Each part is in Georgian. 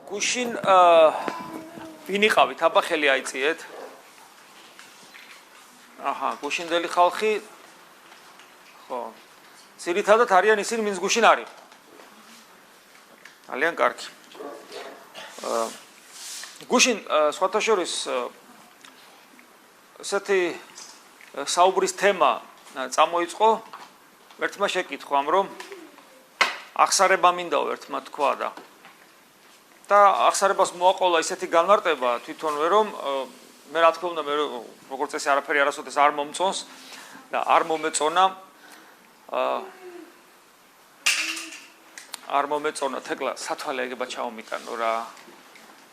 გუშინ ვინიყავით, აბა ხელი აიწიეთ. აჰა, გუშინდელი ხალხი ხო. ძირითადად არიან ისინი, ვინც გუშინ არის. ძალიან კარგი. გუშინ სხვათა შორის ესეთი საუბრის თემა წამოიწყო, ერთმა შეკითხვა, რომ ახსარება მინდაო ერთმა თქვა და ახსარებას მოაყოლა ისეთი განმარტება თვითონვე, რომ მე რა თქმა უნდა მე როგორც წესი არაფერი არასოდეს არ მომწონს და არ მომეწონა თეკლა სათვალე ეგება ჩაომიტანო რა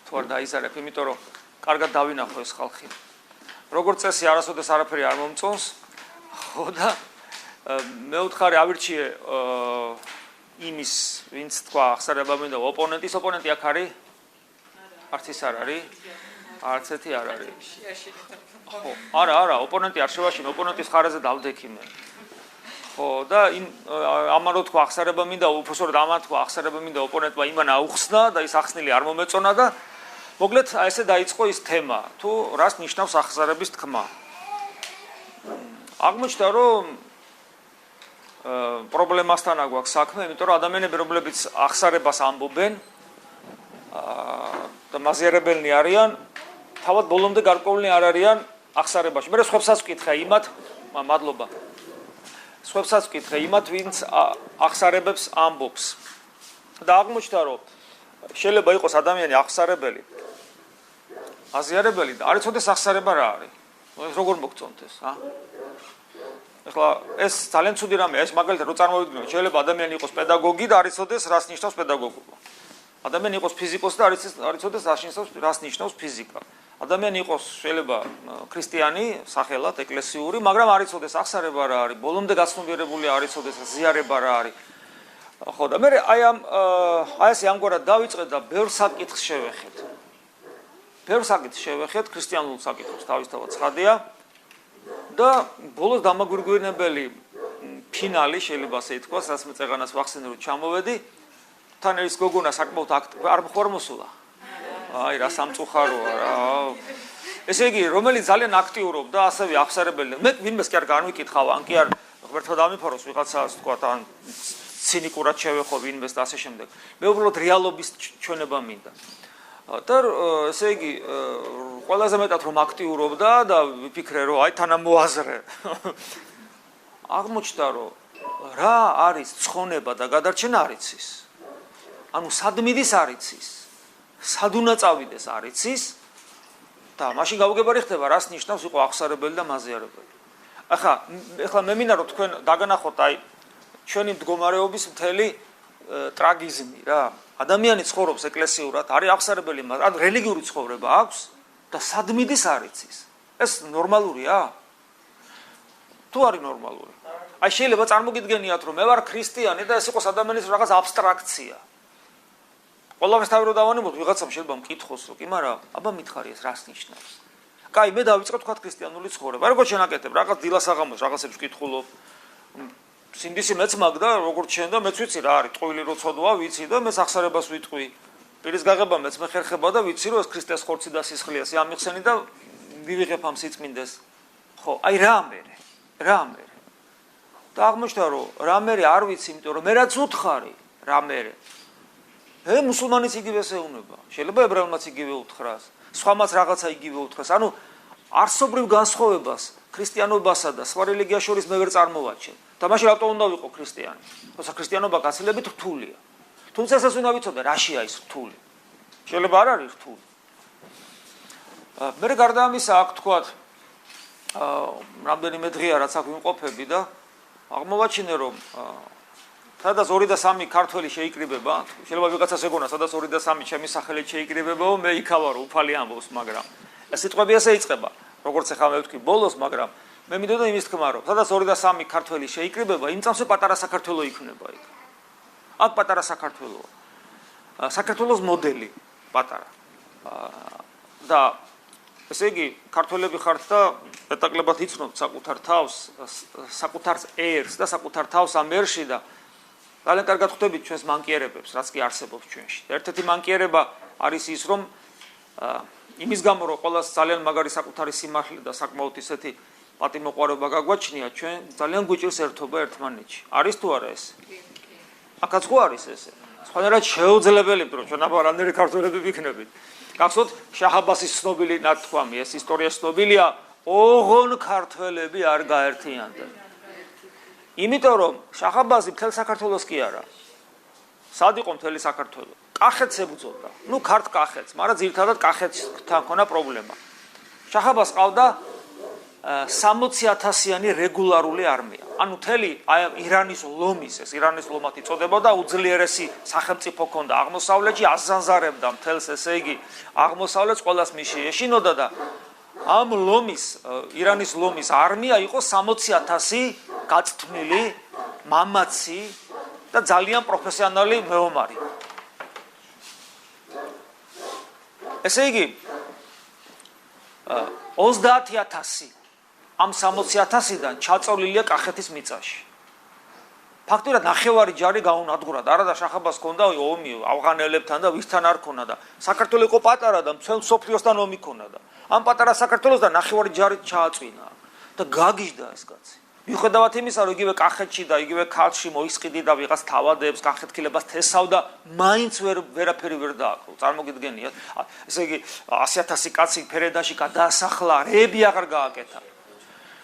თუ არ დაიზარებ, იმიტომ რომ კარგად დავინახო ეს ხალხი. როგორც წესი არასოდეს არაფერი არ მომწონს, ხო და მე ვთხარი ავირჩიე იმის, ვინც თქვა ახსარება მინდა ოპონენტის, ოპონენტი აქ არის? არც ის არ არის? არც ერთი არ არის. ხო, არა, ოპონენტი არ შევაშინე, ოპონენტის ხარეზე დავდექი მე. ხო, და ამან რო თქვა ახსარება მინდა, უბრალოდ ამან თქვა ახსარება მინდა ოპონენტმა იმან აუხსნა და ის ახსნილი არ მომეწონა და მოკლედ ესე დაიწყო ის თემა, თუ რას ნიშნავს ახსარების თქმა. აღმოჩნდა, რომ პრობლემასთან აგვაქვს საქმე, იმიტომ რომ ადამიანები, რომლებიც ახსარებას ამბობენ და მაზიარებელნი არიან, თავად ბოლომდე გარკვეულნი არ არიან ახსარებაში. მე სხვებსაც ვკითხე იმათ, მადლობა. სხვებსაც ვკითხე იმათ, ვინც ახსარებებს ამბობს. და აღმოჩნდა, რომ შეიძლება იყოს ადამიანი ახსარებელი, მაზიარებელი და არ იცოდეს ახსარება რა არის. როგორ მოგწონთ ეს, ეხლა ეს ძალიან ცუდი რამეა, ეს მაგალითად რო წარმოვიდგინოთ, შეიძლება ადამიანი იყოს პედაგოგი და არ იცოდეს რას ნიშნავს პედაგოგობა. ადამიანი იყოს ფიზიკოსი და არ იცოდეს რას ნიშნავს ფიზიკა. ადამიანი იყოს შეიძლება ქრისტიანი, სახელად ეკლესიური, მაგრამ არ იცოდეს ახსარება რა არის, ბოლომდე გაცნობიერებული არ იცოდეს ზიარება რა არის. ხო და მე აი ესე ამგვარად დავიწყე და ბევრ საკითხს შევეხეთ. ქრისტიანულ საკითხებს თავისთავად ცხადია. და ბოლოს დამაგვირგვინებელი ფინალი შეიძლება ასე ითქვას, რაც მე წეღანას ვახსენე რომ ჩამოვედი, თან ის გოგონა საკმაოდ არ ხორმოსულა. აი რა სამწუხაროა რა. ესე იგი, რომელიც ძალიან აქტიურობდა, ასევე ახსარებელი. მე ვინმეს კი არ განვიკითხავ, ან კი არ ღმერთმა დამიფაროს ვიღაცას თქვა, ან ცინიკურად შევეხო ვინმეს და ასე შემდეგ. მე უბრალოდ რეალობის ჩვენება მინდა. და ესე იგი ყველაზე მეტად რომ აქტიურობდა და ვიფიქრე რომ აი თანამოაზრე აღმოჩნდა რომ რა არის ცხონება და გადარჩენა არ იცის. ანუ სად მიდის არ იცის, სად უნდა წავიდეს არ იცის და მაშინ გაუგებარი ხდება რას ნიშნავს იყო ახსარებელი და მაზიარებელი. ახლა მე მინდა რომ თქვენ დაგანახოთ აი ჩვენი მდგომარეობის მთელი ტრაგიზმი რა. ადამიანი ცხოვრობს ეკლესიურად, არის ახსარებელი, ან რელიგიური ცხოვრება აქვს და სად მიდის არ იცის. ეს ნორმალურია? თუ არის ნორმალური? აი შეიძლება წარმოგიდგენიათ რომ მე ვარ ქრისტიანი და ეს იყოს ადამიანის რაღაც აბსტრაქცია. ყველაფერს თავი რო დავანებოთ, ვიღაცამ შეიძლება მკითხოს რომ კი, მაგრამ აბა მითხარი ეს რას ნიშნავს? კაი, მე დავიწყე თქვა ქრისტიანული ცხოვრება. როგორ შენაკეთებ, რაღაც დილას აღამოს რაღაცებს ვკითხულობ. სინდისი მეც მაგ და როგორც შენ და მეც ვიცი რა არის, ტყუილი როცოდვა ვიცი და მე ახსარებას ვიტყვი. პირის გაღება მეც მეხერხება და ვიცი რომ ეს ქრისტეს ხორცი და სისხლია, ამიხსენი და ვივიღებ ამ სიწმინდეს. ხო, აი რა მერე. და აღმოჩნდა რომ რა მერე არ ვიცი, იმიტომ რომ მე რაც უთხარი, რა მერე. მუსულმანის იგივე ეუბნება. შეიძლება ებრაელმაც იგივე უთხრას, სხვამაც რაღაცა იგივე უთხრას. ანუ არსობრივ განსხვავებას ქრისტიანობასა და სხვა რელიგიას შორის მე ვერ წარმოვაჩენ. და მაშინ რატო უნდა ვიყო ქრისტიანი? თორსა ქრისტიანობა გაცილებით რთულია. თუმცა ეს უნდა ვიცოდე, რაშია ის რთული. შეიძლება არ არის რთული. მე გარდა ამისა აქ თქვათ რამდენიმე დღეა რაც აქ ვიმყოფები და აღმოვაჩინე რომ სადაც 2 და 3 ქართველი შეიკრიბება, შეიძლება ვიღაცას ეგონა, სადაც 2 და 3 ჩემი სახელით შეიკრიბებაო, მე იქავარო უფალი ამბობს, მაგრამ ეს სიტყვები ასე იწყება, როგორც ახლა მე ვთქვი ბოლოს, მაგრამ მე მინდოდა იმის თქმა რომ სადაც 2 და 3 ქართველი შეიკრიბება, იმ წამსვე პატარა საქართველო იქნება იქ. აქ პატარა საქართველოა. საქართველოს მოდელი პატარა. და ესე იგი ქართველები ხართ და მეტაკლებად იცნობთ საკუთარ თავს, საკუთარ ერს და საკუთარ თავს ამ ერში და ძალიან კარგად ხვდებით ჩვენს მანკიერებებს, რაც კი არსებობს ჩვენში. ერთ-ერთი მანკიერება არის ის, რომ იმის გამო, რომ ყველას ძალიან მაგარი საკუთარი სიმართლე და საკმაოდ ისეთი პატიმოყვარეობა გაგვაჩნია, ჩვენ ძალიან გვიჭირს ერთობა ერთმანეთში. არის თუ არა ეს? აქაც ხო არის ესე. სხვანაირად შეუძლებელი, რომ ჩვენ აბა რამდენი ქართველები ვიქნებით. გახსოვთ, შაჰ-აბასის ცნობილი ნათქვამი, ეს ისტორია ცნობილია, ოღონ ქართველები არ გაერთიანდა. იმიტომ რომ შაჰ-აბასი მთელ საქართველოს კი არა. სად იყო მთელი საქართველო? კახეთს ებრძოდა. ნუ ქართ კახეთს, მაგრამ ძირითადად კახეთთან ქონა პრობლემა. შაჰ-აბასს ყავდა 60,000-იანი რეგულარული არმია. ანუ მთელი ირანის ლომის, ეს ირანის ლომად იწოდებოდა, უძლიერესი სახელმწიფო ქონდა აღმოსავლეთში, აზანზარებდა მთელს, ესე იგი, აღმოსავლეთს ყველას მისში ეშინოდა და ამ ლომის, ირანის ლომის არმია იყო 60,000 გაწთმილი, მამაცი და ძალიან პროფესიონალი მეომარი. ესე იგი 30,000 ამ 60,000-დან ჩაწოლილია კახეთის მიწაში. ფაქტურად ნახევარი ჯარი გაუნადგურა და არა და შაჰ-აბასს ჰქონდა ომი ავღანელებთან და ვისთან არ ქონა და საქართველო იყო პატარა და მთელ მსოფლიოსთან ომი ქონა და ამ პატარა საქართველოსთან ნახევარი ჯარი ჩააწვინა და გაგიჟდა ეს კაცი. მიუხედავად იმისა, რომ იგივე კახეთში და იგივე ქალში მოისყიდიდა ვიღაც თავადებს, კახეთქილებას თესავდა, მაინც ვერაფერი ვერ დააკლო. წარმოგიდგენიათ? ესე იგი 100,000 კაცი ფერედაში გადაასახლა, რეები აღარ გააკეთა.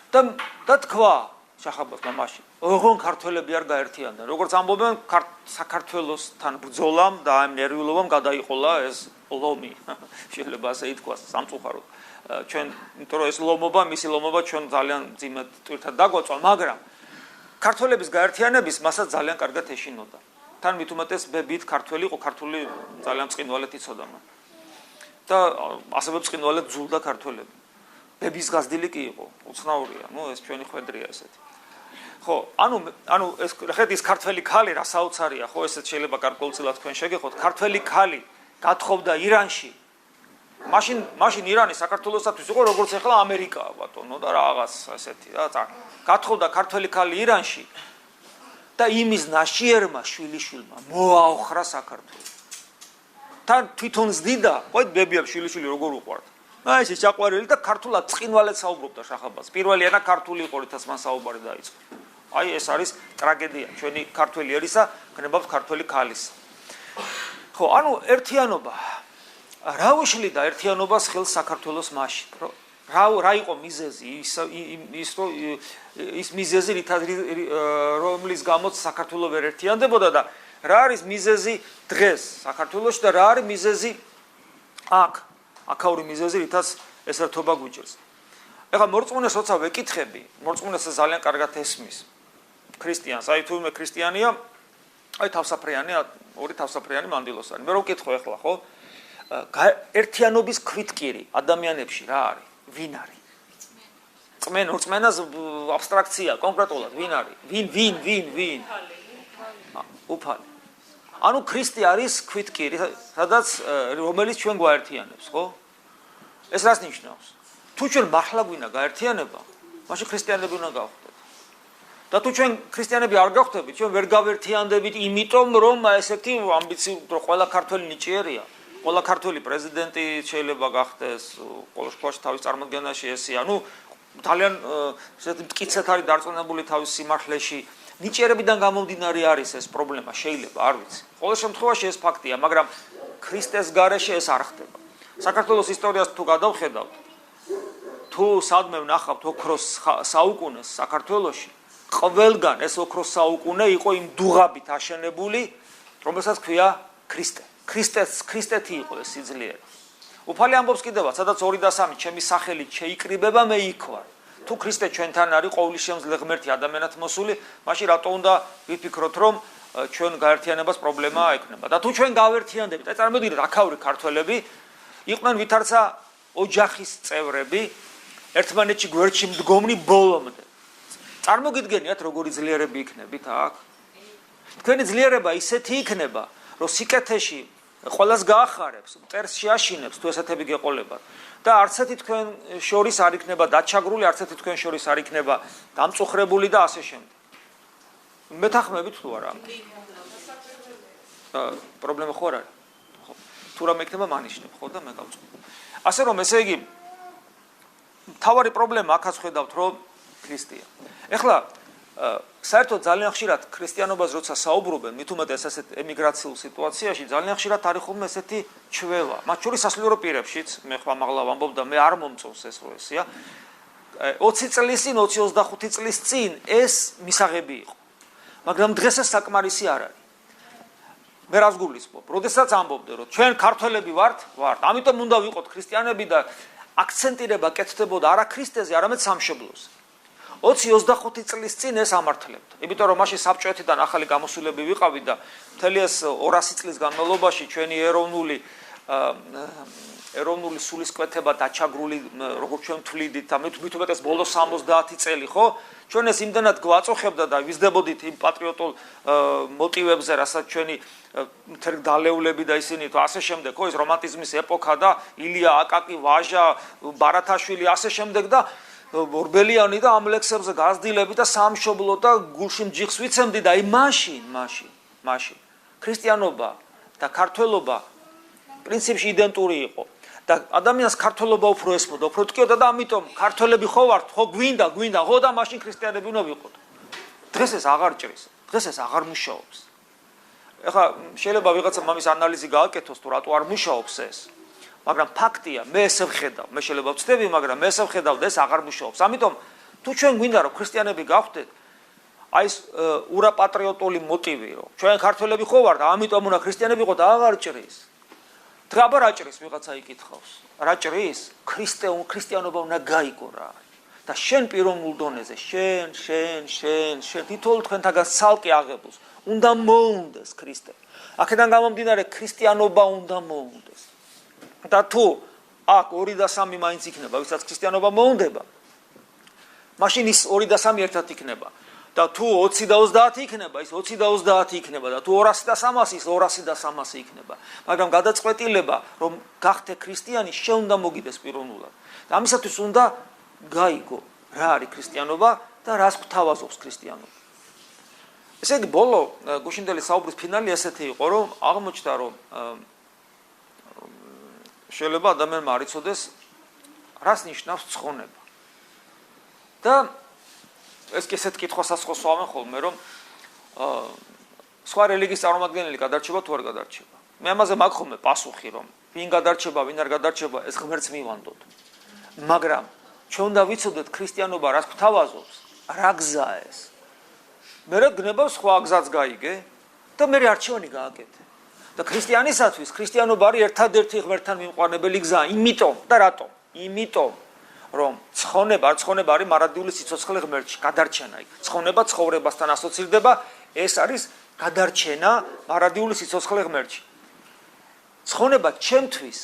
და თქვა შაჰ-აბასმა მაშინ, ოღონ ქართველები არ გაერთიანდნენ. როგორც ამბობენ, საქართველოსთან ბრძოლამ და ამ ნერვიულობამ გადაიყოლა ეს ლომი. შეიძლება ასე ითქვას, სამწუხაროდ. ჩვენ, იმიტომ რომ ეს ლომობა, მისი ლომობა ჩვენ ძალიან ძიმედ ტვირთად დაგვაწვა, მაგრამ ქართველების გაერთიანების მასაც ძალიან კარგად ეშინოდა. თან მით უმეტეს ბებით ქართველი იყო, ქართული ძალიან მწყინვალედ იცოდა მან. და ასევე მწყინვალედ ძულდა ქართველები. ბების გაზრდილი კი იყო, უცნაურია, ეს ჩვენი ხვედრია ესეთი. ხო, ანუ ეს ხეთ ის ქართველი ქალი რა საოცარია, ხო, ესეც შეიძლება გარკვეულწილად თქვენ შეგეხოთ, ქართველი ქალი გათხოვდა ირანში. მაშინ ირანი საქართველოსთვის იყო როგორც ახლა ამერიკაა, ბატონო, და რაღაც ესეთი რა, გათხოვდა ქართველი ქალი ირანში და იმის ნაშიერმა შვილიშვილმა მოაოხრა საქართველო. თან თვითონ ზდიდა, ხო, ბებია შვილიშვილი როგორ უყვარდა. აი ეს ჩაყვარელი და ქართულად წინვალედ საუბრობდა შაჰ-აბასი. პირველი ენა ქართული იყო, რითაც მან საუბარი დაიწყო. აი ეს არის ტრაგედია ჩვენი ქართველი ერისა, გნებავთ ქართველი ქალის. ხო, ანუ ერთიანობა. რა უშლიდა ერთიანობას ხელს საქართველოს მაშინ? რა იყო მიზეზი? ის მიზეზი, რომლის გამოც საქართველო ვერ ერთიანდებოდა და რა არის მიზეზი დღეს საქართველოში და რა არის მიზეზი აქაური მიზეზი, რითაც ეს ერთობა გვიჭირს. ეხლა მორწმუნეს როცა ვეკითხები, მორწმუნეს ძალიან კარგად ესმის. ქრისტიანს, აი თუ მე ქრისტიანია, აი თავსაფრიანია, ორი თავსაფრიანი მანდილოსანი. მე რო ვკითხო ეხლა, ხო? ერთიანობის ქვითკირი ადამიანებში რა არის? ვინ არის? რწმენას აბსტრაქცია, კონკრეტულად ვინ არის? ვინ? უფალი. ანუ ქრისტე არის ქვითკირი, რომელიც ჩვენ გვაერთიანებს, ხო? ეს რას ნიშნავს? თუ ჩვენ მართლა გვინდა გაერთიანება, მაშინ ქრისტიანები უნდა გავხდეთ. და თუ ჩვენ ქრისტიანები არ გავხდებით, ჩვენ ვერ გავერთიანდებით, იმიტომ რომ ესეთი ამბიციური, რომ ყველა ქართველი ნიჭიერია, ყველა ქართველი პრეზიდენტი შეიძლება გახდეს, ყველა შუაში თავის წარმოდგენაში ესეა, ძალიან ესეთი მტკიცედ არის დარწმუნებული თავის სიმართლეში. ნიჭიერებიდან გამომდინარე არის ეს პრობლემა, შეიძლება, არ ვიცი. ყოველ შემთხვევაში ეს ფაქტია, მაგრამ ქრისტეს გარეშე ეს არ ხდება. საქართველოს ისტორიას თუ გადავხედავთ, თუ სადმე ვნახავთ ოქროს საუკუნეს საქართველოში, ყველგან ეს ოქროს საუკუნე იყო იმ დუღაბით აშენებული, რომელსაც ქვია ქრისტე. ქრისტეთი იყო ეს სიძლიერე. უფალი ამბობს კიდევაც, სადაც 2 და 3 ჩემი სახელით შეიკრიბება, მე იქ ვარ. თუ ქრისტე ჩვენთან არის ყოვლისშემძლე ღმერთი ადამიანად მოსული, მაშინ რატო უნდა ვიფიქროთ, რომ ჩვენ გაერთიანებას პრობლემა ექნება? და თუ ჩვენ გავერთიანდებით, აი წარმოგიდგენთ, აქაური ქართველები იყვნენ ვითარცა ოჯახის წევრები, ერთმანეთში გვერდში მდგომნი ბოლომდე. წარმოგიდგენიათ, როგორი ძლიერები იქნებით აქ? თქვენი ძლიერება ისეთი იქნება, რომ სიკეთეში ყველას გაახარებს, მტერს შეაშინებს, თუ ესეთები გეყოლებათ. და არც ერთი თქვენ შორის არ იქნება დაჩაგრული, არც ერთი თქვენ შორის არ იქნება დამწუხრებული და ასე შემდეგ. მეთახმებით თუ არა? პრობლემა ხო არ არის? ხო. თუ რა მექნება მანიშნებ, ხო და მე გავწყობ. ასე რომ ესე იგი თავარი პრობლემა აქაც ხედავთ, რომ ქრისტია. ეხლა საერთოდ ძალიან ხშირად ქრისტიანობას როცა საუბრობენ, მით უმეტეს ასეთ ემიგრაციულ სიტუაციაში, ძალიან ხშირად არის ხოლმე ესეთი ჩვევა. მათ შორის სასულიერო პირებშიც, მე ხვა მაღლა ვამბობ და მე არ მომწონს ეს რო ესია. 20 წლის წინ, 20-25 წლის წინ ეს მისაღები იყო. მაგრამ დღეს ეს საკმარისი არ არის. მე რას გულისხმობ? როდესაც ამბობდე, რომ ჩვენ ქართველები ვართ, ამიტომ უნდა ვიყოთ ქრისტიანები და აქცენტირება კეთდებოდა არა ქრისტეზე, არამედ სამშობლოზე. 20-25 წლის წინ ეს ამართლებდა. იმიტომ რომ მაშინ საბჭოეთიდან ახალი გამოსულები ვიყავით და მთელი ეს 200 წლის განმავლობაში ჩვენი ეროვნული სულისკვეთება დაჩაგრული, როგორც ჩვენ თვლიდით, და მით უმეტეს ბოლოს 70 წელი, ხო? ჩვენ ეს იმდანად გვაწოხებდა და ვიზდებოდით იმ პატრიოტულ მოტივებზე, რასაც ჩვენი მთელი დალეულები და ისინი თუ ასე შემდეგ, ხო, ეს რომანტიზმის ეპოქა და ილია აკაკი, ვაჟა, ბარათაშვილი, ასე შემდეგ და ორბელიანი და ამ ლექსებზე გაზრდილები და სამშობლო და გულში მჯიხს ვიცემდი და აი მაშინ ქრისტიანობა და ქართველობა პრინციპში იდენტური იყო და ადამიანს ქართველობა უფრო ესმოდა, უფრო ტკიოდა და ამიტომ ქართველები ხო ვართ, ხო გვინდა, ხო და მაშინ ქრისტიანები უნდა ვიყოთ. დღეს ეს აღარ ჭრის, დღეს ეს აღარ მუშაობს. ეხლა შეიძლება ვიღაცა მამის ანალიზი გააკეთოს თუ რატო არ მუშაობს ეს. მაგრამ ფაქტია, მე ესე ვხედავ, მე შეიძლება ვწდები, მაგრამ მე ესე ვხედავ და ეს აღარ მუშაობს. ამიტომ თუ ჩვენ გვინდა რომ ქრისტიანები გავხდეთ, აი ეს ურაპატრიოტული მოტივი, რომ ჩვენ ქართველები ხო ვართ, ამიტომ უნდა ქრისტიანები ვიყოთ, აღარ ჭრის. დღაბა რა ჭრის ვიღაცა იკითხავს. რა ჭრის? ქრისტიანობა უნდა გაიგო რა. და შენ პიროვნულ დონეზე, შენ თითოეულ თქვენთაგან ცალკე აღებულს უნდა მოუნდეს ქრისტე. აქედან გამომდინარე ქრისტიანობა უნდა მოუნდეს. და თუ აქ 2 და 3 მაინც იქნება, ვისაც ქრისტიანობა მოუნდება, მაშინ ის 2 და 3 ერთად იქნება. და თუ 20 და 30 იქნება, ის 20 და 30 იქნება და თუ 200 და 300, ის 200 და 300 იქნება. მაგრამ გადაწყვეტილება, რომ გახდე ქრისტიანი, შენ უნდა მოგიდეს პიროვნულად. და ამისათვის უნდა გაიგო, რა არის ქრისტიანობა და რას გვთავაზობს ქრისტიანობა. ესე იგი, ბოლო გუშინდელი საუბრის ფინალი ესეთი იყო, რომ აღმოჩნდა, რომ შეიძლება ადამიანმა არ იცოდეს, რას ნიშნავს ცხონება. და ეს კი ესეთ კითხვასაც ვსვამენ ხოლმე, რომ სხვა რელიგიის წარმომადგენელი გადარჩება თუ არ გადარჩება. მე ამაზე მაქვს ხოლმე პასუხი, რომ ვინ გადარჩება, ვინ არ გადარჩება, ეს ღმერთს მივანდოთ. მაგრამ ჩვენ უნდა ვიცოდეთ ქრისტიანობა რას გვთავაზობს, რა გზაა ეს. მე რა გნება სხვა გზაც გაიგე და მე არჩევანი გააკეთე. და ქრისტიანისათვის ქრისტიანობა არის ერთადერთი ღმერთთან მიმყარებელი გზა, იმიტომ და რატომ? იმიტომ რომ ცხონება არის მარადიული სიცოცხლე ღმერთში, გადარჩენა იქ. ცხონება ცხოვრებასთან ასოცირდება, ეს არის გადარჩენა მარადიული სიცოცხლე ღმერთში. ცხონება ჩემთვის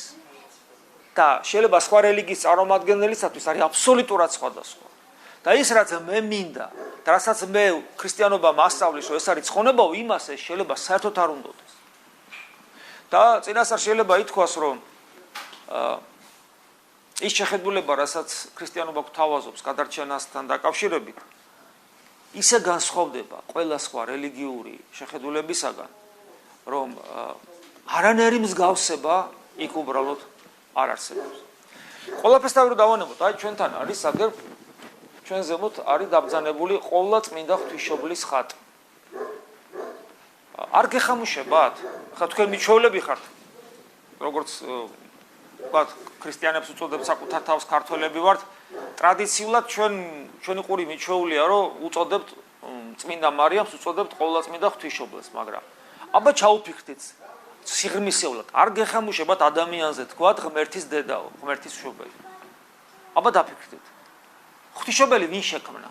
და შეიძლება სხვა რელიგიის წარმომადგენელისათვის არის აბსოლუტურად სხვადასხვა. და ის რაც მე მინდა, და რასაც მე ქრისტიანობა მასწავლის, რომ ეს არის ცხონება, იმას ეს შეიძლება საერთოდ არ უნდოდეს. და წინასწარ შეიძლება ითქვას, რომ ის შეხედულება, რასაც ქრისტიანობა გვთავაზობს გადარჩენასთან დაკავშირებით, ისე განსხვავდება ყველა სხვა რელიგიური შეხედულებისაგან, რომ არანაირი მსგავსება იქ უბრალოდ არ არსებობს. ყველაფერს თავი დავანებოთ, აი ჩვენთან არის აგერ ჩვენ ზემოთ არის დაბრძანებული ყოვლა წმინდა ღვთისმშობლის ხატი. არ გეხამუშებათ? ხა თქვენ მიჩვეულები ხართ. როგორც ვთქვათ, ქრისტიანებს უწოდებთ საკუთარ თავს ქართველები ვართ. ტრადიციულად ჩვენი ყური მიჩვეულია, რომ უწოდებთ წმინდა მარიამს, უწოდებთ ყოვლა წმინდა ღვთისმშობლს, მაგრამ აბა ჩაუფიქრდით სიღრმისეულად. არ გეხამუშებათ ადამიანზე თქვათ ღმერთის დედაო, ღმერთის მშობელი. აბა დაფიქრდით. ღვთისმშობელი ვინ შექმნა?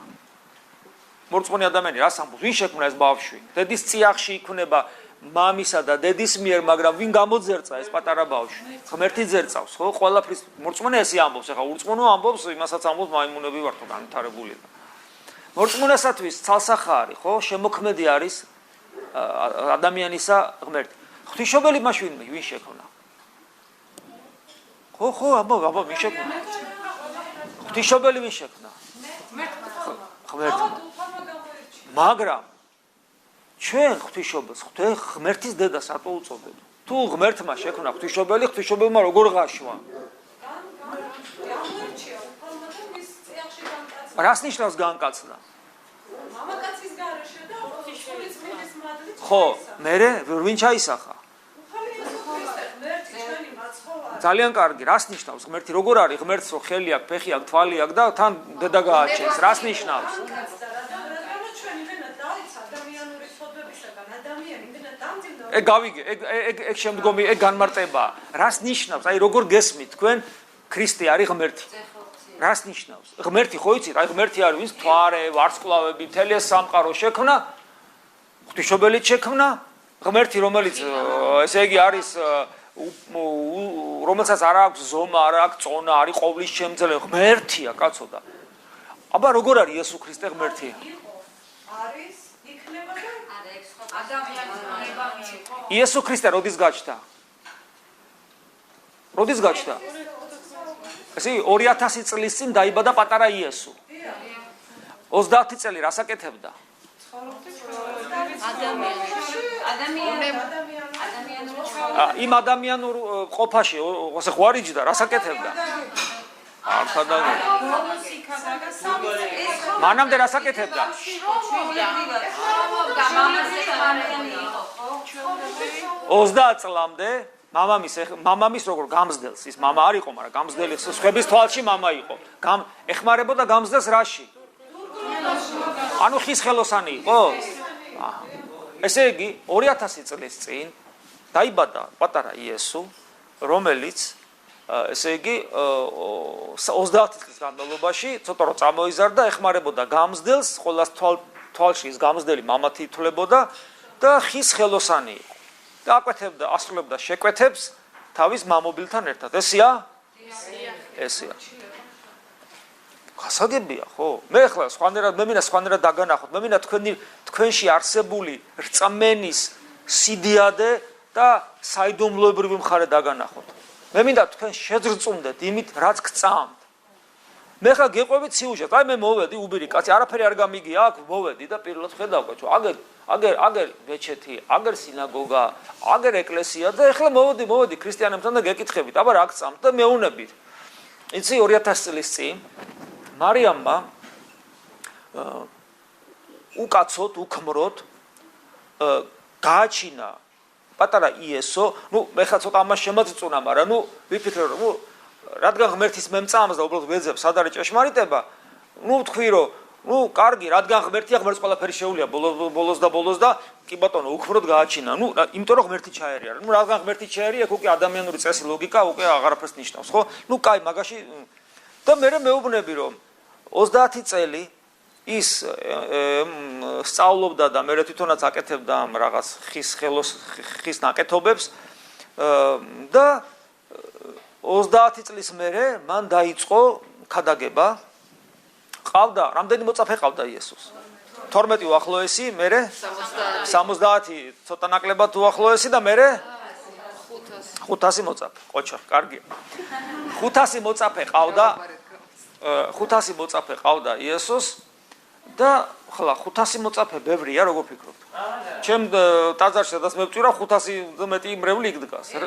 მორწმუნე ადამიანი რას ამბობს? ვინ შექმნა ეს ბავშვი? დედის წიაღში იქმნება მამისა და დედის მიერ, მაგრამ ვინ გამოძერწა ეს პატარა ბავშვი? ღმერთი ძერწავს, ხო? ყველაფრის მორწმუნე ესე ამბობს, ახლა ურწმუნო ამბობს, იმასაც ამბობს, მაიმუნები ვართო განვითარებული. მორწმუნესათვის ცალსახარი, ხო? შემოქმედი არის ადამიანისა ღმერთი. ღვთისმშობელი მაშინ ვინ შექმნა? ხო, აბა ვინ შექმნა? ღვთისმშობელი ვინ შექმნა? ღმერთი. მაგრამ ჩვენ ღვთისმშობელს ღმერთის დედას რატო უწოდებთ? თუ ღმერთმა შექმნა ღვთისმშობელი, ღვთისმშობელმა როგორ გაშვა? რას ნიშნავს განკაცდა? მამაკაცის გარეშე და ღვთისმშობელის მადლით. ხო, მერე ვინ ჩაისახა? ძალიან კარგი, რას ნიშნავს ღმერთი? როგორ არის ღმერთს, რომ ხელი აქვს, ფეხი აქვს, თვალი აქვს და თან დედა გააჩენს? რას ნიშნავს? ეგ გავიგე, ეგ შემდგომი, ეგ განმარტებაა. რას ნიშნავს? აი როგორ გესმით თქვენ ქრისტე არის ღმერთი? რას ნიშნავს? ღმერთი ხო იცით? აი ღმერთი არის ვინც თვარე, ვარსკვლავები, მთელი ეს სამყარო შექმნა, ღვთისმშობელიც შექმნა, ღმერთი რომელიც ესე იგი არის რომელსაც არ აქვს ზომა, არ აქვს წონა, არის ყოვლის შემძლე, ღმერთია, კაცო და. აბა როგორ არის იესო ქრისტე ღმერთი? არის იქნება და ადამიანის მონება. იესო ქრისტე როდის გაჩნდა? როდის გაჩნდა? ესე 2000 წლის წინ დაიბადა პატარა იესო. 30 წელი რას აკეთებდა? იმ ადამიანურ ყოფაში ასე ხვარიჯდა, რას აკეთებდა? მანამდე რას აკეთებდა? 30 წლამდე მამამის როგორ გამზდელს, ის მამა არ იყო, მაგრამ გამზდელი სხვების თვალში მამა იყო. ეხმარებოდა გამზდელს რაში? ანუ ხის ხელოსანი იყო? ესე იგი 2000 წლის წინ დაიბადა პატარა იესო, რომელიც ესე იგი 30 წლის განმავლობაში ცოტა რო წამოიზარდა, ეხმარებოდა გამზდელს, ყოველას თვალში ის გამზდელი მამათი ითვლებოდა და ხის ხელოსანი იყო. და აკვეთებდა, ასრულებდა შეკვეთებს თავის მამობილთან ერთად. ესია? ესია. გასაგებია, ხო? მე ახლა სხვანაირად მე მინდა სხვანაირად დაგანახოთ. მე მინდა თქვენში არსებული რწმენის სიდიადე და საიდუმლოებრივი მხარე დაგანახოთ. მე მინდა თქვენ შეძრწუნდეთ იმით, რაც გწამთ. მე ხა გეყვებით სიუჟეტს. აი მე მოვედი უბირი კაცი, არაფერი არ გამიგია აქ, მოვედი და პირველად ხედავ, čo აგერ მეჩეთი, აგერ სინაგოგა, აგერ ეკლესია და ეხლა მოვედი ქრისტიანებთან და გეკითხებით, აბა რა გწამთ და მეუნებით. იცი 2000 წლის წინ მარიამმა უკაცოთ, უქმროთ გააჩინა პატარა იესო, მე ხა ცოტა ამას შემაწწუნა, მაგრამ ვიფიქრე რომ რადგან ღმერთის მემწამს და უბრალოდ ვეძებ სად არის ჭეშმარიტება, თქვი რომ კარგი, რადგან ღმერთია, ღმერთს ყველაფერი შეუძლია ბოლოს და კი ბატონო, უქმროთ გააჩინა. იმიტომ რომ ღმერთი ჩაერია. რადგან ღმერთი ჩაერია, უკვე ადამიანური წესი ლოგიკა უკვე აღარაფერს ნიშნავს, ხო? კაი, მაგაში და მე მეუბნები რომ 30 წელი ის სწავლობდა და მე თვითონაც აკეთებდა ამ რაღაც ხის ნაკეთობებს და 30 წლის მერე მან დაიწყო ქადაგება. ყავდა, რამდენი მოწაფე ყავდა იესოს? 12 უახლოესი, მერე 70 ცოტა ნაკლებად უახლოესი და მერე 500 მოწაფე. ყოჩა, კარგია. 500 მოწაფე ყავდა. 500 მოწაფე ყავდა იესოს და ხლა 500 მოწაფე ბევრია, როგორ ფიქრობთ? ჩემ ტაძარში სადაც მე ვწვირა 500 მეტი მრევლი იქ დგას.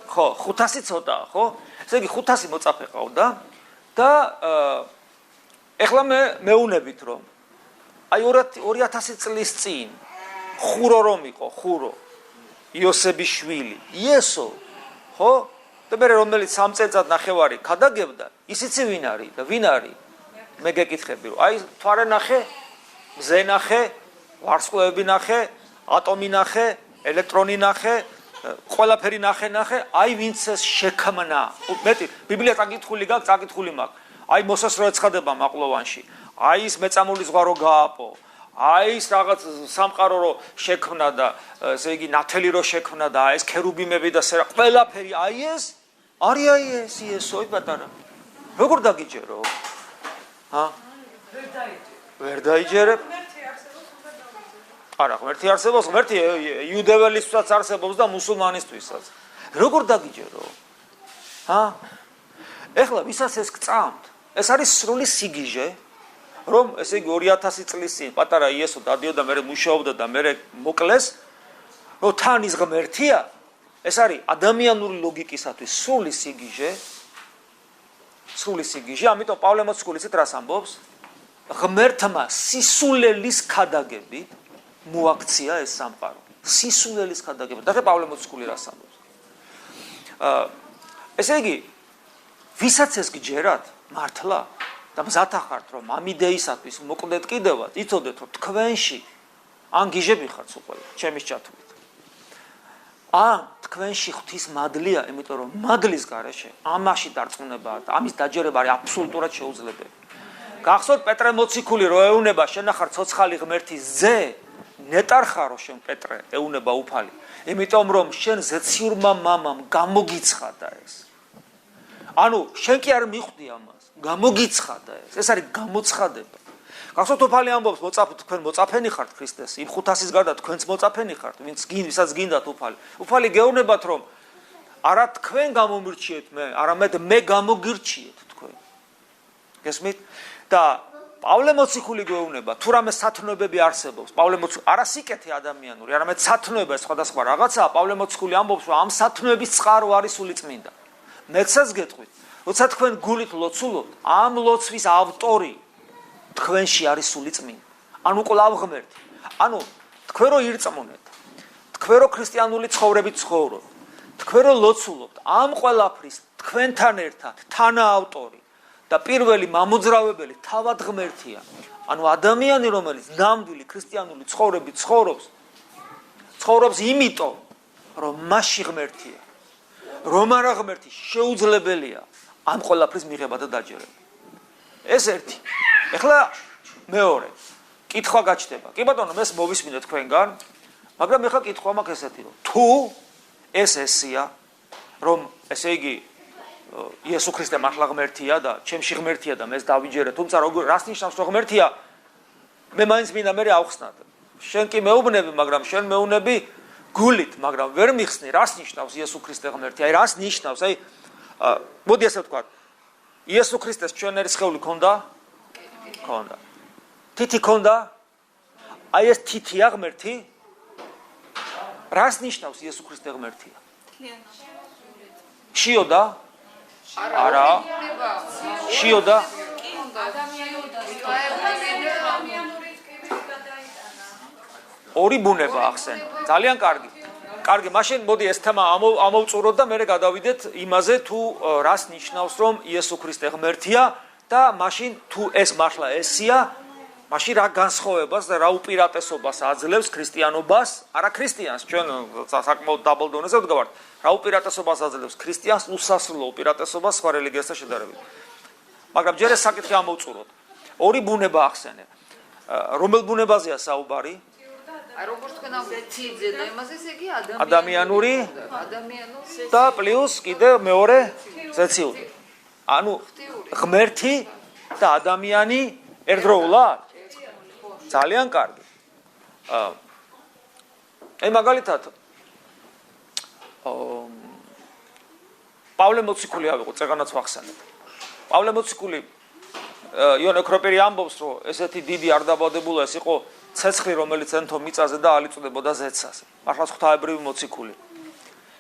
ხო, 500 ცოტაა, ხო? ესე იგი 500 მოწაფე ყავდა და ეხლა მე მეუნებით რომ აი 2000 წლის წინ ხურო რომ იყო, ხურო იოსების შვილი, იესო, ხო? და მე რომელიც 3 წელიწად ნახევარი ქადაგებდა, ისიც ვინ არის და ვინ არის? მე გეკითხები რომ აი თვარე ნახე, მზე ნახე, ვარსკვლავები ნახე, ატომი ნახე, ელექტრონი ნახე, ყველაფერი ნახე, აი ვინც ეს შექმნა. მეტი ბიბლია წაკითხული გაქვს, წაკითხული მაქვს. აი მოსეს რო ეცხადება მაყლოვანში, აი ის მეწამული ზღვა რო გააპო, აი ის რაღაც სამყარო რო შექმნა და ესე იგი ნათელი რო შექმნა და ეს ქერუბიმები და ყველაფერი აი ეს არის აი ეს იესოი პატარა. როგორ დაგიჯერო? ვერ დაიჯერებ. არა, ღმერთი არსებობს, ღმერთი იუდეველისთვისაც არსებობს და მუსულმანისთვისაც. როგორ დაგიჯერო? ეხლა ვისაც ეს გწამთ, ეს არის სრული სიგიჟე, რომ ესე იგი 2000 წლის წინ პატარა იესო დადიოდა მე მუშაობდა და მე მოკლეს რომ თან ის ღმერთია ეს არის ადამიანური ლოგიკისათვის სრული სიგიჟე ამიტომ პავლე მოციქული ისეთ რას ამბობს ღმერთმა სისულელის ქადაგებით მოაქცია ეს სამყარო სისულელის ქადაგებით და პავლე მოციქული რას ამბობს ესე იგი ვისაც ეს გჯერათ მართლა და მზათა ხართ რომ ამიდეისათვის მოკვდეთ კიდევაც იცოდეთ რომ თქვენში ან გიჟები ხართ უყველა ჩემის ჩათვლით ან თქვენში ღვთის მადლია იმიტომ რომ მადლის გარეშე ამაში დარწმუნებაა და ამის დაჯერება არის აბსოლუტურად შეუძლებელი გახსოვთ პეტრე მოციქული რო ეუნება შენ ახარ ცოცხალი ღმერთის ზე ნეტარხარო შენ პეტრე ეუნება უფალი იმიტომ რომ შენ ზეციურმა მამამ გამოგიცხადა ეს ანუ შენ კი არ მიხვდი ამას გამოგიცხადა ეს არის გამოცხადება გახსოვთ უფალი ამბობს თქვენ მოწაფენი ხართ ქრისტეს იმ 500-ის გარდა თქვენც მოწაფენი ხართ ვისაც გინდათ უფალი გეუბნებათ რომ არა თქვენ გამომირჩიეთ მე არამედ მე გამოგირჩიეთ თქვენ გესმით და პავლე მოციქული გეუბნება თუ რამე სათნოებები არსებობს პავლე მოციქული არა სიკეთე ადამიანური არამედ სათნოება სხვადასხვა რაღაცაა პავლე მოციქული ამბობს რომ ამ სათნოების წყარო არის სულიწმინდა მეცაც გეტყვით როცა თქვენ გულით ლოცულობთ ამ ლოცვის ავტორი თქვენში არის სულიწმინდა ანუ კვლავ ღმერთი ანუ თქვენ რო ირწმუნეთ თქვენ რო ქრისტიანული ცხოვრებით ცხოვრობთ თქვენ რო ლოცულობთ ამ ყველაფრის თქვენთან ერთად თანაავტორი და პირველი მამოძრავებელი თავად ღმერთია ანუ ადამიანი რომელიც ნამდვილი ქრისტიანული ცხოვრებით ცხოვრობს იმიტომ რომ მასში ღმერთია რომ არა ღმერთი შეუძლებელია ამ ყველაფრის მიღება და დაჯერება ეს ერთი ეხლა მეორე კითხვა გაჩნდება კი ბატონო მე მოვისმინე თქვენგან მაგრამ ეხლა კითხვა მაქვს ესეთი რომ თუ ეს ესია რომ ესე იგი იესო ქრისტე მართლა ღმერთია და ჩემში ღმერთია და მე დავიჯერე თუმცა როგორ რას ნიშნავს რომ ღმერთია მე მაინც მინდა მე ავხსნათ შენ კი მეუბნები მაგრამ შენ მეუნები გულით მაგრამ ვერ მიხსნი რას ნიშნავს იესო ქრისტე ღმერთია აი რას ნიშნავს აი მოდი ასე ვთქვა იესო ქრისტეს ჩვენერი სხეული ქონდა თითი ქონდა აი ეს თითია ღმერთი რას ნიშნავს იესო ქრისტე ღმერთია შიოდა არა შიოდა ორი ბუნება ახსენე ძალიან კარგი მაშინ მოდი ეს თემა ამოვწუროთ და მე გადავიდეთ იმაზე თუ რას ნიშნავს რომ იესო ქრისტე ღმერთია და მაშინ თუ ეს მართლა ესია მაშინ რა განსხვავებას და რა უპირატესობას აძლევს ქრისტიანობას არა ქრისტიანს ჩვენ საკმაოდ დაბალ დონეზე ვდგავართ რა უპირატესობას აძლევს ქრისტიანს უსასრულო უპირატესობას სხვა რელიგიასთან შედარებით მაგრამ ჯერ ეს საკითხი ამოვწუროთ ორი ბუნება ახსენე რომელ ბუნებაზეა საუბარი როგორც თქვენ ამბობთ და იმაზე ესე იგი ადამიანური და პლუს კიდე მეორე ზეციური ანუ ღმერთი და ადამიანი ერთდროულად ძალიან კარგი აი მაგალითად პავლე მოციქული ავიღო წეგანაც ვახსენებ პავლე მოციქული იონე ქროპერი ამბობს რომ ესეთი დიდი არ დაბადებულა ეს იყო ცეცხლი რომელიც ენთო მიწაზე და ალიწოდებოდა ზეცაზე მართლა ღვთაებრივი მოციქული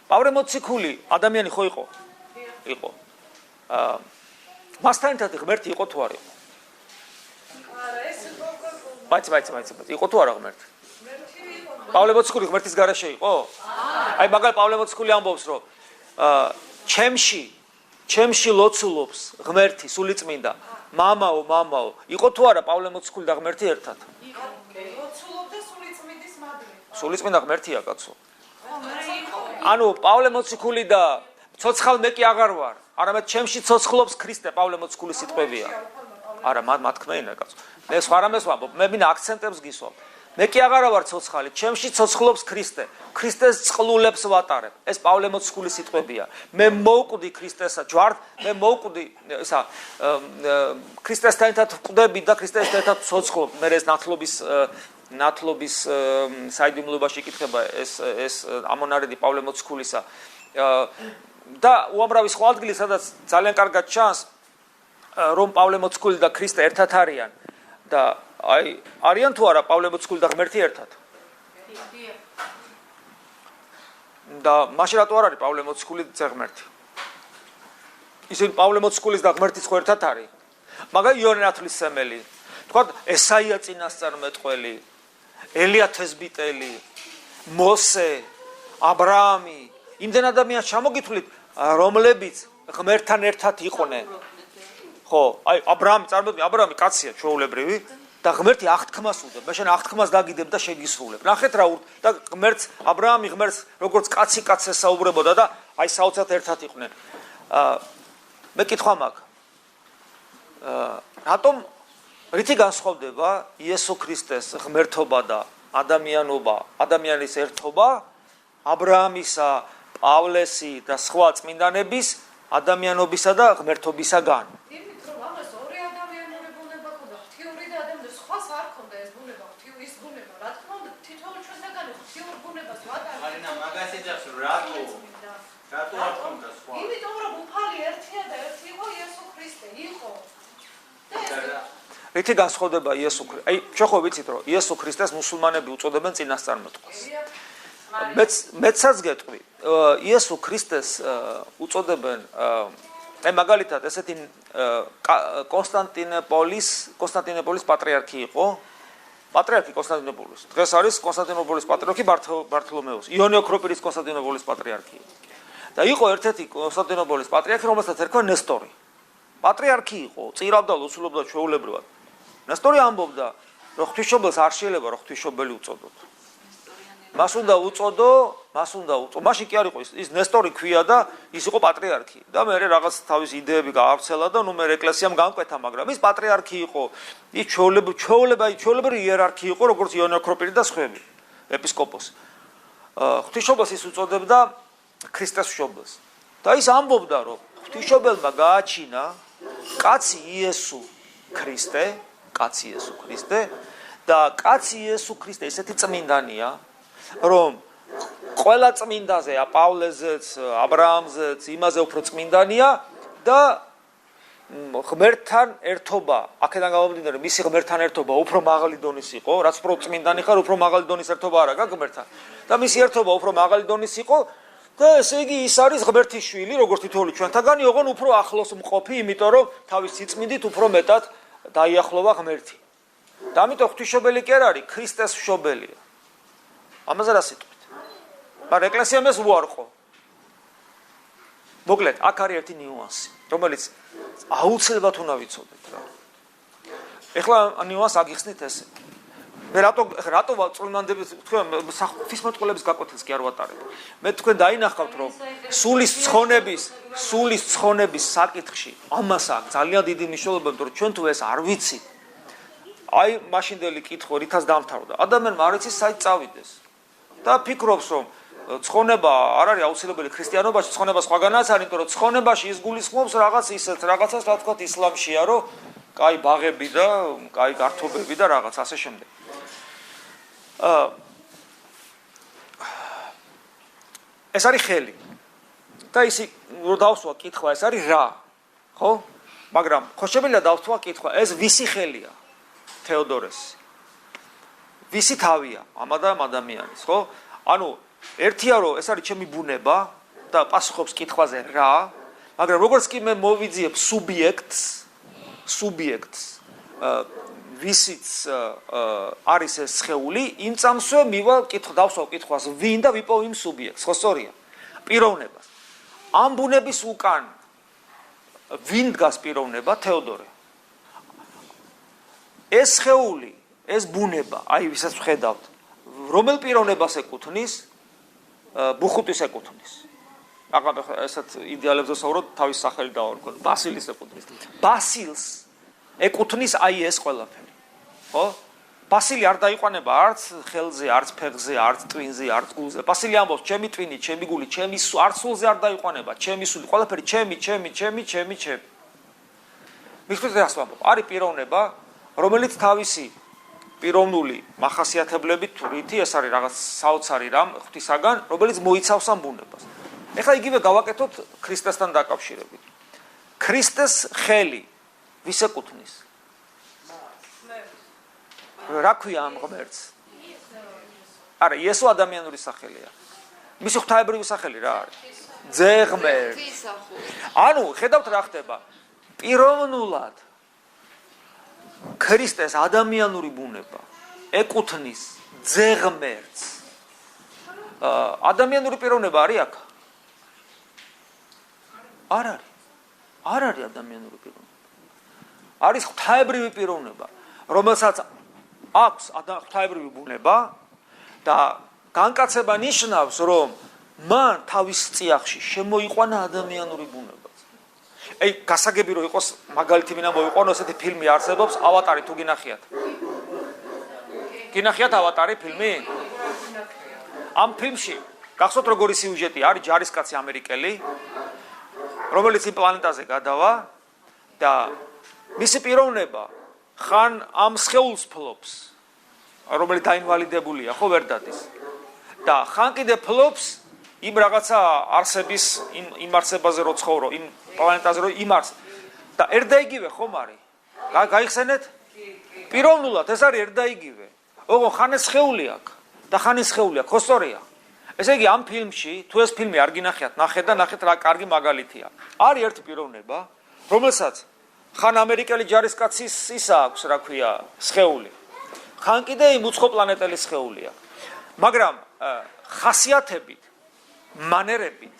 პავლე მოციქული ადამიანი ხო იყო მასთან ერთად ღმერთი იყო თუ არ იყო მაიც იყო თუ არა ღმერთი პავლე მოციქული ღმერთის გარეშე იყო აი მაგალითად პავლე მოციქული ამბობს რომ ჩემში ლოცულობს ღმერთი სულიწმინდა მამაო იყო თუ არა პავლე მოციქული და ღმერთი ერთად ლოცულობდა სულიწმინდის მადლით სულიწმინდა ღმერთია კაცო ანუ პავლე მოციქული და ცოცხალ მე კი აღარ ვარ არამედ ჩემში ცოცხლობს ქრისტე პავლე მოციქულის სიტყვებია არა მათქმეინა კაცო მე სხვა რამეს ვამბობ მე მინდა აქცენტებს გისვამ მე კი აღარა ვარ ცოცხალი ჩემში ცოცხლობს ქრისტე ქრისტეს წყლულებს ვატარებ ეს პავლე მოციქულის სიტყვებია მე მოვკვდი ქრისტესა ჯვართ მე მოვკვდი ისა ქრისტესთან ერთად ვკვდები და ქრისტესთან ერთად ცოცხლობ მე ეს ნათლობის საიდუმლოებაში იკითხება ეს ამონარიდი პავლე მოციქულისა და უამრავი სხვა ადგილი სადაც ძალიან კარგად ჩანს რომ პავლე მოციქული და ქრისტე ერთად არიან და აი არიან თუ არა პავლე მოციქული და ღმერთი ერთად? და მაშინ რატო არ არის პავლე მოციქული და ღმერთი? ისინი პავლე მოციქულის და ღმერთის ხო ერთად არის? მაგალითად იონე ნათლისმცემელი, თქვა ესაია წინასწარმეტყველი, ელია თესბიტელი, მოსე, აბრაამი, იმდენ ადამიანს ჩამოგითვლით, რომლებიც ღმერთთან ერთად იყვნენ. ხო, აი აბრაამი კაცია ჩვეულებრივი და ღმერთი აღთქმას უდებ. მე შენ აღთქმას დაგიდებ და შეგისრულებ. ნახეთ რა და ღმერთს აბრაამი ღმერთს როგორც კაცი კაცს ესაუბრებოდა და აი საოცრად ერთად იყვნენ. მე კითხვა მაქვს. რატომ რითი განსხვავდება იესო ქრისტეს ღმერთობა და ადამიანის ერთობა აბრაამისა, პავლესი და სხვა წმინდანების ადამიანობისა და ღმერთობისაგან? იმით რომ ამას ორი ადამიანური ბუნება ქონდა, ღვთიური და ადამიანური, სხვას არ ქონდა ეს ბუნება, ღვთის ბუნება. რა თქმა უნდა, თითოეული ჩვენსაგან ღვთიურ ბუნებას ვატარებთ. მარინა, მაგას ეძახს რატო არ ქონდა სხვა? იმიტომ რომ უფალი ერთია და ერთი იყო იესო ქრისტე, იყო. რითი განსხვავდება იესო ქრისტე? აი, ჩვენ ხო ვიცით რომ იესო ქრისტეს მუსულმანები უწოდებენ წინასწარმეტყველს. მეცაც გეტყვი, იესო ქრისტეს უწოდებენ, აი მაგალითად ესეთი კონსტანტინოპოლის პატრიარქი იყო, პატრიარქი კონსტანტინოპოლის. დღეს არის კონსტანტინოპოლის პატრიარქი ბართოლომეუს, იონე ოქროპირის კონსტანტინოპოლის პატრიარქი. და იყო ერთ-ერთი კონსტანტინოპოლის პატრიარქი, რომელსაც ერქვა ნესტორი. პატრიარქი იყო, წირავდა, ლოცულობდა ჩვეულებრივად. ნესტორი ამბობდა, რომ ღვთისმშობელს არ შეიძლება რომ ღვთისმშობელი უწოდოთ. მას უნდა უწოდო. მაშინ კი არ იყო ის ნესტორი ქვია და ის იყო პატრიარქი. და მე რაღაც თავის იდეები გაავრცელა და ნუ მე ეკლესიამ განკვეთა, მაგრამ ის პატრიარქი იყო. ის ჩვეულებრივი იერარქი იყო, როგორც იონე ოქროპირი და სხვები, ეპისკოპოსი. ღვთისმშობელს ის უწოდებდა ქრისტეს მშობელს. და ის ამბობდა, რომ ღვთისმშობელმა გააჩინა კაცი იესო ქრისტე და კაცი იესო ქრისტე ესეთი წმინდანია, რომ ყველა წმინდაზე, პავლეზეც, აბრაამზეც, იმაზე უფრო წმინდანია და ღმერთთან ერთობა, აქედან გამომდინარე, მისი ღმერთთან ერთობა უფრო მაღალი დონის იყო, რაც უფრო წმინდანი ხარ, უფრო მაღალი დონის ერთობა არა გაქვს ღმერთთან. და მისი ერთობა უფრო მაღალი დონის იყო და ესე იგი ის არის ღმერთის შვილი, როგორც თითოეული ჩვენთაგანი, ოღონ უფრო ახლოს მყოფი, იმიტომ რომ თავის სიწმინდით უფრო მეტად დაიახლოვა ღმერთი. და ამიტომ ღვთისმშობელი კი არ არის, ქრისტეს მშობელია. ამაზე რა სიტყვით? მაგრამ ეკლესიამ ეს უარყო. მოკლედ, აქ არის ერთი ნიუანსი, რომელიც აუცილებლად უნდა ვიცოდეთ რა. ეხლა ნიუანს აგიხსნით ესე. მე რატო წვრილმანდების თქვენ ღვთისმეტყველების გაკვეთილს კი არ ვატარებ. მე თქვენ დაინახავთ რომ სულის ცხონების საკითხში ამას აქვს ძალიან დიდი მნიშვნელობა, იმიტომ რომ ჩვენ თუ ეს არ ვიცით, აი მაშინდელი კითხვა რითაც დამთავრდა. ადამიანმა არ იცის საით წავიდეს. და ფიქრობს რომ ცხონება არ არის აუცილებელი ქრისტიანობაში, ცხონება სხვაგანაც არის, იმიტომ რომ ცხონებაში ის გულისხმობს რაღაცას, რა თქვა ისლამშია, რომ კაი ბაღები და კაი გართობები და რაღაც ასე შემდეგ. ეს არის ხელი. და ისი რო დავსვა კითხვა, ეს არის რა? ხო? მაგრამ ხო შემიძლია დავსვა კითხვა, ეს ვისი ხელია? თეოდორესი. ვისი თავია? ამ ადამიანის, ხო? ანუ ერთია რომ ეს არის ჩემი ბუნება და პასუხობს კითხვაზე რა, მაგრამ როგორც კი მე მოვიძიებ სუბიექტს, ვისიც არის ეს სხეული, იმ წამსვე დავსვავ კითხვას ვინ და ვიპოვ იმ სუბიექტს, ხო სწორია? პიროვნებას. ამ ბუნების უკან ვინ დგას პიროვნება? თეოდორე. ეს სხეული, ეს ბუნება, აი ვისაც ვხედავთ, რომელ პიროვნებას ეკუთვნის? ბუხუტის ეკუთვნის. აღარ ესეთ იდეალებზე ვსაუბრობ, თავის სახელი დავარქვა. ბასილის ეკუთვნის. ბასილს ეკუთვნის აი ეს ყველაფერი. ხო? ბასილი არ დაიყვანება არც ხელზე, არც ფეხზე, არც ტვინზე, არც გულზე. ბასილი ამბობს, ჩემი ტვინი, ჩემი გული, ჩემი არც სულზე არ დაიყვანება, ჩემი სული, ყველაფერი ჩემი. მიხდით რას ვამბობ? არის პიროვნება, რომელიც თავისი პიროვნული მახასიათებლებით თუ რითი ეს არის რაღაც საოცარი რამ ღვთისაგან, რომელიც მოიცავს ამ ბუნებას. ეხლა იგივე გავაკეთოთ ქრისტესთან დაკავშირებით. ქრისტეს ხელი ვის ეკუთვნის? რა ქვია ამ ღმერთს? არა, იესო ადამიანური სახელია. მისი ღვთაებრივი სახელი რა არის? ძეღმერთი. ანუ ხედავთ რა ხდება? პიროვნულად ქრისტეს ადამიანური ბუნება ეკუთვნის ძეღმერთს. ადამიანური პიროვნება არის აქ? არ არის. არ არის ადამიანური პიროვნება. არის ღვთაებრივი პიროვნება, რომელსაც აქვს ღვთაებრივი ბუნება და განკაცება ნიშნავს, რომ მან თავის წიაღში შემოიყვანა ადამიანური ბუნება. აი, გასაგები რომ იყოს მაგალითი ვინა მოიყვანო, ესეთი ფილმი არსებობს, ავატარი თუ გინახიათ. გინახიათ ავატარი ფილმი? ამ ფილმში გახსოვთ როგორი სიუჟეტი არის? ჯარისკაცი ამერიკელი, რომელიც იმ პლანეტაზე გადავა და მისი პიროვნება ხან ამ სხეულს ფლობს, რომელიც დაინვალიდებულია, ხო ვერ დადის. და ხან კიდე ფლობს იმ რაღაცა არსების იმ არსებაზე რო ცხოვრო, იმ პლანეტაზე რო იმარს და ერთა იგივე ხომ არის? გაიხსენეთ? პიროვნულად ეს არის ერთა იგივე. ოღონ ხან ეს სხეული აქვს და ხან ეს სხეული აქვს, ხო სწორია? ესე იგი ამ ფილმში, თუ ეს ფილმი არ გინახიათ, ნახეთ და ნახეთ რა კარგი მაგალითია. არის ერთი პიროვნება, რომელსაც ხან ამერიკელი ჯარისკაცის ისა აქვს, რა ქვია, სხეული. ხან კიდე იმ უცხო პლანეტელი სხეულია. მაგრამ ხასიათებით, მანერებით,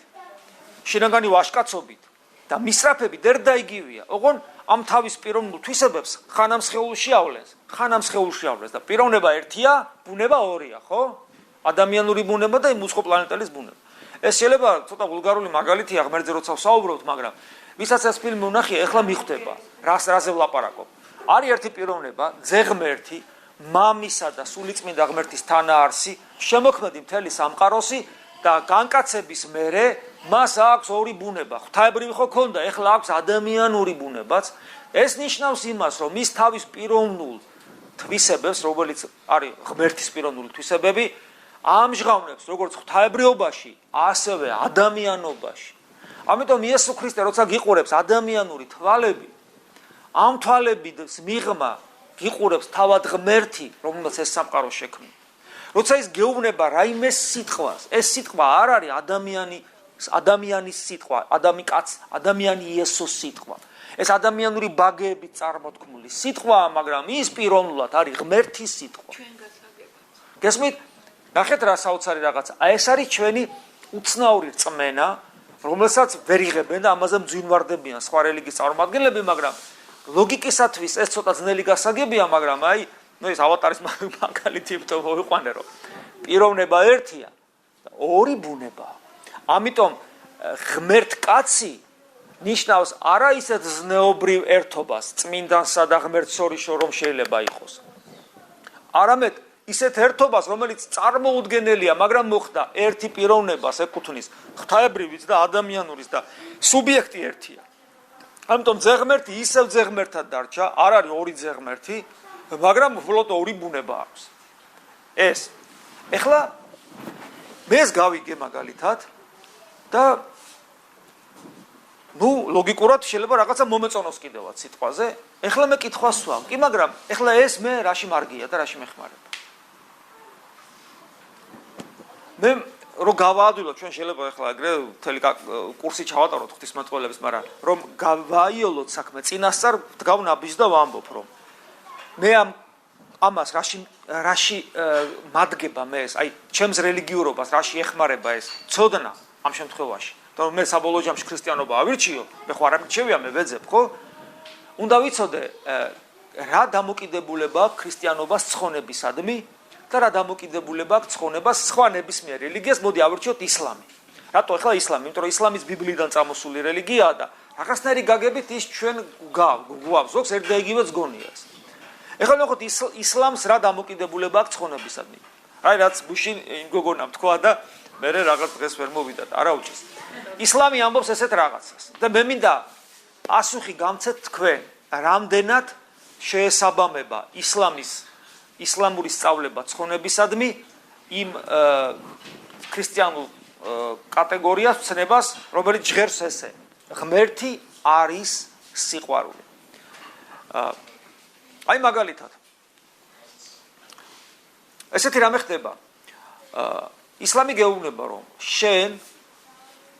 შინაგანი ვაჟკაცობით და მისრაფებით ერთა იგივეა. ოღონ ამ თავის პიროვნულ თვისებებს ხან ამ სხეულში ავლენს, ხან ამ სხეულში ავლენს და პიროვნება ერთია, ბუნება ორია, ხო? ადამიანური ბუნება და იმ უცხო პლანეტელის ბუნება. ეს შეიძლება ცოტა ვულგარული მაგალითია, ღმერთზე როცა ვსაუბრობთ, მაგრამ ვისაც ეს ფილმი უნახია, ეხლა მიხვდება, რაზე ვლაპარაკობ. არის ერთი პიროვნება, ძეღმერთი, მამისა და სულიწმინდა ღმერთის თანაარსი, შემოქმედი მთელი სამყაროსი და განკაცების მერე მას აქვს ორი ბუნება. ღვთაებრივი ხო ქონდა, ეხლა აქვს ადამიანური ბუნებაც. ეს ნიშნავს იმას, რომ ის თავის პიროვნულ თვისებებს, რომელიც არის ღმერთის პიროვნული თვისებები, ამჟღავნებს როგორც ღვთაებრიობაში, ასევე ადამიანობაში. ამიტომ იესო ქრისტე როცა გიყურებს ადამიანური თვალები, ამ თვალების მიღმა გიყურებს თავად ღმერთი, რომელსაც ეს სამყარო შექმნა. როცა ის გეუბნება რაიმე სიტყვას, ეს სიტყვა არ არის ადამიანის სიტყვა, ადამიანი იესოს სიტყვა. ეს ადამიანური ბაგეებით წარმოთქმული სიტყვაა, მაგრამ ის პიროვნულად არის ღმერთის სიტყვა. გესმით? ნახეთ რა საოცარი რაღაცა. ეს არის ჩვენი უცნაური რწმენა, რომელსაც ვერ იღებენ და ამაზე მძვინვარდებიან სხვა რელიგიის წარმომადგენლები, მაგრამ ლოგიკისათვის ეს ცოტა ძნელი გასაგებია, მაგრამ აი, ეს ავატარის მაგალითი მოვიყვანე, რომ პიროვნება ერთია და ორი ბუნება. ამიტომ ღმერთკაცი ნიშნავს არა ისეთ ზნეობრივ ერთობას, წმინდანსა და ღმერთს შორის რომ შეიძლება იყოს. არამედ ისეთ ერთობას, რომელიც წარმოუდგენელია, მაგრამ მოხდა ერთი პიროვნებას ეკუთვნის ღვთაებრივის და ადამიანურის და სუბიექტი ერთია. ამიტომ ძეღმერთი ისევ ძეღმერთად დარჩა, არ არის ორი ძეღმერთი, მაგრამ უბრალოდ ორი ბუნება აქვს. ეს. ეხლა მე ეს გავიგე მაგალითად და ლოგიკურად შეიძლება რაღაცა მომეწონოს კიდევაც სიტყვაზე. ეხლა მე კითხვას ვსვამ. კი, მაგრამ ეხლა ეს მე რაში მარგია და რაში მეხმარება? მე რომ გავაადვილოთ, ჩვენ შეიძლება ეხლა ეგრე მთელი კურსი ჩავატაროთ ღვთისმეტყველების, მაგრამ რომ გავაიოლოთ საქმე წინასწარ დგავნაბიჯ და ვამბობ, რომ მე ამას რაში მადგება მე ეს, აი, ჩემს რელიგიურობას რაში ეხმარება ეს ცოდნა ამ შემთხვევაში. და მე საბოლოო ჯამში ქრისტიანობა ავირჩიო, მე ხო არ ამირჩევია, მე ვეძებ, ხო? უნდა ვიცოდე რა დამოკიდებულება აქვს ქრისტიანობას ცხონებისადმი და რა დამოკიდებულება აქვს ცხონებას სხვა ნებისმიერ რელიგიას, მოდი ავირჩიოთ ისლამი. რატო ახლა ისლამი? იმიტომ რომ ისლამის ბიბლიიდან წამოსული რელიგიაა და რაღაცნაირი გაგებით ის ჩვენ გვაქვს, ზოგს ერთ და იგივეც გონიას. ეხლა ნახოთ ისლამს რა დამოკიდებულება აქვს ცხონებისადმი. აი რაც ბუში იმ გოგონამ თქვა და მე რაღაც დღეს ვერ მოვიდა და არა უჭის. ისლამი ამბობს ესეთ რაღაცას და მე მინდა პასუხი გამცეთ თქვენ, რამდენად შეესაბამება ისლამური სწავლება ცხონებისადმი იმ ქრისტიანულ კატეგორიას ვცნებას, რომელიც ჟღერს ესე. ღმერთი არის სიყვარული. აი მაგალითად ესეთი რამე ხდება. ისლამი გეუბნება, რომ შენ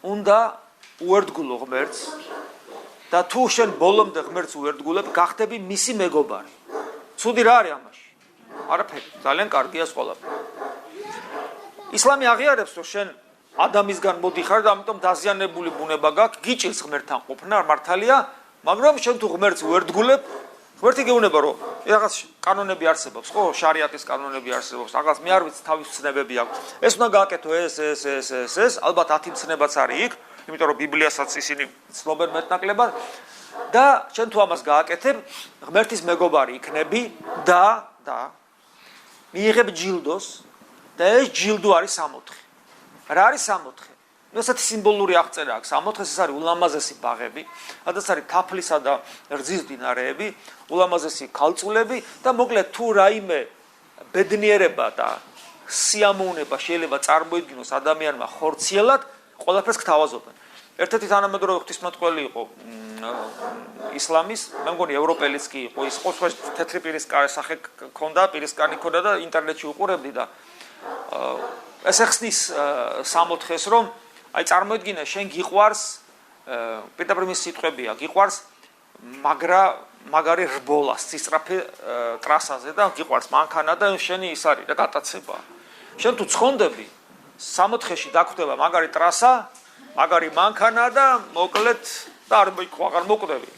უნდა უერთგულო ღმერთს და თუ შენ ბოლომდე ღმერთს უერთგულებ, გახდები მისი მეგობარი. ცუდი რა არის ამაში? არაფერი, ძალიან კარგია ეს ყველაფერი. ისლამი აღიარებს, რომ შენ ადამიანისგან მოდიხარ და ამიტომ დაზიანებული ბუნება გაქვს, გიჭირს ღმერთთან ყოფნა, მართალია, მაგრამ შენ თუ ღმერთს უერთგულებ, ღმერთი გეუბნება, რომ რაღაც კანონები არსებობს, ხო, შარიატის კანონები არსებობს, რაღაც მე არ ვიცი, თავის ცნებები აქვს. ეს უნდა გააკეთო ეს, ალბათ 10 ცნებაც არის იქ, იმიტომ რომ ბიბლიასაც ისინი ცნობენ მეტნაკლებად და შენ თუ ამას გააკეთებ, ღმერთის მეგობარი იქნები და მიიღებ ჯილდოს და ეს ჯილდო არის 64. რა არის 64? ესეთი სიმბოლური აღწერა აქვს. 64 ეს არის ულამაზესი ბაღები, სადაც არის თაფლისა და რძის დინარეები, ულამაზესი ქალწულები და მოკლედ თუ რაიმე ბედნიერება და სიამოვნება შეიძლება წარმოიდგინოს ადამიანმა ხორციელად, ყველაფერს გთავაზობენ. ერთ-ერთი თანამედროვე ღვთისმეტყველი იყო ისლამის, მე მგონი ევროპელიც კი იყო, ის ხო თეთრი პირისკარი სახე ქონდა, პირისკანი ქონდა და ინტერნეტში უყურებდი და ეს ახსნის 64-ს რომ აი წარმოიდგინე შენ გიყვარს პირდაპირ მის სიტყვებია გიყვარს მაგარი რბოლა სისწრაფე ტრასაზე და გიყვარს მანქანა და შენი ის არის და გატაცება შენ თუ ცხონდები 64-ში დაგხვდება მაგარი ტრასა მაგარი მანქანა და მოკლედ და აღარ მოკვდები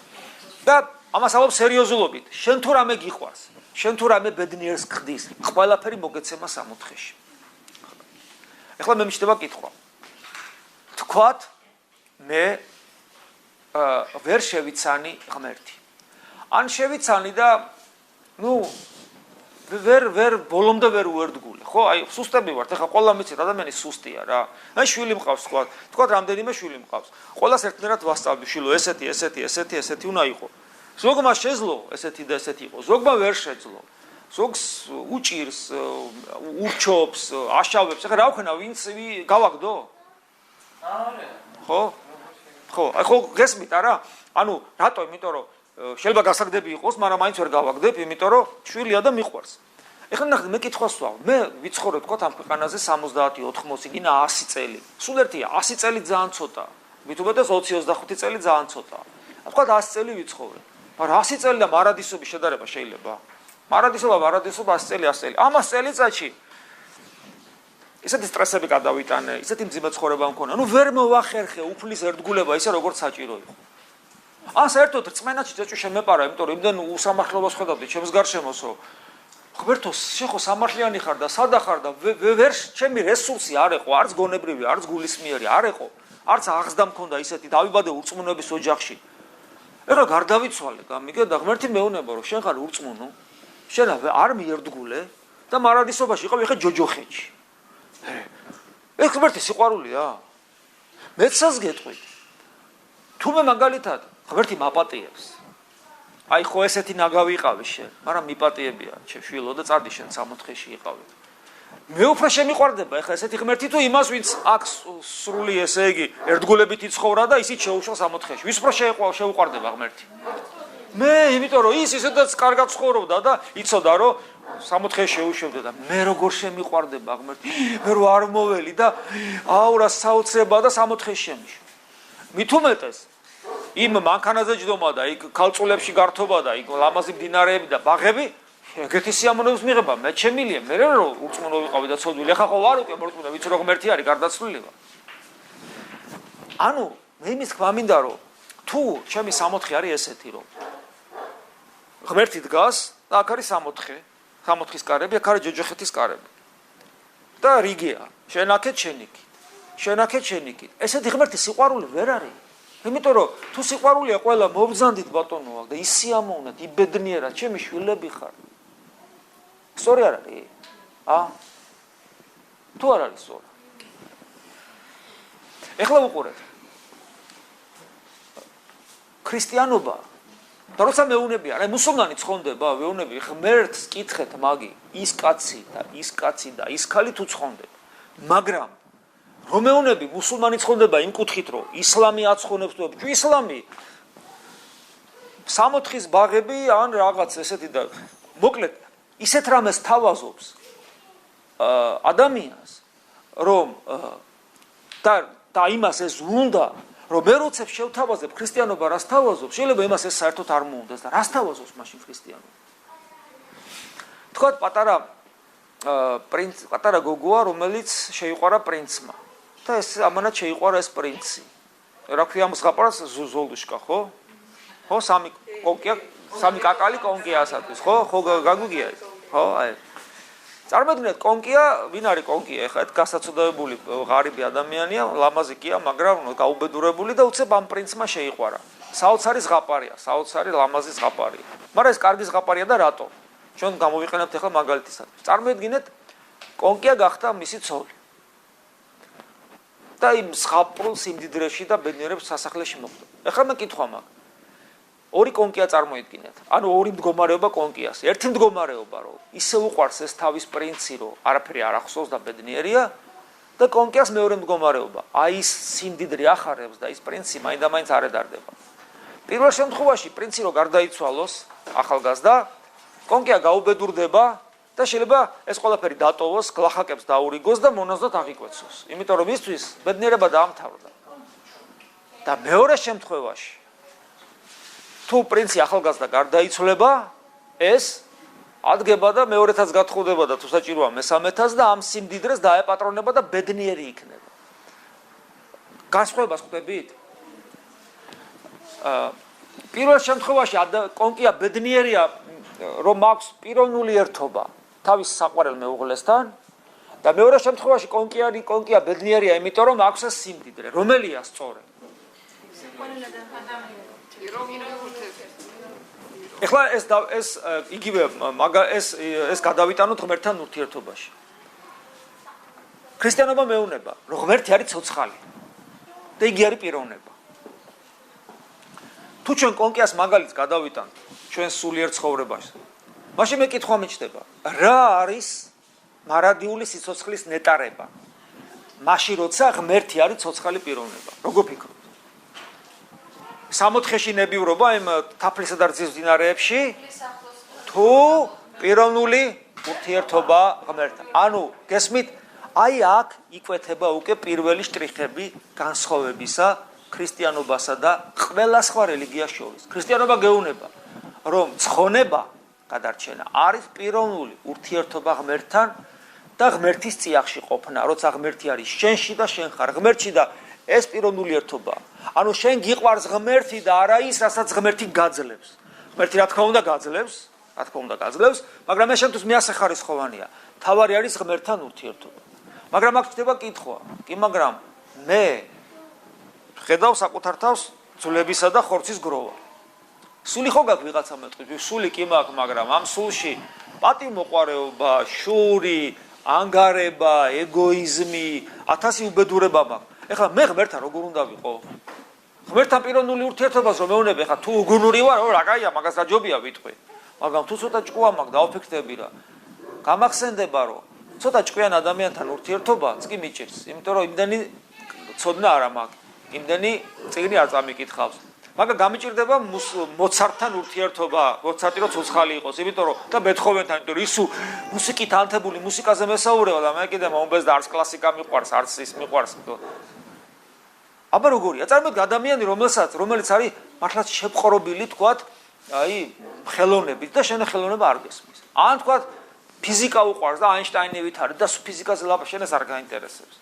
და ამას ამბობ სერიოზულობით შენ თუ რამე გიყვარს შენ თუ რამე ბედნიერს ხდის ყველაფერი მოგეცემა 64-ში ეხლა მე მიჩნდება კითხვა თქვათ მე ვერ შევიცანი ღმერთი ან შევიცანი და ნუ ვერ ბოლომდე ვერ უერთგული ხო აი სუსტები ვართ ეხლა ყველა მიცით ადამიანი სუსტია რა აი შვილი მყავს თქვათ რამდენიმე შვილი მყავს ყველას ერთნაირად ვასწავლი შვილო ესეთი უნდა იყოს ზოგმა შეძლო ესეთი და ესეთი იყო ზოგმა ვერ შეძლო ზოგს უჭირს ურჩობს აშავებს ეხლა რა ვქნა ვინც გავაგდო ხო აი ხო გესმით არა ანუ რატო იმიტომ რომ შეიძლება გასაგდები იყოს მაგრამ მაინც ვერ გავაგდებ იმიტომ რომ შვილია და მიყვარს ეხლა ნახეთ მე კითხვას ვსვამ მე ვიცხოვრობ თქო ამ ქვეყანაზე 70-80 გინა 100 წელი სულ ერთია 100 წელი ძალიან ცოტა მით უმეტეს 20-25 წელი ძალიან ცოტა თქვა 100 წელი ვიცხოვრე მაგრამ 100 წელი და მარადისობის შედარება შეიძლება მარადისობა 100 წელი ამ 100 წელიწადში ისეთი სტრესები გადავიტანე ისეთი მძიმე ცხოვრება მქონდა ნუ ვერ მოვახერხე უფლის ერთგულება ისე როგორც საჭირო იყო ან საერთოდ რწმენაში წეჭვი შემეპარა იმიტომ რომ იმდენ უსამართლობას ხედავდი ჩემს გარშემოსო ღმერთო შეხო სამართლიანი ხარ და სადახარ და ვერ ჩემი რესურსი არ ეყო არც გონებრივი არც გულისმიერი არ ეყო არც აღზრდა მქონდა ისეთი დავიბადე ურწმუნოების ოჯახში ეხლა გარდავიცვალე გამიგე და ღმერთი მეუბნება რომ შენ ხარ ურწმუნო შენ არ მიერთგულე და მარადისობაში იყავ ეხლა ჯოჯოხეთში ეს ღმერთი სიყვარულია მეცას გეტყვით თუ მე მაგალითად ღმერთი მაპატიებს აი ხო ესეთი ნაგავი იყავი შენ მაგრამ მიპატიებია შვილო და წადი შენ 64-ში იყავი მე უფრო შემიყვარდება ეხლა ესეთი ღმერთი თუ იმას ვინც აქვს სრული ესე იგი ერთგულებით იცხოვრა და ისიც შეუშვა 64-ში ვის უფრო შეუყვარდება ღმერთი მე იმიტომ რომ ის ისედაც კარგად ცხოვრობდა და იცოდა რომ 64-ში შეუშვებდა და მე როგორ შემიყვარდება ღმერთი მე რო არ მოველი და აურა საოცრება და 64-ში შემიშვა მით უმეტეს იმ მანქანაზე ჯდომა და იქ ქალწულებში გართობა და იქ ლამაზი მდინარეები და ბაღები ეგეთი სიამოვნებას მიღება მე ჩემილია მე რომ ურწმუნო ვიყავი და ცოდვილი ახლა ხო არ უკვე მორწმუნე ვიცი რომ ღმერთი არის გარდაცვლილება ანუ მე იმის თქვა მინდა რომ თუ ჩემი 64 არის ესეთი რომ ღმერთი დგას და აქ არის 64-ის კარები აქ არის ჯოჯოხეთის კარები და რიგია შენაკეთ შენიკით ესეთი ღმერთი სიყვარული ვერ არის იმიტომ რომ თუ სიყვარულია ყველა მობრძანდით ბატონო აქ და ისიამოვნეთ იბედნიერად ჩემი შვილები ხარ სწორი არ არის თუ არ არის სწორი ეხლა უყურეთ ქრისტიანობა და როცა მეუნებია აი მუსულმანი ცხონდება ვეუნები ღმერთს კითხეთ მაგი ის კაცი და ის ქალი თუ ცხონდება მაგრამ რომ მეუნები მუსულმანი ცხონდება იმ კუთხით რომ ისლამი აცხონებს თუ ისლამი 64-ის ბაღები ან რაღაც ესეთი და მოკლედ ისეთ რამეს თავაზობს ადამიანს რომ და იმას ეს უნდა რომ მე როცა შევთავაზებ ქრისტიანობა რას თავაზობს შეიძლება იმას ეს საერთოდ არ მოუნდეს და რას თავაზობს მაშინ ქრისტიანობა თქვათ პატარა გოგოა რომელიც შეიყვარა პრინცმა და ეს ამანაც შეიყვარა ეს პრინცი რა ქვია ამ ზღაპარას ზოლდუშკა ხო სამი კონკია სამი კაკალი კონკია ასათვის ხო გაგვიგია ეს ხო აი წარმოიდგინეთ კონკია ვინ არის კონკია ეხლა ეს გასაცოდებული ღარიბი ადამიანია ლამაზი კია მაგრამ გაუბედურებული და უცებ ამ პრინცმა შეიყვარა საოცარი ზღაპარია საოცარი ლამაზი ზღაპარია მაგრამ ეს კარგი ზღაპარია და რატო ჩვენ გამოვიყენებთ ეხლა მაგალითისათვის წარმოიდგინეთ კონკია გახდა მისი ცოლი და იმ ზღაპრულ სიმდიდრეში და ბედნიერებს სასახლეში მოხვდა ეხლა მე კითხვა მაქვს ორი კონკია წარმოიდგინეთ. ანუ ორი მდგომარეობა კონკიას. ერთი მდგომარეობა, რომ ისე უყვარს ეს თავის პრინცი, რომ არაფერი არ ახსოვს და ბედნიერია და კონკიას მეორე მდგომარეობა. აი ის სიმდიდრე ახარებს და ის პრინცი მაინდა-მაინც არ ედარდება. პირველ შემთხვევაში პრინცი რო გარდაიცვალოს, ახალგაზრდა, კონკია გაუბედურდება და შეიძლება ეს ყველაფერი დატოვოს, გლახაკებს დაურიგოს და მონაზვნად აღიკვეცოს. იმიტომ რომ მისთვის ბედნიერება დაამთავრდა. და მეორე შემთხვევაში თუ პრინცი ახალგაზრდა გარდაიცვლება, ეს ადგება და მეორეთაც გათხოვდება და თუ საჭიროა მესამეთაც და ამ სიმდიდრეს დაეპატრონება და ბედნიერი იქნება. განსხვავებას ხვდებით? პირველ შემთხვევაში კონკია ბედნიერია, რომ აქვს პიროვნული ერთობა თავის საყვარელ მეუღლესთან და მეორე შემთხვევაში კონკია ბედნიერია, იმიტომ რომ აქვს ეს სიმდიდრე, რომელია სწორი? ეხლა ეს იგივე ეს გადავიტანოთ ღმერთთან ურთიერთობაში. ქრისტიანობა მეუბნება, რომ ღმერთი არის ცოცხალი და იგი არის პიროვნება. თუ ჩვენ კონკიას მაგალითს გადავიტანთ ჩვენ სულიერ ცხოვრებაში, მაშინ მე კითხვა მიჩნდება, რა არის მარადიული სიცოცხლის ნეტარება? მაშინ როცა ღმერთი არის ცოცხალი პიროვნება. როგორ ფიქრობთ? სამოთხეში ნებივრობა იმ თაფლისა და რძის მდინარეებში თუ პიროვნული ურთიერთობა ღმერთთან. ანუ გესმით, აი აქ იკვეთება უკვე პირველი შტრიხები განსხვავებისა ქრისტიანობასა და ყველა სხვა რელიგიას შორის. ქრისტიანობა გეუბნება, რომ ცხონება, გადარჩენა არის პიროვნული ურთიერთობა ღმერთთან და ღმერთის წიაღში ყოფნა, როცა ღმერთი არის შენში და შენ ხარ ღმერთში და ეს პიროვნული ერთობა. ანუ შენ გიყვარს ღმერთი და არა ის, რასაც ღმერთი გაძლევს. ღმერთი რა თქმა უნდა გაძლევს, მაგრამ მე შენთვის მეასახარისხოვანია. თავარი არის ღმერთთან ურთიერთობა. მაგრამ აქ ხდება კითხვა. კი, მაგრამ მე ხედავ საკუთარ თავს ძვლებისა და ხორცის გროვა. სული ხო გაქვს ვიღაცა მეტყვი? სული კი მაქვს, მაგრამ ამ სულში პატივმოყვარეობა, შური, ანგარება, ეგოიზმი, 1000 უბედურება მაქვს. ეხლა მე ღმერთთან როგორ უნდა ვიყო? ღმერთთან პიროვნული ურთიერთობას რომ მეუბნები, ეხლა თუ უგუნური ვარ, რა კაია, მაგას რაჯობია ვიტყვი. მაგრამ თუ ცოტა ჭკუა მაქვს, დავფიქრდები რა. გამახსენდება, რომ ცოტა ჭკვიან ადამიანთან ურთიერთობაც კი მიჭირს, იმიტომ რომ იმდენი ცოდნა არა მაქვს, იმდენი წიგნი არ წამიკითხავს. მაგრამ გამიჭირდება მოცარტთან ურთიერთობა, მოცარტი რო ცოცხალი იყოს, იმიტომ რომ და ბეთჰოვენთან, იმიტომ რომ ისუ მუსიკით ანთებული მუსიკაზე მესაურება და მე კიდე მომბეს და არც კლასიკა მიყვარს, არც ის მიყვარს. აბა როგორია? წარმოიდგინე ადამიანი, რომელიც არის მართლაც შეპყრობილი, თქვათ, აი, ხელოვნებით და შენ ხელოვნება არ გესმის. ან თქვათ, ფიზიკა უყვარს და აინშტაინივით არის და ფიზიკაზე შენ ეს არ გაინტერესებს.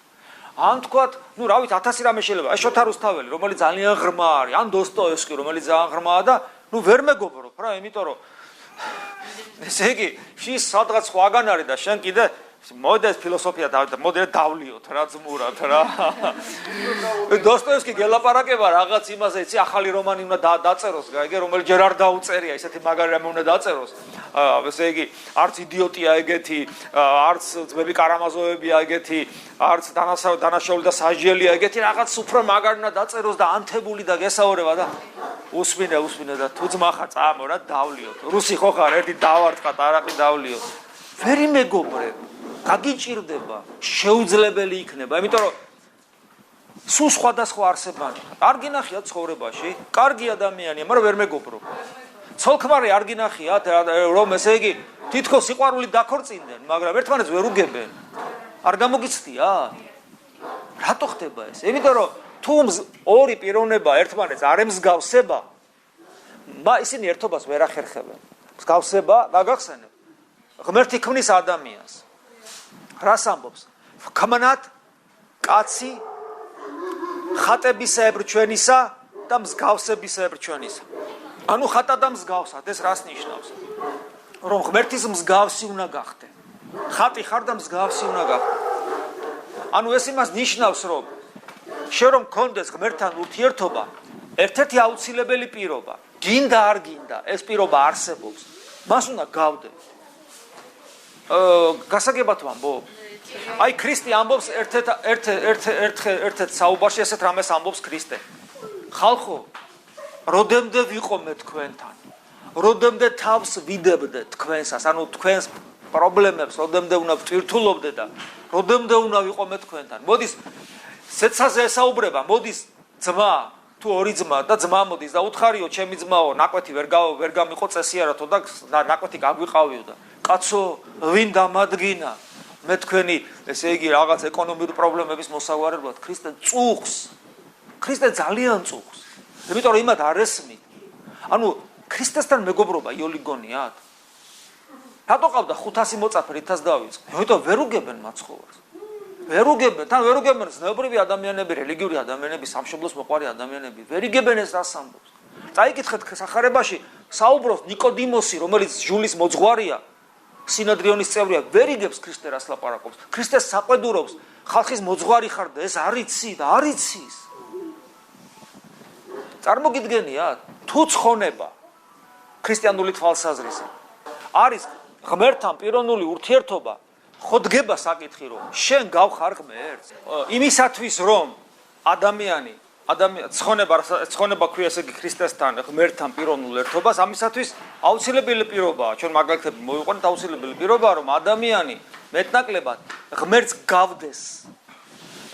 ან თქვათ, ну, რა ვიცი, 1000 რამე შეიძლება. აი შოთა რუსთაველი, რომელიც ძალიან ღრმა არის, ან დოსტოევსკი, რომელიც ძალიან ღრმაა და ну, ვერ მეგობრობ რა, იმიტომ რომ ესე იგი, შის სადღაც სხვაგან არის და შენ კიდე მოდი ეს ფილოსოფია მოდი დავლიოთ რა ძმურად რა. დოსტოევსკი გელაპარაკება რაღაც იმაზე, იცი, ახალი რომანი უნდა დაწეროს, გაიგე, რომელიც ჯერ არ დაუწერია, ისეთი მაგარი რამე უნდა დაწეროს. ესე იგი, არც იდიოტია ეგეთი, არც ძმები კარამაზოვებია ეგეთი, არც დანაშაული და საჯელია ეგეთი, რაღაც უფრო მაგარი უნდა დაწეროს და ანთებული და გესაურება და უსმინე და თუ ძმა ხარ წამო რა დავლიოთ. რუსი ხო ხარ, ერთი დავარტყა, არაყი დავლიოთ. ვერი მეგობრე გაგიჭირდება, შეუძლებელი იქნება, იმიტომ რომ სულ სხვადასხვა არსებანი. არ გინახიათ ცხოვრებაში, კარგი ადამიანია, მაგრამ ვერ მეგობრობ. ცოლ-ქმარი არ გინახიათ, რომ ესე იგი თითქოს სიყვარული დაქორწინდნენ, მაგრამ ერთმანეთს ვერ უგებენ. არ გამოგიცდია? რატო ხდება ეს? იმიტომ რომ თუ ორი პიროვნება ერთმანეთს არ ემსგავსება, ისინი ერთობას ვერ ახერხებენ. მსგავსება გაგახსენებ. ღმერთი ქმნის ადამიანს. რას ამბობს? ვქმნათ კაცი ხატებისებრ ჩვენისა და მსგავსებისებრ ჩვენისა. ანუ ხატა და მსგავსად, ეს რას ნიშნავს? რომ ღმერთის მსგავსი უნდა გახდე. ხატი ხარ და მსგავსი უნდა გახდე. ანუ ეს იმას ნიშნავს, რომ შენ რომ გქონდეს ღმერთთან ურთიერთობა, ერთ-ერთი აუცილებელი პირობა, გინდა არ გინდა, ეს პირობა არსებობს. მას უნდა გავდე. გასაგებად ვამბობ. აი ქრისტე ამბობს ერთ-ერთ საუბარში ესეთ რამეს ამბობს ქრისტე. ხალხო, როდემდე ვიყო მე თქვენთან? როდემდე თავს ვიდებდე თქვენსას, ანუ თქვენს პრობლემებს როდემდე უნდა ვტვირთულობდე და როდემდე უნდა ვიყო მე თქვენთან? მოდის სეცაზე ესაუბრება, მოდის ძმა თუ ორი ძმა და ძმა მოდის და უთხარიო ჩემი ძმაო, ნაკვეთი ვერ გამიყო წესიარათო და ნაკვეთი გაგვიყავიო და კაცო, ვინ დამადგინა მე თქვენი, ესე იგი რაღაც ეკონომიკური პრობლემების მოსაგვარებლად ქრისტე წუხს. ქრისტე ძალიან წუხს. იმიტომ რომ იმათ არ ესმით. ანუ ქრისტესთან მეგობრობა იოლიგონიათ. რატო ყავდა 500 მოწაფე რითაც დავიწყე? იმიტომ ვერ უგებენ მაცხოვარს. ვერ უგებენ, თან ვერ უგებენ ზნეობრივი ადამიანები, რელიგიური ადამიანები, სამშობლოს მოყვარე ადამიანები. ვერ იგებენ ეს რას ამბობს. წაიკითხეთ სახარებაში საუბრობს ნიკოდიმოსი, რომელიც ჟულის მოძღვარია, სინედრიონის წევრია, ვერ იგებს ქრისტე რას ლაპარაკობს. ქრისტეს საყვედურობს, ხალხის მოძღვარი ხარ და ეს არ იცი და არ იცის. წარმოგიდგენიათ, თუ ცხონება ქრისტიანული თვალსაზრისით არის ღმერთთან პიროვნული ურთიერთობა, ხო დგება საკითხი რომ შენ გავხარ ღმერთს? იმისათვის რომ ადამიანი ცხონება ქვია ესე იგი ქრისტესთან ღმერთთან პიროვნულ ერთობას, ამისათვის აუცილებელი პირობაა, ჩვენ მაგალითები მოვიყვანეთ, აუცილებელი პირობაა რომ ადამიანი მეტნაკლებად ღმერთს გავდეს,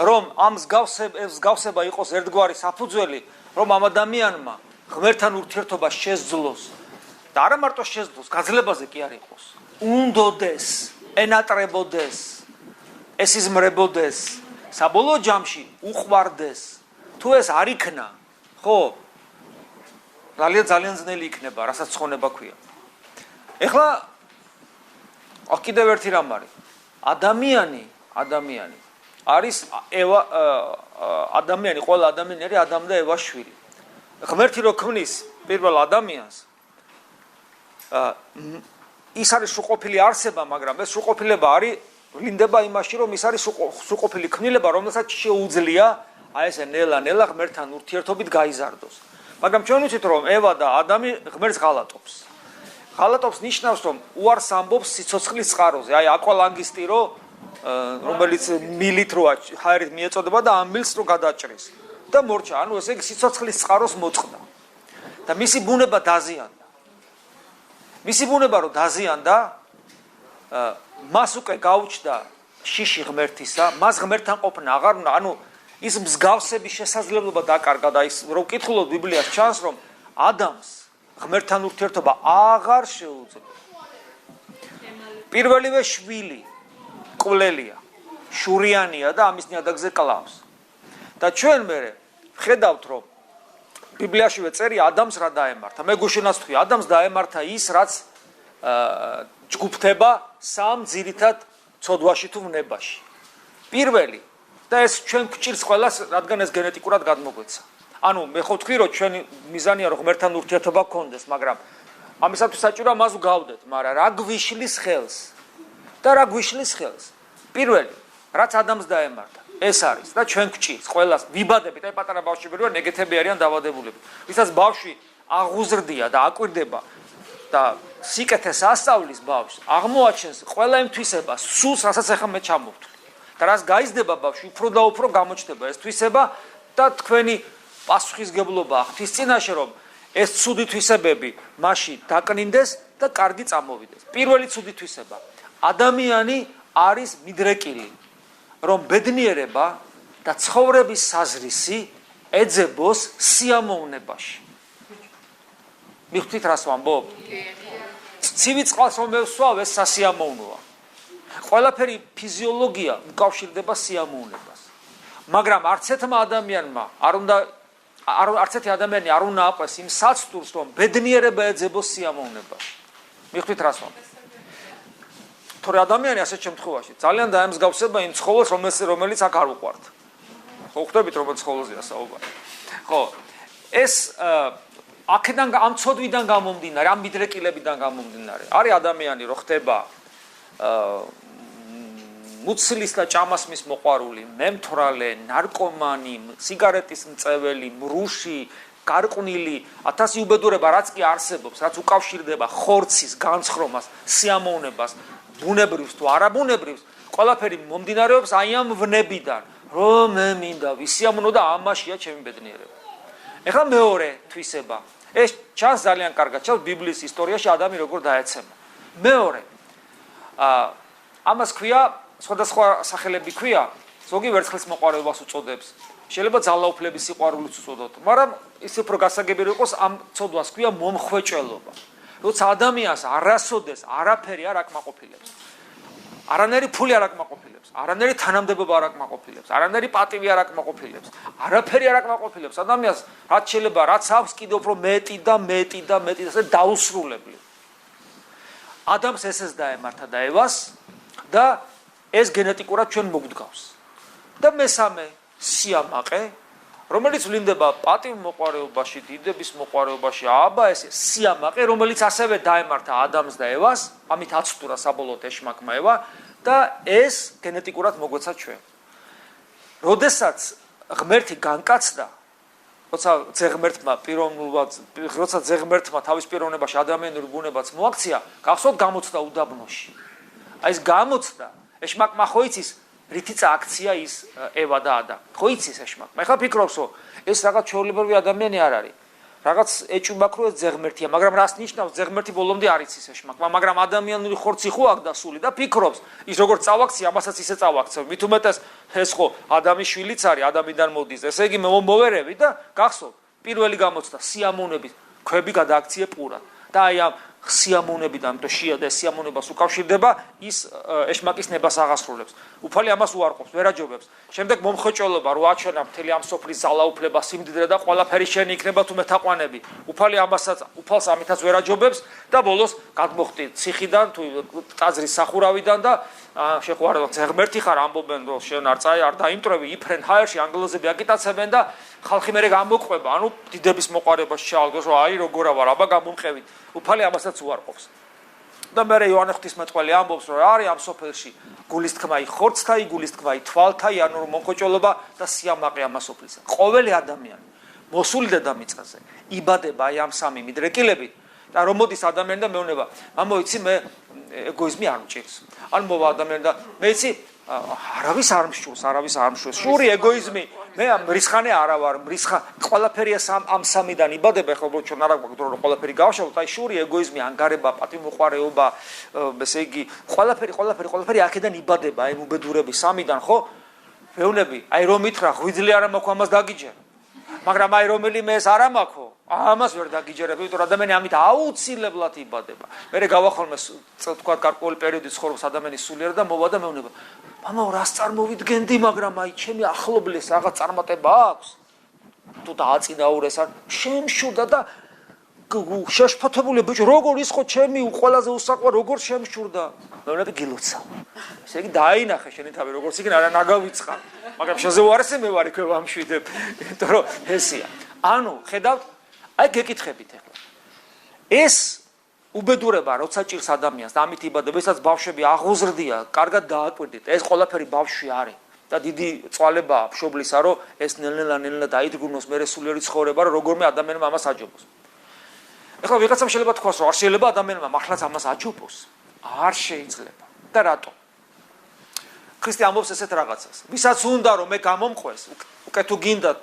რომ ამ მსგავსება იყოს ერთგვარი საფუძველი, რომ ამ ადამიანმა ღმერთთან ურთიერთობა შესძლოს და არა მარტო შესძლოს, გაძლებაზე კი არ იყოს. უნდოდეს, ენატრებოდეს, ესიზმრებოდეს, საბოლოო ჯამში უყვარდეს. თუ ეს არ იქნა, ხო, ძალიან ძნელი იქნება, რასაც ცხონება ქვია. ეხლა კიდევ ერთი რამ არის. ადამიანი არის ადამიანი, ყველა ადამიანი არის ადამ და ევას შვილი. ღმერთი რო ქმნის პირველ ადამიანს, ის არის სრულყოფილი არსება, მაგრამ ეს სრულყოფილება არის ვლინდება იმაში, რომ ის არის სრულყოფილი ქმნილება, რომელსაც შეუძლია აი ესე ნელა ღმერთთან ურთიერთობით გაიზარდოს. მაგრამ ჩვენ ვიცით, რომ ევა და ადამი ღმერთს ღალატობს. ღალატობს ნიშნავს, რომ უარს ამბობს სიცოცხლის წყაროზე. აი აკვალანგისტი რომელიც მილით რო ჰაერით მიეწოდება და ამ მილს რო გადაჭრის და მორჩა, ანუ ესე იგი სიცოცხლის წყაროს მოწყდა. და მისი ბუნება დაზიანდა. მისი ბუნება რო დაზიანდა, მას უკვე გაუჩნდა შიში ღმერთისა, მას ღმერთთან ყოფნა აღარ უნდა, ანუ ის მსგავსების შესაძლებლობა დაკარგა და ის რო ვკითხულობ ბიბლიას ჩანს, რომ ადამიანს ღმერთთან ურთიერთობა აღარ შეუძლია. პირველივე შვილი კვლელია, შურიანია და ამის ნიადაგზე კლავს. და ჩვენ მე ვხედავთ, რომ ბიბლიაშივე წერია ადამიანს რა დაემართა. მე გუშინაც თქვი, ადამიანს დაემართა ის, რაც ჯგუფდება სამ ძირითად ცოდვაში თუ ვნებაში. პირველი და ეს ჩვენ გვჭირს ყველას, რადგან ეს გენეტიკურად გადმოგვეცა. ანუ მე ხო ვთქვი, რომ ჩვენი მიზანია რომ ღმერთთან ურთიერთობა გქონდეს, მაგრამ ამისათვის საჭიროა მას გავდეთ, მაგრამ რა გვიშლის ხელს? და რა გვიშლის ხელს? პირველი, რაც ადამიანს დაემართა, ეს არის და ჩვენ გვჭირს ყველას ვიბადებით, აი პატარა ბავშვები რო ნეგეთები არიან დავადებულები. ვისაც ბავშვი აღუზრდია და აკვირდება და სიკეთეს ასწავლის ბავშვს, აღმოაჩენს ყველა იმ თვისებას, სულს, რასაც ახლა მე ჩამოვთვლი. და რაც გაიზრდება ბავშვი, უფრო და უფრო გამოჩნდება ეს თვისება და თქვენი პასუხისგებლობა ღვთის წინაშე, რომ ეს ცუდი თვისებები მასში დაკნინდეს და კარგი წამოვიდეს. პირველი ცუდი თვისება. ადამიანი არის მიდრეკილი, რომ ბედნიერება და ცხოვრების საზრისი ეძებოს სიამოვნებაში. მიხვდით რას ვამბობ? ცივი წყალს რომ მევსვავ, ეს სასიამოვნოა. ყველაფერი ფიზიოლოგია უკავშირდება სიამოვნებას. მაგრამ არც ერთმა ადამიანმა არც ერთი ადამიანი არ უნდა აყვეს იმ საცდურს, რომ ბედნიერება ეძებოს სიამოვნებას. მიხვდით რას ვამბობ? თორე ადამიანი ასეთ შემთხვევაში ძალიან დაემსგავსება იმ ცხოველს, რომელიც აქ არ უყვართ. ხო ხვდებით რომ ცხოველზეა საუბარი. ხო, ეს აქედან ამ ცოდვიდან გამომდინარე, ამ მიდრეკილებიდან გამომდინარე. არის ადამიანი, რო ხდება მუცლის და ჭამასმის მოყვარული, მემთვრალე, ნარკომანი, სიგარეტის მწეველი, მრუში, გარყვნილი, 1000 უბედურება, რაც კი არსებობს, რაც უკავშირდება ხორცის, განცხრომას, სიამოვნებას, ბუნებრივს თუ არაბუნებრივს, ყველაფერი მომდინარეობს აი ამ ვნებიდან, რომ მე მინდა ვისიამოვნო და ამაშია ჩემი ბედნიერება. ეხლა მეორე თვისება. ეს ჩანს ძალიან კარგად, ჩანს ბიბლიის ისტორიაში ადამი როგორ დაეცემა. მეორე ამას ქვია სხვადასხვა სახელები ქვია, ზოგი ვერცხლის მოყვარეობას უწოდებს. შეიძლება ძალაუფლების სიყვარულიც უწოდოთ, მაგრამ ის უფრო გასაგები იყოს ამ ცოდვას ქვია მომხვეჭველობა. როცა ადამიანს არასოდეს არაფერი არ აკმაყოფილებს. არანაირი ფული არ აკმაყოფილებს, არანაირი თანამდებობა არ აკმაყოფილებს, არანაირი პატივი არ აკმაყოფილებს, არაფერი არ აკმაყოფილებს ადამიანს, რაც შეიძლება, რაც აქვს კიდევ უფრო მეტი და მეტი და მეტი და დაუსრულებლი. ადამიანს ესეც დაემართა და ევას და ეს გენეტიკურად ჩვენ მოგდგავს. და მესამე სიამაყე, რომელიც ვლინდება პატივმოყვარეობაში, დიდების მოყვარეობაში, აბა ეს სიამაყე, რომელიც ასევე დაემართა ადამიანს და ევას, ამით აცტურა საბოლოოდ ეშმაკმა ევა და ეს გენეტიკურად მოგვეცა ჩვენ. როდესაც ღმერთი განკაცდა, როცა ძეღმერთმა თავის პიროვნებაში ადამიანური ბუნებაც მოაქცია, გახსოვთ გამოცდა უდაბნოში. აი ეს გამოცდა ეშმაკმა ხო იცის რითიც აქცია ის ევა და ადა. ხო იცის ეშმაკმა. ეხლა ფიქრობს, რომ ეს რაღაც ჩვეულებრივი ადამიანი არ არის. რაღაც ეჭვმაქ რო ეს ძეღმერთია, მაგრამ რას ნიშნავს ძეღმერთი ბოლომდე არ იცის ეშმაკმა, მაგრამ ადამიანური ხორცი ხო აქვს დასული და ფიქრობს, ის როგორც წავაქცია, ამასაც ისე წავაქცევ. მით უმეტეს ეს ხო ადამიანის შვილიც არის, ადამიანიდან მოდის. ესე იგი მოვერევი და გახსოვთ, პირველი გამოცდა სიამოვნების ქვები გადააქციე პურად. და აი ამ სიამოვნებიდან, ამიტომ შია და სიამოვნებას უკავშირდება, ის ეშმაკის ნებას აღასრულებს. უფალი ამას უარყოფს, ვერაჯობებს. შემდეგ მომხოჭოლობა, რო აჩვენა მთელი ამ სოფლის ძალაუფლება, სიმდიდრე და ყველაფერი შენი იქნება თუ მეთაყვანები. უფალი უფალს ამითაც ვერაჯობებს და ბოლოს გადმოხტი ციხიდან თუ ტაძრის სახურავიდან და შეყვარება ძეღმერთი ხარ, ამბობენ რომ შენ არ დაიმტრევი, იფრენ ჰაერში ანგლოზები აკიტაცებენ და ხალხი მერე გამოყვება, ანუ დიდების მოყვარებაში ჩაალგოს, რომ აი როგორა ვარ, აბა გამომყევით. უფალი ამასაც უარყოფს. და მერე იოანე ღვთისმეტყველი ამბობს, რომ არის ამ სოფელში გულისთქმაი ხორცთაი, გულისთქმაი თვალთაი, ანუ მონხოჭოლობა და სიამაყე ამ სოფლისა. ყოველი ადამიანი მოსული დედამიწაზე იბადება აი ამ სამი მიდრეკილებით და რომ მოდის ადამიანი და მეუბნება, მამო იცი მე ეგოიზმი არ მჭირს. ან მოვა ადამიანი და მე იცი არავის არ მშურს. შური ეგოიზმი, მე მრისხანე არა ვარ, ყველაფერი ამ სამიდან იბადება, ხო ჩვენ არ აქვს დრო რომ ყველაფერი გავშალოთ, აი შური ეგოიზმი, ანგარება, პატივმოყვარეობა, ესე იგი ყველაფერი აქედან იბადება, აი უბედურების სამიდან, ხო? ვეუნები, აი რომ მითხრა, ღვიძლი არ მაქვს ამას დაგიჯერ. მაგრამ აი რომელიმე ეს არ ამაქო, ამას ვერ დაგიჯერებ, იმიტომ რომ ადამიანი ამით აუცილებლად იბადება. მერე გავახალმე თქვა გარკვეული პერიოდი ცხოვრობს ადამიანის სულიერ და მოვა და მეუბნება, მამაო, რას წარმოვიდგენდი, მაგრამ აი ჩემი ახლობლეს რაღაც წარმატება აქვს. თუ დააწინაურეს არ შემშურდა და შეშფოთებული ბიჭი, როგორ ის ხო ჩემი ყველაზე უსაყვარ, როგორ შემშურდა. მეუბნები გილოცა. ესე იგი დაინახე შენი თავი, როგორც იქნა არა ნაგავიწყა. მაგრამ შეზეუარესე მე ვარ იქ ვამშვიდებ, იმიტომ რომ ესია. ანუ ხედავთ, აი გეკითხებით ახლა. ეს უბედურება როცა ჭირს ადამიანს და ამით იბადდება, ესაც ბავშვები აღუზრდია, კარგად დააკვირდით, ეს ყველაფერი ბავშვი არის და დიდი წვალებაა მშობლისა, რომ ეს ნელ-ნელა დაიდგუნოს მერე სულიერი ცხოვრება, რომ როგორმე ადამიანმა ამას აჯობოს. ეხლა ვიღაცამ შეიძლება თქვას, რომ არ შეიძლება ადამიანმა მართლაც ამას აჯობოს. არ შეიძლება. და რატო? ქრისტე ამბობს ესეთ რაღაცას. ვისაც უნდა რომ მე გამომყვეს, უკე თუ გინდათ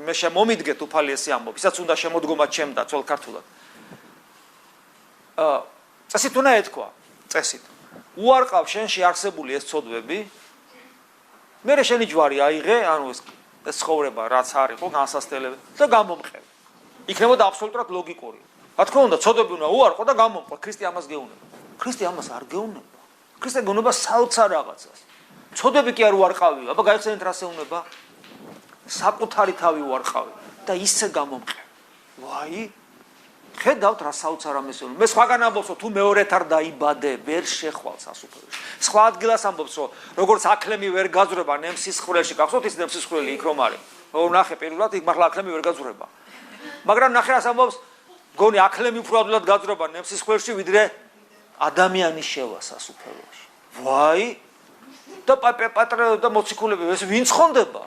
მე შემომიდგეთ უფალი ესე ამბობს. ვისაც უნდა შემოდგომა ჩემ და ძველ ქართულად. წესით უნდა ეთქვა, წესით. უარყავ შენში არსებული ეს ცოდვები. მე შენი ჯვარი აიღე, ანუ ეს ცხოვრება რაც არის, ხო, განსასწრებელი და გამომყევი. იქნებოდა აბსოლუტურად ლოგიკური. რა თქმა უნდა, ცოდვები უნდა უარყო და გამომყვა. ქრისტე ამას გეუბნება. ქრისტე ამას არ გეუბნება. ქრისტე გონება საოცარ რაღაცას. წოდები კი არ უარყავი, აბა გაიხსენეთ რა შეუნება? საკუთარი თავი უარყავი და ისე გამომყევი. ვაი, ხედავთ რა საოცარ ამესეულო. მე სხვაგან ამბობს, თუ მეორეთ არ დაიბადე, ვერ შეხვალ სასუფეველში. სხვა ადგილას ამბობს, რომ როგორც აკლემი ვერ გაძვრება ნემსისხვრელში, გახსოვთ ის ნემსისხვრელი იქ რომ არის. ნახე პირველად იქ მართლა აკლემი ვერ გაძვრება. მაგრამ ნახე რას ამბობს, გონი აკლემი უფრო ადვილად გაძვრება ნემსისხვრელში, ვიდრე ადამიანის შევა სასუფეველში. ვაი, და პატრონო და მოციქულები ეს ვინ ცხონდება?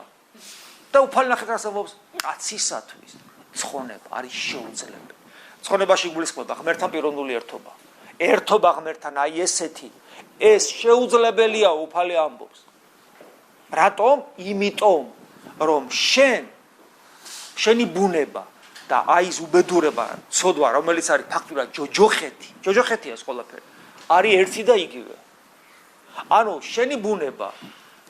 და უფალი ნახეთ რას ამბობს, კაცისათვის ცხონება არის შეუძლებელი. ცხონებაში გულისხმობა ღმერთთან პიროვნული ერთობა. ერთობა ღმერთთან, აი ესეთი, ეს შეუძლებელია უფალი ამბობს. რატომ? იმიტომ, რომ შენი ბუნება და აი ეს უბედურება, ცოდვა, რომელიც არის ფაქტურად ჯოჯოხეთია ეს ყველაფერი, არის ერთი და იგივე. ანუ შენი ბუნება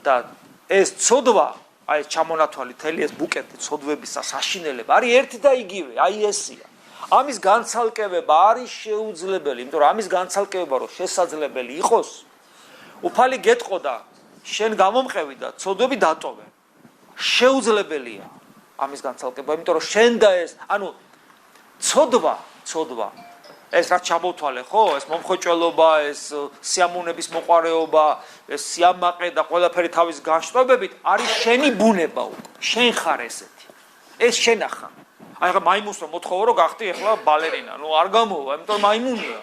და ეს ცოდვა, აი ეს ჩამონათვალი, თელი ეს ბუკეტი ცოდვების და საშინელება არის ერთი და იგივე, აი ესია. ამის განცალკევება არის შეუძლებელი, იმიტომ რომ ამის განცალკევება რომ შესაძლებელი იყოს, უფალი გეტყოდა, შენ გამომყევი და ცოდვები დატოვე. შეუძლებელია ამის განცალკევება, იმიტომ რომ შენ და ეს, ანუ ცოდვა ეს რაც ჩამოთვალე, ხო, ეს მომხოჭველობა, ეს სიამოვნების მოყარეობა, ეს სიამაყე და ყველაფერი თავის განშტოებებით არის შენი ბუნება უკვე. შენ ხარ ესეთი. ეს შენა ხარ. აი ხა მაიმუნს რომ მოთხოვო რომ გახდი ახლა ბალერინა, ნუ არ გამოვა, იმიტომ რომ მაიმუნია.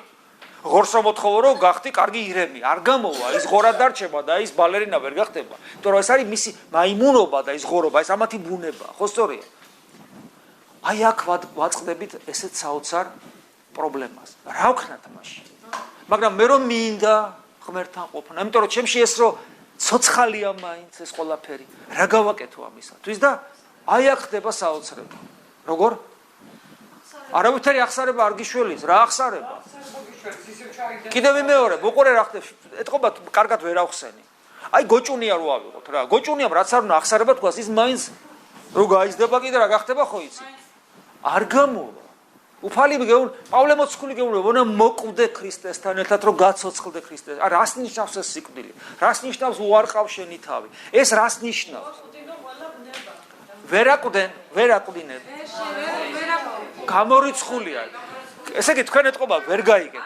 ღორს რომ მოთხოვო რომ გახდი კარგი ირემი, არ გამოვა, ის ღორა დარჩება და ის ბალერინა ვერ გახდება. იმიტომ რომ ეს არის მისი მაიმუნობა და ის ღორობა, ეს ამათი ბუნება, ხო სწორია? აი აქ ვაწყდებით ესეთ საოცარ პრობლემას. რა ვქნათ მაშინ? მაგრამ მე რომ მინდა ღმერთთან ყოფნა, იმიტომ რომ ჩემში ეს რომ ცოცხალია მაინც ეს ყველაფერი. რა გავაკეთო ამისათვის და აი აქ ხდება საოცრება. როგორ? არავითარი ახსარება არ გიშველის, რა ახსარება? კიდევ მეორე, მოყურე რა ხდება, ეთყობა კარგად ვერ ავხსენი. აი გოჭუნია რო ავიღოთ რა. გოჭუნიამ რაც არ უნდა ახსარება თქვას, ის მაინც რო გაიზრდება კიდე რა გახდება ხო იცი? არ გამოვა. უფალი პავლე მოციქული გეუბნება, უნდა მოკვდე ქრისტესთან ერთად, რომ გაცოცხლდე ქრისტეს. არა, რას ნიშნავს ეს სიკვდილი? რას ნიშნავს უარყავ შენი თავი? ეს რას ნიშნავს? ვერ აკვდინებ. გამორიცხულია. ესე იგი თქვენ ეთყობა ვერ გაიგეთ.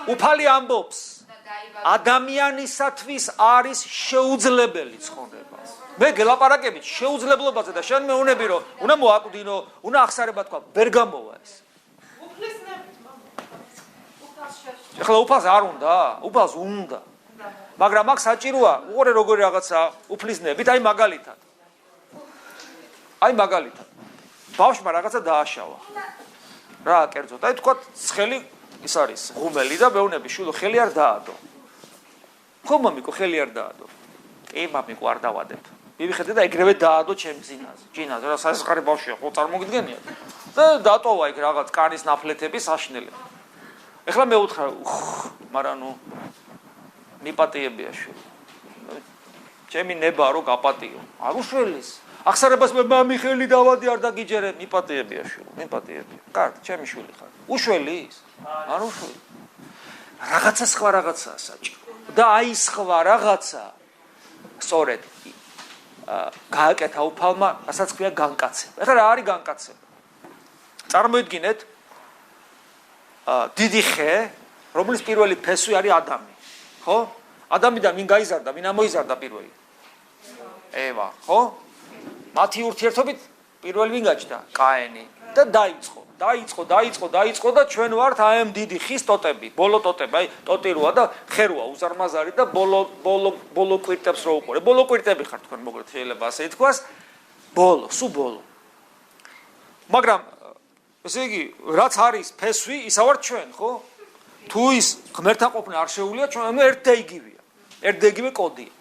უფალი ამბობს, ადამიანისათვის არის შეუძლებელი ცხონება. მე გელაპარაკებით შეუძლებლობაზე და შენ მეუნები რომ უნდა მოაკვდინო, უნდა ახსარება თქვა, ვერ გამოვა ეს. ეხლა უფალს არ უნდა, უფალს უნდა. მაგრამ აქ საჭიროა, უყურე როგორი რაღაცა უფლისნებით, აი მაგალითად. ბავშვმა რაღაცა დააშავა. რა კერძოდ? აი თქვა ხელი ის არის ღუმელი და მეუნები შვილო ხელი არ დაადო. ხო მამიკო ხელი არ დაადო. კი მამიკო არ დავადებ. მივიხედე და ეგრევე დაადო ჩემ ჯინაზე. რა სასახარე ბავშვია, ხო წარმოგიდგენიათ? და დატოვა იქ რაღაც კანის ნაფლეთები საშინელება. ეხლა მე უთხრა, მაგრამ ნუ მიპატიებია შვილი. ჩემი ნება რო გაპატიო. არ უშველის. ახსარებას მე მამი ხელი დავადი არ დაგიჯერე, მიპატიებია შვილი, მიპატიებია. კარგი, ჩემი შვილი ხარ. უშველის? არ უშველი. რაღაცა სხვა რაღაცაა საჭირო. და აი სხვა რაღაცა სწორედ გააკეთა უფალმა, რასაც ქვია განკაცება. ეხლა რა არის განკაცება? წარმოიდგინეთ დიდი ხე, რომლის პირველი ფესვი არის ადამი. ხო? ადამიდან ვინ გაიზარდა, ვინ ამოიზარდა პირველი? ევა, ხო? მათი ურთიერთობით პირველი ვინ გაჩნდა? კაენი. და დაიწყო და ჩვენ ვართ აი ამ დიდი ხის ტოტები, ბოლო ტოტები, აი ტოტი როა და ხეროა უზარმაზარი და ბოლო კვირტებს რო უყურე. ბოლო კვირტები ხარ თქვენ მოგეთ შეიძლება ასე ითქვას. ბოლო. მაგრამ ესე იგი, რაც არის ფესვი, ისა ვართ ჩვენ, ხო? თუ ის ღმერთთან ყოფნა არ შეუძლია, ჩვენ ერთ და იგივეა. ერთ და იგივე კოდია.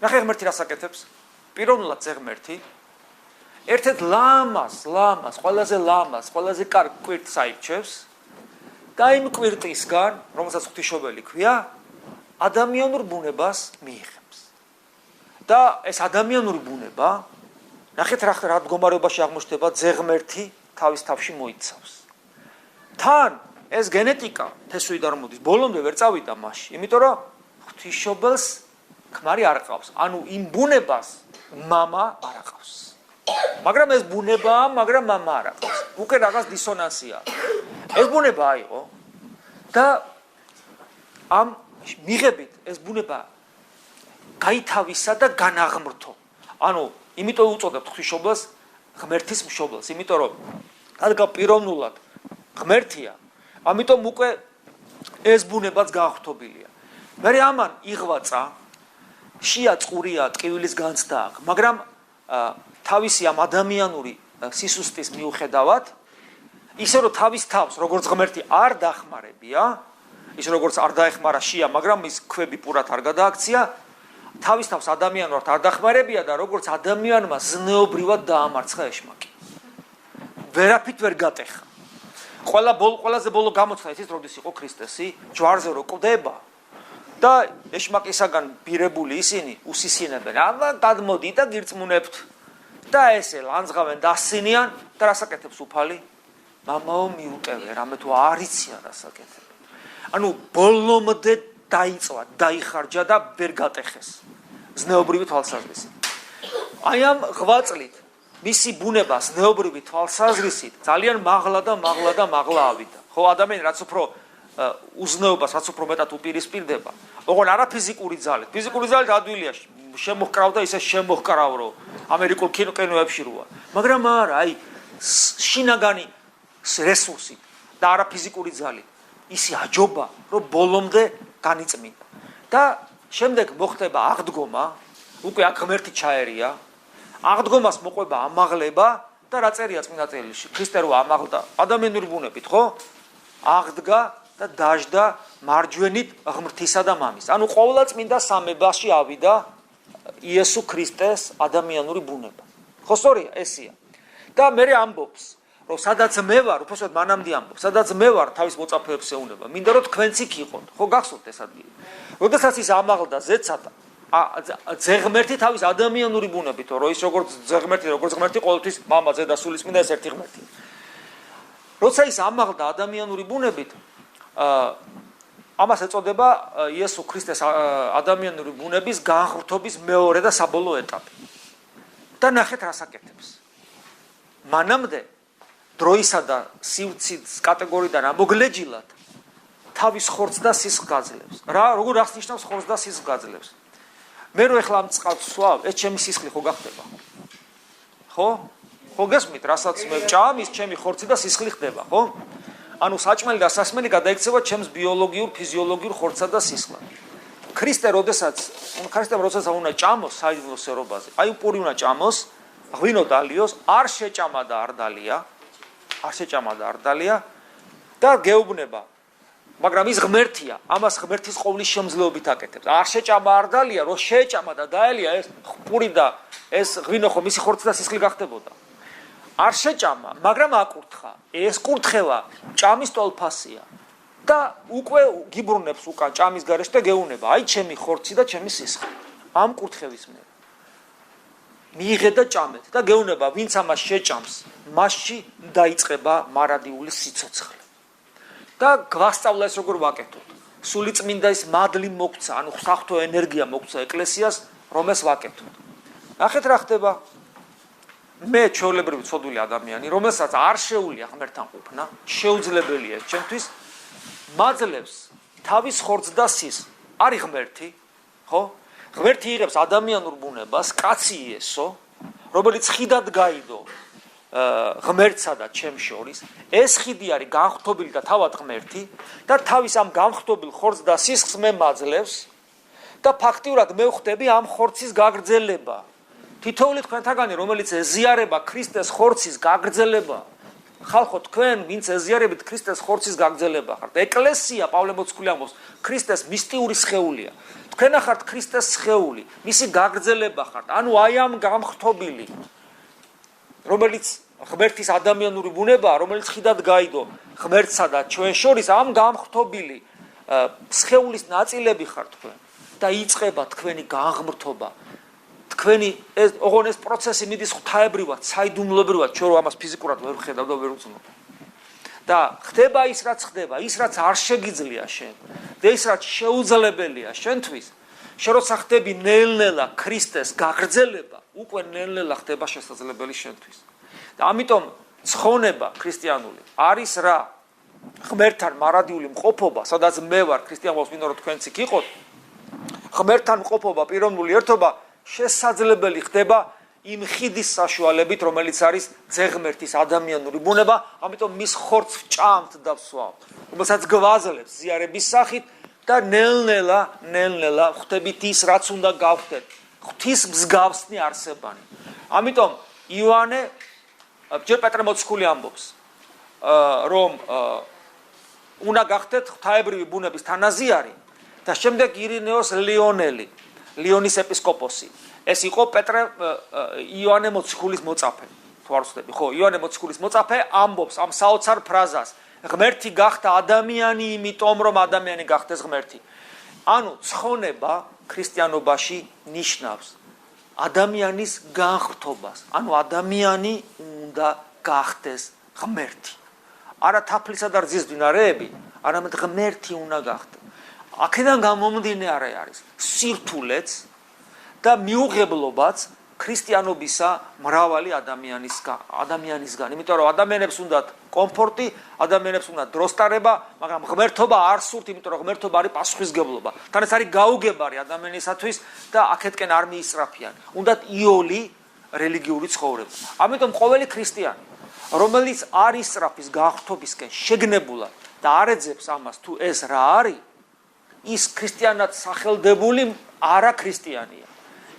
ნახე ღმერთი რას აკეთებს? პიროვნულად ღმერთი ერთ-ერთ ყველაზე კარგ კვირტს აირჩევს და იმ კვირტისგან, რომელსაც ღვთისმშობელი ქვია, ადამიანურ ბუნებას მიიღებს. და ეს ადამიანური ბუნება, ნახეთ რა მდგომარეობაში აღმოჩნდება, ღმერთი თავის თავში მოიცავს. თან ეს გენეტიკა თესვით არ მოდის, ბოლომდე ვერ წავიდა მასში, იმიტომ რომ ღვთისმშობელს ქმარი არ ყავს. ანუ იმ ბუნებას მამა არ ყავს. მაგრამ ეს ბუნებაა, მაგრამ მამა არ ყავს. უკვე რაღაც დისონანსია. ეს ბუნება აიღო და ამ მიღებით ეს ბუნება გაითავისა და განაღმრთო. ანუ იმიტომ უწოდებთ ღვთისმშობელს ღმერთის მშობელს, იმიტომ რომ რადგან პიროვნულად ღმერთია, ამიტომ უკვე ეს ბუნებაც გააღვთობილია. მე ამან იღვაწა, შია წყურია, ტკივილის განცდა აქვს, მაგრამ თავისი ამ ადამიანური სისუსტის მიუხედავად, ისე რომ თავის თავს როგორც ღმერთი არ დახმარებია, ის როგორც არ დაეხმარა შია, მაგრამ ის ქვები პურად არ გადააქცია, თავის თავს ადამიანურად არ დახმარებია და როგორც ადამიანმა ზნეობრივად დაამარცხა ეშმაკი. ვერაფრით ვერ გატეხა. ყველაზე ბოლო გამოცხადა ის როდის იყო ქრისტესი, ჯვარზე რო კვდება და ეშმაკისაგან ბირებული ისინი უსისინებენ. აბა გადმოდი და გირწმუნებთ. და ესე ლანძღავენ დასინიან და რასაკეთებს უფალი? მამაო მიუტევე, რამე თუ არ იციან რასაკეთებ. ანუ ბოლომდე დაიწვა, დაიხარჯა და ვერ გატეხეს. ზნეობრივი თვალსაზრისით. აი ამ ღვაწლით მისი ბუნება ზნეობრივი თვალსაზრისით ძალიან მაღლა ავიდა. ხო, ადამიანი რაც უფრო უზნეობას, რაც უფრო მეტად უპირისპირდება, ოღონ არა ფიზიკური ძალით. ფიზიკური ძალით ადვილია შემოჰკრავდა ისე შემოჰკრავ, რომ ამერიკულ კინოებში როა. მაგრამ არა, აი შინაგანი რესურსით და არა ფიზიკური ძალით. ისი აჯობა, რომ ბოლომდე განიწმინდა. და შემდეგ მოხდება აღდგომა, უკვე აქ ღმერთი ჩაერია. აღდგომას მოყვება ამაღლება და რა წერია წმინდა წერილში? ქრისტე რო ამაღლდა ადამიანური ბუნებით, ხო? აღდგა და დაждდა მარჯვენით ღმრთისა და მამის. ანუ ყოველ წმინდა სამებაში ავიდა იესო ქრისტეს ადამიანური ბუნება. ხო, სწორია, ესია. და მე ამბობს, რომ სადაც მე ვარ, უბრალოდ მანამდე ამბობს, სადაც მე ვარ, თავის მოწაფეებს ეუნება. მინდა რომ თქვენც იქ იყოთ. ხო, გახსოვთ ეს ადგილი. როდესაც ის ამაღლდა ზეცადა, ძეღმერთი თავის ადამიანური ბუნებით, რომ ის როგორც ღმერთი ყოველთვის მამა, ძე და სულიწმინდა ეს ერთი ღმერთი. როცა ის ამაღლდა ადამიანური ბუნებით, ამას ეწოდება იესო ქრისტეს ადამიანური ბუნების განღრთობის მეორე და საბოლოო ეტაპი. და ნახეთ რასაკეთებს. მანამდე დროისა და სივრცის კატეგორიიდან ამოგლეჯილად თავის ხორცს და სისხლს გაძლევს. როგორ აღნიშნავს ხორცს და სისხლს გაძლევს? მე რო ეხლა ამ წყალს ვსვავ, ეს ჩემი სისხლი ხო გახდება? ხო? ხო გესმით, რასაც მე ვჭამ, ის ჩემი ხორცი და სისხლი ხდება, ხო? ანუ საჭმელი და სასმელი გადაიქცევა ჩემს ბიოლოგიურ, ფიზიოლოგიურ ხორცსა და სისხლად. ქრისტემ როდესაც უნდა ჭამოს საიდუმლო სერობაზე, აი პური უნდა ჭამოს, ღვინო დალიოს, არ შეჭამა და არ დალია და გეუბნება. მაგრამ ის ღმერთია, ამას ღმერთის ყოვლის შემძლეობით აკეთებს. არ შეჭამა არ დალია, რო შეჭამა და დაელია ეს პური და ეს ღვინო ხო მისი ხორცი და სისხლი გახდებოდა. არ შეჭამა, მაგრამ აკურთხა. ეს კურთხევა ჭამის ტოლფასია და უკვე გიბრუნებს უკან ჭამის გარეშე და გეუნება, აი ჩემი ხორცი და ჩემი სისხლი. ამ კურთხევის მე მიიღე და ჭამეთ და გეუნება, ვინც ამას შეჭამს, მასში დაიწყება მარადიული სიცოცხლე. და გვასწავლა ეს როგორ ვაკეთოთ. სულიწმინდა ის მადლი მოგცა, ანუ საღვთო ენერგია მოგცა ეკლესიას, რომელს ვაკეთოთ. ნახეთ რა ხდება. მე ჩვეულებრივი ცოდვილი ადამიანი, რომელსაც არ შეუძლია ღმერთთან ყოფნა, შეუძლებელია ჩემთვის, მაძლევს თავის ხორცს და სისხლს. არის ღმერთი, ხო? ღმერთი იღებს ადამიანურ ბუნებას, კაცი იესო, რომელიც ხიდად გაიდო ღმერთსა და ჩემს შორის. ეს ხიდი არის განღრთობილი და თავად ღმერთი და თავის ამ განღრთობილ ხორცს და სისხლს მე მაძლევს და ფაქტიურად მე ვხვდები ამ ხორცის გაგრძელება. თითოეული თქვენთაგანი, რომელიც ეზიარება ქრისტეს ხორცის გაგრძელება, ხალხო თქვენ, ვინც ეზიარებით ქრისტეს ხორცის გაგრძელება ხართ. ეკლესია, პავლე მოციქული ამბობს, ქრისტეს მისტიური სხეულია. თქვენ ახართ ქრისტეს სხეული, მისი გაგრძელება ხართ. ანუ აი ამ გამღრთობილი, რომელიც ღმერთის ადამიანური ბუნებაა, რომელიც ხიდად გაიდო ღმერთსა და ჩვენ შორის, ამ გამღრთობილი სხეულის ნაწილები ხართ თქვენ და იწყება თქვენი განღმრთობა. თქვენი ეს პროცესი მიდის ღვთაებრივად, საიდუმლოებრივად, ჩვენ რომ ამას ფიზიკურად ვერ ვხედავ და ვერ ვწნობ. და ხდება ის რაც ხდება, ის რაც არ შეგიძლია შენ და ის რაც შეუძლებელია შენთვის, შენ როცა ხდები ნელ-ნელა ქრისტეს გაგრძელება, უკვე ნელ-ნელა ხდება შესაძლებელი შენთვის. და ამიტომ ცხონება ქრისტიანული არის რა? ღმერთთან მარადიული მყოფობა, სადაც მე ვარ ქრისტიანობს მინდა რომ თქვენც იქ იყოთ. ღმერთთან მყოფობა, პიროვნული ერთობა შესაძლებელი ხდება იმ ხიდის საშუალებით, რომელიც არის ძეღმერთის ადამიანური ბუნება, ამიტომ მის ხორცს ვჭამთ და ვსვავთ, რომელსაც გვაძლევს ზიარების სახით და ნელ-ნელა ხვდებით ის, რაც უნდა გავხდეთ, ღვთის მსგავსნი არსებანი. ამიტომ იოანე ჯერ პეტრე მოციქული ამბობს, რომ უნდა გახდეთ ღვთაებრივი ბუნების თანაზიარი და შემდეგ ირინეოს ლიონელი, ლიონის ეპისკოპოსი. ეს იყო პეტრე იოანე მოციქულის მოწაფე. თუ არ ვცდები, ხო, იოანე მოციქულის მოწაფე ამბობს ამ საოცარ ფრაზას: ღმერთი გახდა ადამიანი, იმიტომ რომ ადამიანი გახდეს ღმერთი. ანუ ცხონება ქრისტიანობაში ნიშნავს ადამიანის განხრთობას. ანუ ადამიანი უნდა გახდეს ღმერთი. არა თაფლისა და რძის მდინარეები, არამედ ღმერთი უნდა გახდეს. აქედან გამომდინე არის სირთულეც და მიუღებლობაც ქრისტიანობისა მრავალი ადამიანისგან. იმიტომ რომ ადამიანებს უნდათ კომფორტი, ადამიანებს უნდათ დროსტარება, მაგრამ ღმერთობა არ სურთ, იმიტომ რომ ღმერთობა არის პასუხისგებლობა. თან ეს არის გაუგებარი ადამიანისათვის და აქეთკენ არ მიისწრაფიან. უნდათ იოლი რელიგიური ცხოვრება. ამიტომ ყოველი ქრისტიანი, რომელიც არ ისწრაფის განხრთობისკენ შეგნებულად და არ ეძებს ამას თუ ეს რა არის, ის ქრისტიანად სახელდებული არა ქრისტიანია.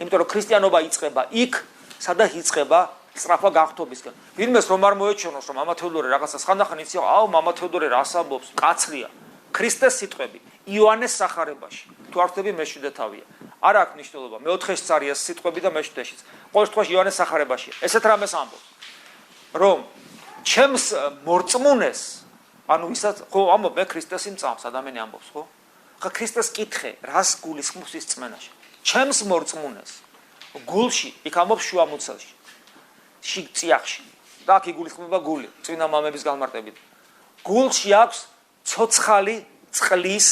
იმიტომ რომ ქრისტიანობა იწყება იქ, სადაც იწყება სწრაფა განხრთობისკენ. ვინმეს რომ არ მოეჩვენოს, რომ მამა თეოდორე რაღაცას ხანდახან იცი, მამა თეოდორე რას ამბობს, კაცრია. ქრისტეს სიტყვები იოანეს სახარებაში. თუ არ ვთქვი მეშვიდე თავია. არ აქვს მნიშვნელობა, მეოთხეში წარია სიტყვები და მეშვიდეშიც. ყოველ შემთხვევაში იოანეს სახარებაშია. ესეთ რამეს ამბობს, რომ ჩემს მორწმუნეს, ანუ ვისაც ხო ამბობ მე ქრისტეს იმწამს, ადამიანი ამბობს, ხო? ხა ქრისტეს კითხე, რას გულისხმობს ის წმენაში? ჩემს მორწმუნეს გულში, იქ ამბობს შუამოცელში, წიაღში, და აქ იგულისხმება გული, წინა მამების განმარტებით. გულში აქვს ცოცხალი წყლის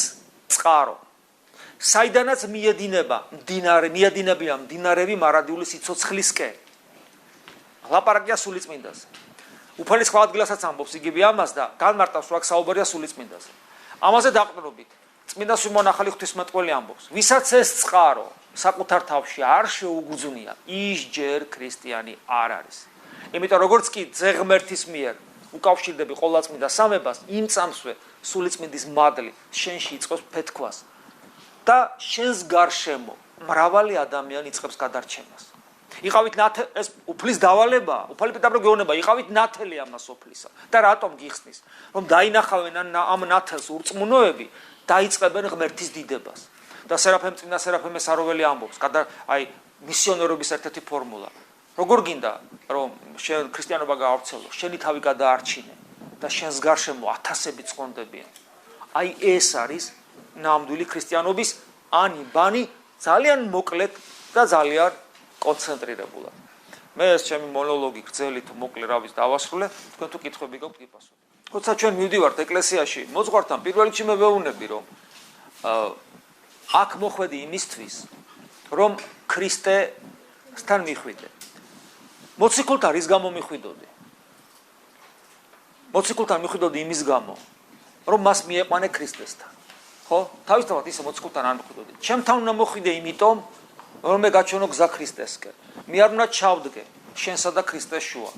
წყარო, საიდანაც მიედინებიან მდინარეები მარადიული სიცოცხლისკენ. ლაპარაკია სულიწმინდაზე. უფალი სხვა ადგილასაც ამბობს იგივე ამას და განმარტავს რა საუბარია სულიწმინდაზე. ამაზე დაყრდნობით წმინდა სვიმონ ახალი ღვთისმეტყველი ამბობს, ვისაც ეს წყარო საკუთარ თავში არ შეუგრძნია, ის ჯერ ქრისტიანი არ არის. იმიტომ როგორც კი ძეღმერთის მიერ უკავშირდები ყოვლადწმიდა სამებას, იმ წამსვე სულიწმინდის მადლი შენში იწყებს ფეთქვას და შენს გარშემო მრავალი ადამიანი იწყებს გადარჩენას. იყავით ეს უფლის დავალებაა, უფალი პეტრე გეუბნება, იყავით ნათელი ამას უფლისა და რატომ გიხსნის, რომ დაინახავენ ამ ნათელს ურწმუნოები, დაიწყებენ ღმერთის დიდებას. და სერაფემ წმინდა სერაფემე საროველი ამბობს, აი მისიონერობის ერთ-ერთი ფორმულა. როგორ გინდა რომ შენ ქრისტიანობა გაავრცელო, შენი თავი გადაარჩინე და შენს გარშემო ათასები წყონდებიან. აი ეს არის ნამდვილი ქრისტიანობის ანიბანი, ძალიან მოკლედ და ძალიან კონცენტრირებულად. მე ეს ჩემი მონოლოგი გრძელი თუ მოკლე რავის დავასრულე, თქვენ თუ კითხვები გაქვთ გიპასუხებთ. როცა ჩვენ მივდივართ ეკლესიაში, მოძღვართან პირველ რიგში მე ვეუბნები, რომ აქ მოხვედი იმისთვის, რომ ქრისტესთან მიხვიდე. მოციქულთან რის გამო მიხვიდოდი? მოციქულთან მიხვიდოდი იმის გამო, რომ მას მიეყვანე ქრისტესთან. ხო? თავისთავად ისე მოციქულთან არ მიხვიდოდი. ჩემთან უნდა მოხვიდე იმიტომ, რომ მე გაჩვენო გზა ქრისტესკენ. მე არ უნდა ჩავდგე შენსა და ქრისტეს შუა.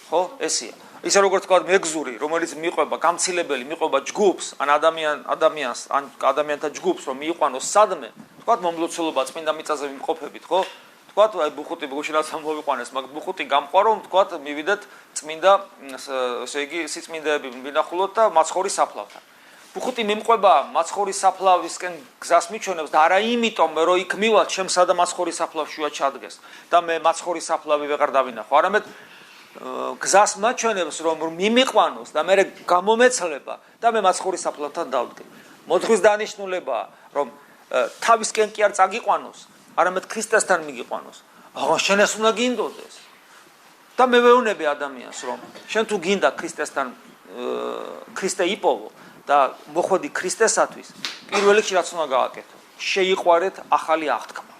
ხო? ესეა. ისე როგორც თქვა მეგზური, რომელიც მიყვება, გამცილებელი მიყვება ჯგუფს, ან ადამიანს, ან ადამიანთა ჯგუფს, რომ მიიყვანოს სადმე, თქვა მომლოცველობა წმინდა მიწაზე ვიმყოფებით, ხო? თქვა აი ბუხუტი გუშინაც მოვიყვანეს, მაგ ბუხუტი გამყვარო, თქვა მივიდეთ წმინდა, ესე იგი სიწმინდეები ვინახულოთ და მაცხოვრის საფლავთან. ბუხუტი მიმყვება მაცხოვრის საფლავისკენ გზას მიჩვენებს და არა იმიტომ, რომ იქ მივალ ჩემსა და მაცხოვრის საფლავს შუა ჩადგეს და მე მაცხოვრის საფლავი ვეღარ დავინახო, არამედ გზას მაჩვენებს, რომ მიმიყვანოს და მე გამომეცლება და მე მაცხოვრის საფლავთან დავდგე. მოძღვრის დანიშნულებაა, რომ თავისკენ კი არ წაგიყვანოს, არამედ ქრისტესთან მიგიყვანოს. შენ ეს უნდა გინდოდეს. და მე ვეუბნები ადამიანს, რომ შენ თუ გინდა ქრისტესთან ქრისტე იპოვო და მოხვედი ქრისტესათვის, პირველ რიგში რაც უნდა გააკეთო, შეიყვარეთ ახალი აღთქმა,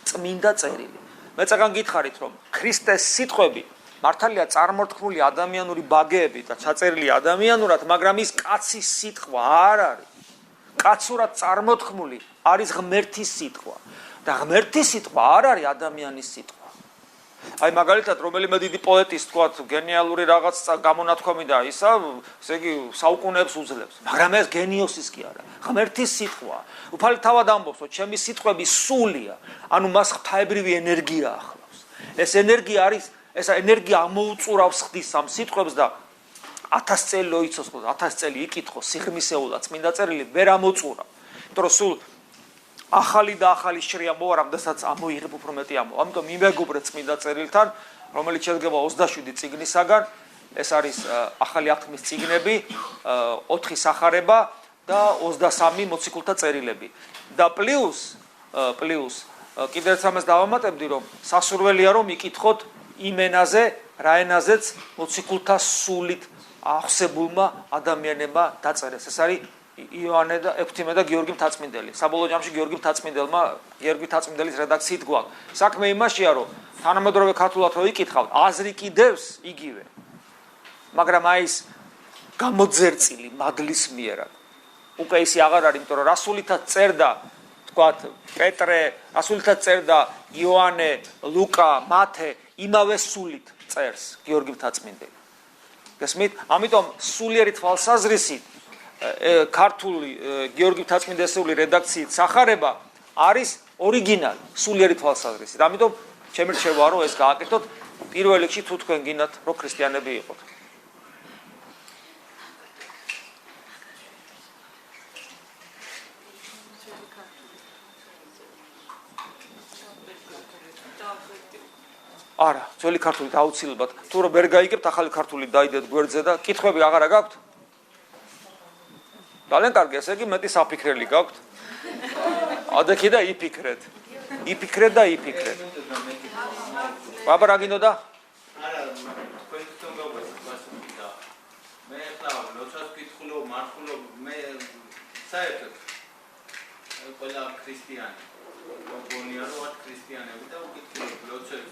წმინდა წერილი. მე წაგან გითხარით, რომ ქრისტეს სიტყვები მართალია წარმორთქმული ადამიანური ბაგეები და ჩაწერილი ადამიანურად, მაგრამ ის კაცის სიტყვა არ არის. კაცურად წარმოთქმული არის ღმერთის სიტყვა და ღმერთის სიტყვა არ არის ადამიანის სიტყვა. აი მაგალითად რომელიმე დიდი პოეტის თქვა გენიალური რაღაც გამონათქვამი და ისა, ესე იგი საუკუნეებს უძლებს, მაგრამ ეს გენიოსის კი არა, ღმერთის სიტყვა. უფალი თავად ამბობს, რომ ჩემი სიტყვები სულია, ანუ მას ღვთაებრივი ენერგია ახლავს. ეს ენერგია არის, ეს ენერგია ამოუწურავს ხდის ამ სიტყვებს და 1000 წელი მოიცოს, 1000 წელი იკითხოს სიღრმისეულად წმინდა წერილი ვერ ამოწურავ. იმიტომ რომ სულ ახალი და ახალი შრია მოვა, რამდენსაც ამოიღებ უფრო მეტი ამო. ამიტომ იმეგობრე წმინდა წერილთან, რომელიც შედგება 27 წიგნისაგან, ეს არის ახალი აღთქმის წიგნები, 4 სახარება და 23 მოციქულთა წერილები. და პლუს კიდევ ერთ ამას დავამატებდი, რომ სასურველია რომ იკითხოთ იმ ენაზე, რა ენაზეც მოციქულთა სულით აღსებულმა ადამიანებმა დაწერეს. ეს არის იოანე და ექვთიმე და გიორგი მთაწმინდელი. საბოლოო ჯამში გიორგი მთაწმინდელის რედაქციით გვაქვს. საქმე იმაშია, რომ თანამედროვე ქართულად რო იკითხავთ, აზრი კიდევს იგივე. მაგრამ აი ეს გამოძერწილი მადლის მიერად. უკვე ისი აღარ არის, იმიტომ რომ რასულითაც წერდა, თქვათ, პეტრე, რასულითაც წერდა იოანე, ლუკა, მათე, იმავე სულით წერს გიორგი მთაწმინდელი. გესმით? ამიტომ სულიერი თვალსაზრისით ქართული გიორგი მთაწმინდესული რედაქციით სახარება არის ორიგინალი სულიერი თვალსაზრისით. ამიტომ ჩემი რჩევაა რომ ეს გააკეთოთ პირველ რიგში თუ თქვენ გინდათ რომ ქრისტიანები იყოთ. არა, ძველი ქართული აუცილებლად. თუ რომ ვერ გაიგებთ, ახალი ქართული დაიდეთ გვერდზე და კითხვები აღარა გაქვთ? ძალიან კარგი, ესე იგი მეტი საფიქრელი გაქვთ. ადექი და იფიქრეთ. იფიქრეთ. აბა რა გინდოდა? არა, თქვენ თვითონ გაგვასწავლეთ და მე ახლა როდესაც ვკითხულობ, მარხულობ, მე საერთოდ ყველა ქრისტიანი. გონია რომ ვართ ქრისტიანები და ვკითხულობ, როდესაც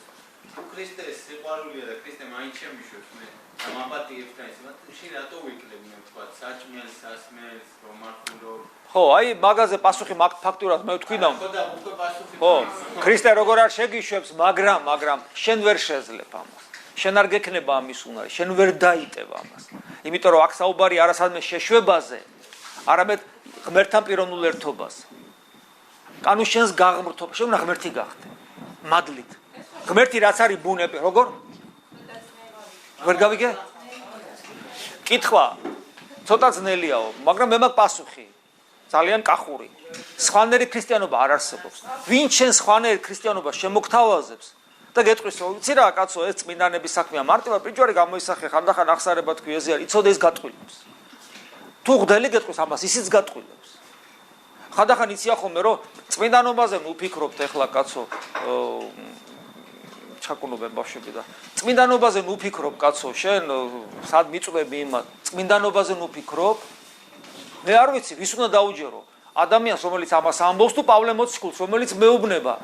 ქრისტეს სიყვარულია და ქრისტე მაინც შემიშვებს მე. ამ აპატიებს და ისე, მათში რატო ვიკლებ მე თქვა, საჭმელს, სასმელს, რომ მარხულობ. ხო, აი მაგაზე პასუხი ფაქტურად მე ვთქვი და ხო და უკვე პასუხი. ხო, ქრისტე როგორ არ შეგიშვებს, მაგრამ შენ ვერ შეძლებ ამას. შენ არ გექნება ამის უნარი, შენ ვერ დაიტევ ამას. იმიტომ რომ აქ საუბარი არასადმე შეშვებაზე, არამედ ღმერთთან პიროვნულ ერთობაზე. ანუ შენს გაღმრთობა, შენ უნდა ღმერთი გახდე. მადლით. ღმერთი რაც არის ბუნები, როგორ? ვერ გავიგე? კითხვა ცოტა ძნელიაო, მაგრამ მე მაქვს პასუხი. ძალიან კახური. სხვანაირი ქრისტიანობა არ არსებობს. ვინ შენ სხვანაირი ქრისტიანობა შემოგთავაზებს და გეტყვის, რომ ვიცი რა, კაცო, ეს წმინდანების საქმეა, მარტივად პრიჯვარი გამოისახე, ხანდახან ახსარება თქვი, ეზია, იცოდე ის გატყვილებს. თუ ღდელი გეტყვის ამას, ისიც გატყვილებს. ხანდახან იცია ხოლმე, რომ წმინდანობაზე ნუფიქრობთ ეხლა, კაცო, ჩაკუნობენ ბავშვები და წმინდანობაზე ნუფიქრობ, კაცო, შენ სად მიწვევი იმათ, წმინდანობაზე ნუფიქრობ? მე არ ვიცი, ვის უნდა დაუჯერო? ადამიანს, რომელიც ამას ამბობს, თუ პავლე მოციქულს, რომელიც მეუბნება.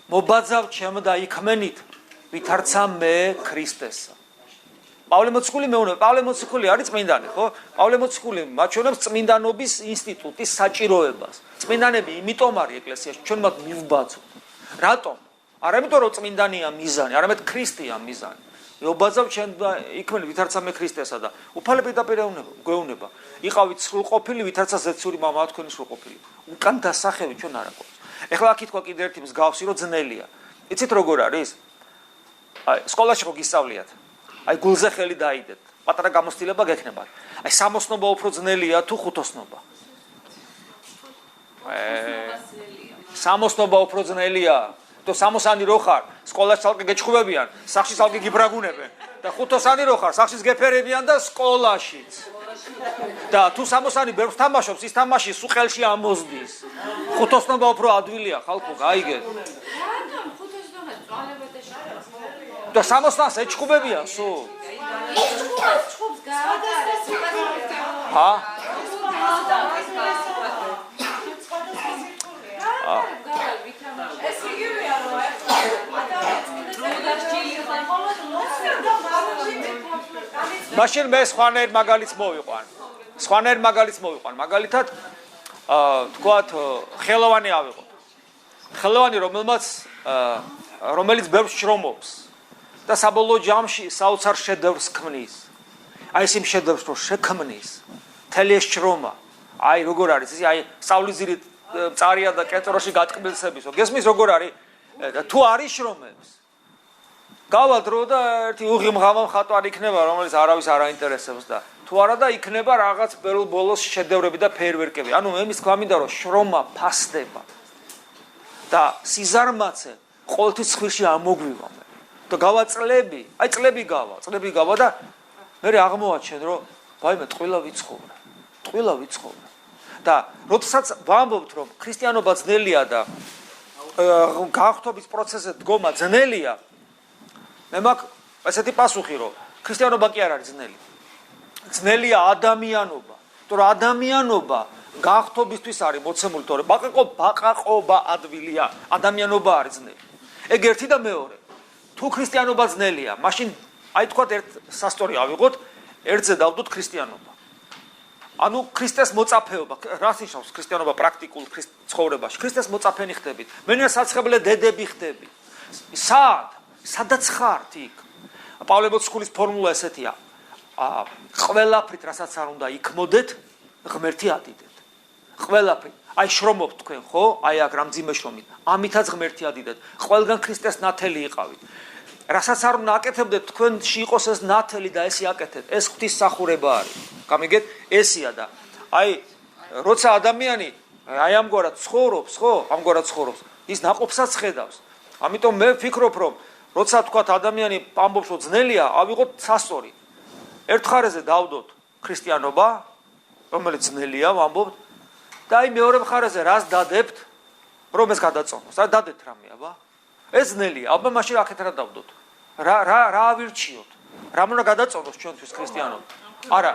მობაძავ ჩემ და იქმენით, ვითარცა მე ქრისტესა. პავლე მოციქული მეუბნება, პავლე მოციქული არის წმინდანი, ხო? პავლე მოციქული მაჩვენებს წმინდანობის ინსტიტუტის საჭიროებას. წმინდანები იმიტომ არის ეკლესიაში, ჩვენ მათ მივბაძოთ. რატომ? არა იმიტომ რომ წმინდანია მიზანი, არამედ ქრისტეა მიზანი. მობაძავ ჩემ და იქმენით, ვითარცა მე ქრისტესა და უფალი პირდაპირ გვეუბნება. იყავით სრულყოფილი, ვითარცა ზეციური მამაა თქვენი სრულყოფილი. უკან დასახევი ჩვენ არ აქვს. ეხლა აქ ითქვა კიდე ერთი მსგავსი, რომ ძნელია. იცით როგორ არის? აი, სკოლაში ხო გისწავლიათ. აი, გულზე ხელი დაიდეთ. პატარა გამოცდილება გექნებათ. აი, სამოსნობა უფრო ძნელია თუ ხუთოსნობა? სამოსნობა უფრო ძნელია. თუ სამოსანი რო ხარ, სკოლაში ცალკე გეჩხუბებიან, სახში ცალკე გიბრაგუნებენ. და ხუთოსანი რო ხარ, სახშიც გეფერებიან და სკოლაშიც. და თუ სამოსანი ბევრს თამაშობს, ის თამაში სულ ხელში ამოზდის. ხუთოსნობა უფრო ადვილია, ხალხო, გაიგეთ. რატომ ხუთოსნობა წვალება და შარებს? და სამოსნას ეჩხუბებიან სულ. ჩხუბს ჰა? ეს იგივეა რომ მაშინ მე სხვანაირ მაგალითს მოვიყვან. მაგალითად თქვათ ხელოვანი ავიღოთ. ხელოვანი რომელიც ბევრს შრომობს და საბოლოო ჯამში საოცარ შედევრს ქმნის. აი ეს იმ შედევრს რო შექმნის, მთელი ეს შრომა, აი როგორ არის ის, აი სწავლიზირით წარია და კენტროში გატკბილსებისო. გესმის როგორ არის? თუ არის შრომებს. გავალ დრო და ერთი უღიმღამა მხატვარი იქნება, რომელიც არავის არ აინტერესებს და თუ არა და იქნება რაღაც ბოლოს შედევრები და ფეირვერკები. ანუ მე მის თქვა მინდა რომ შრომა ფასდება. და სიზარმაცე ყოველთვის ხვირში ამოგვივა მე. და გავა წლები გავა და მე აღმოვაჩენ რომ ვაიმე ტყილა ვიცხოვრა. და როდესაც ვამბობთ რომ ქრისტიანობა ძნელია და გააღთობის პროცესზე დგომა ძნელია, მე მაქვს ესეთი პასუხი რომ ქრისტიანობა კი არ არის ძნელი. ძნელია ადამიანობა. იმიტომ რომ ადამიანობა გააღთობისთვის არის მოცემული, თორე ბაყაყობა ადვილია, ადამიანობა არის ძნელი. ეგ ერთი და მეორე. თუ ქრისტიანობა ძნელია, მაშინ აი თქვათ ერთ სასტორი ავიღოთ, ერთზე დავდოთ ქრისტიანობა. ანუ ქრისტეს მოწაფეობა, რას ნიშნავს ქრისტიანობა პრაქტიკულ ცხოვრებაში? ქრისტეს მოწაფენი ხდებით. მენია საცხებლე დედები ხდებით. სადაც ხართ იქ? პავლე მოციქულის ფორმულა ესეთია. ყველაფრით, რასაც არ უნდა იქმოდეთ, ღმერთი ადიდეთ. ყველაფრით. აი შრომობთ თქვენ, ხო? აი აქ რამ ძიმე შრომით. ამითაც ღმერთი ადიდეთ. ყველგან ქრისტეს ნათელი იყავით. რასაც არ უნდა აკეთებდეთ, თქვენში იყოს ეს ნათელი და ესი აკეთეთ. ეს ღვთისმსახურება არის. გამიგეთ? ესია და აი როცა ადამიანი აი ამგვარად ცხოვრობს, ხო? ამგვარად ცხოვრობს, ის ნაყოფსაც ხედავს. ამიტომ მე ვფიქრობ, რომ როცა თქვათ ადამიანი ამბობს, რომ ძნელია, ავიღოთ სასტორი. ერთ მხარეზე დავდოთ ქრისტიანობა, რომელიც ძნელია, ვამბობთ, და აი მეორე მხარეზე რას დადებთ, რომ ეს გადაწონოს. რა დადებთ რამე, აბა? ეს ძნელია, აბა მაშინ აქეთ რა დავდოთ? რა ავირჩიოთ? რამ უნდა გადაწონოს ჩვენთვის ქრისტიანობა? არა.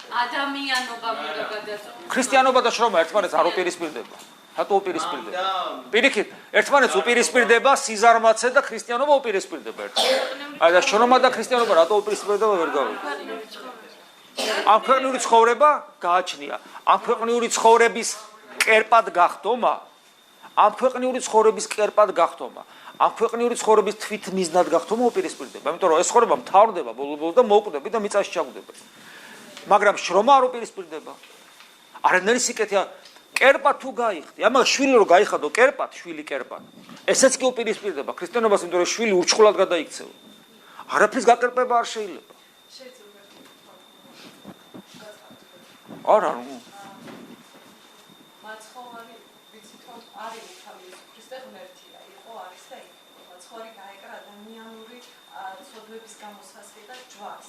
ადამიანობა უნდა გადაწონოს. ქრისტიანობა და შრომა ერთმანეთს არ უპირისპირდება. რატო უპირისპირდება? პირიქით, ერთმანეთს უპირისპირდება სიზარმაცე და ქრისტიანობა უპირისპირდება ერთმანეთს. აი და შრომა და ქრისტიანობა რატო უპირისპირდება ვერ გავიგე. ამ ქვეყნიური ცხოვრება გააჩნია. ამ ქვეყნიური ცხოვრების კერპად გახდომა, ამ ქვეყნიური ცხოვრების თვითმიზნად გახდომა უპირისპირდება. იმიტომ რომ ეს ცხოვრება მთავრდება ბოლო-ბოლოს და მოუკვდები და მიწაში ჩაგდები. მაგრამ შრომა არ უპირისპირდება. არანაირი სიკეთეა კერპა თუ გაიხდი. ამას შვილი რო გაიხადო კერპად, შვილი კერპად. ესეც კი უპირისპირდება ქრისტიანობას, იმიტომ რომ შვილი ურჩხულად გადაიქცევა. არაფრის გაკერპება არ შეიძლება. არა, მაცხოვარი ვიცით რომ არის თავის ქრისტე ღმერთია, იყო არის და იყო. მაცხოვარი გაეკრა ადამიანური ცოდვების გამოსასყიდ და ჯვარს.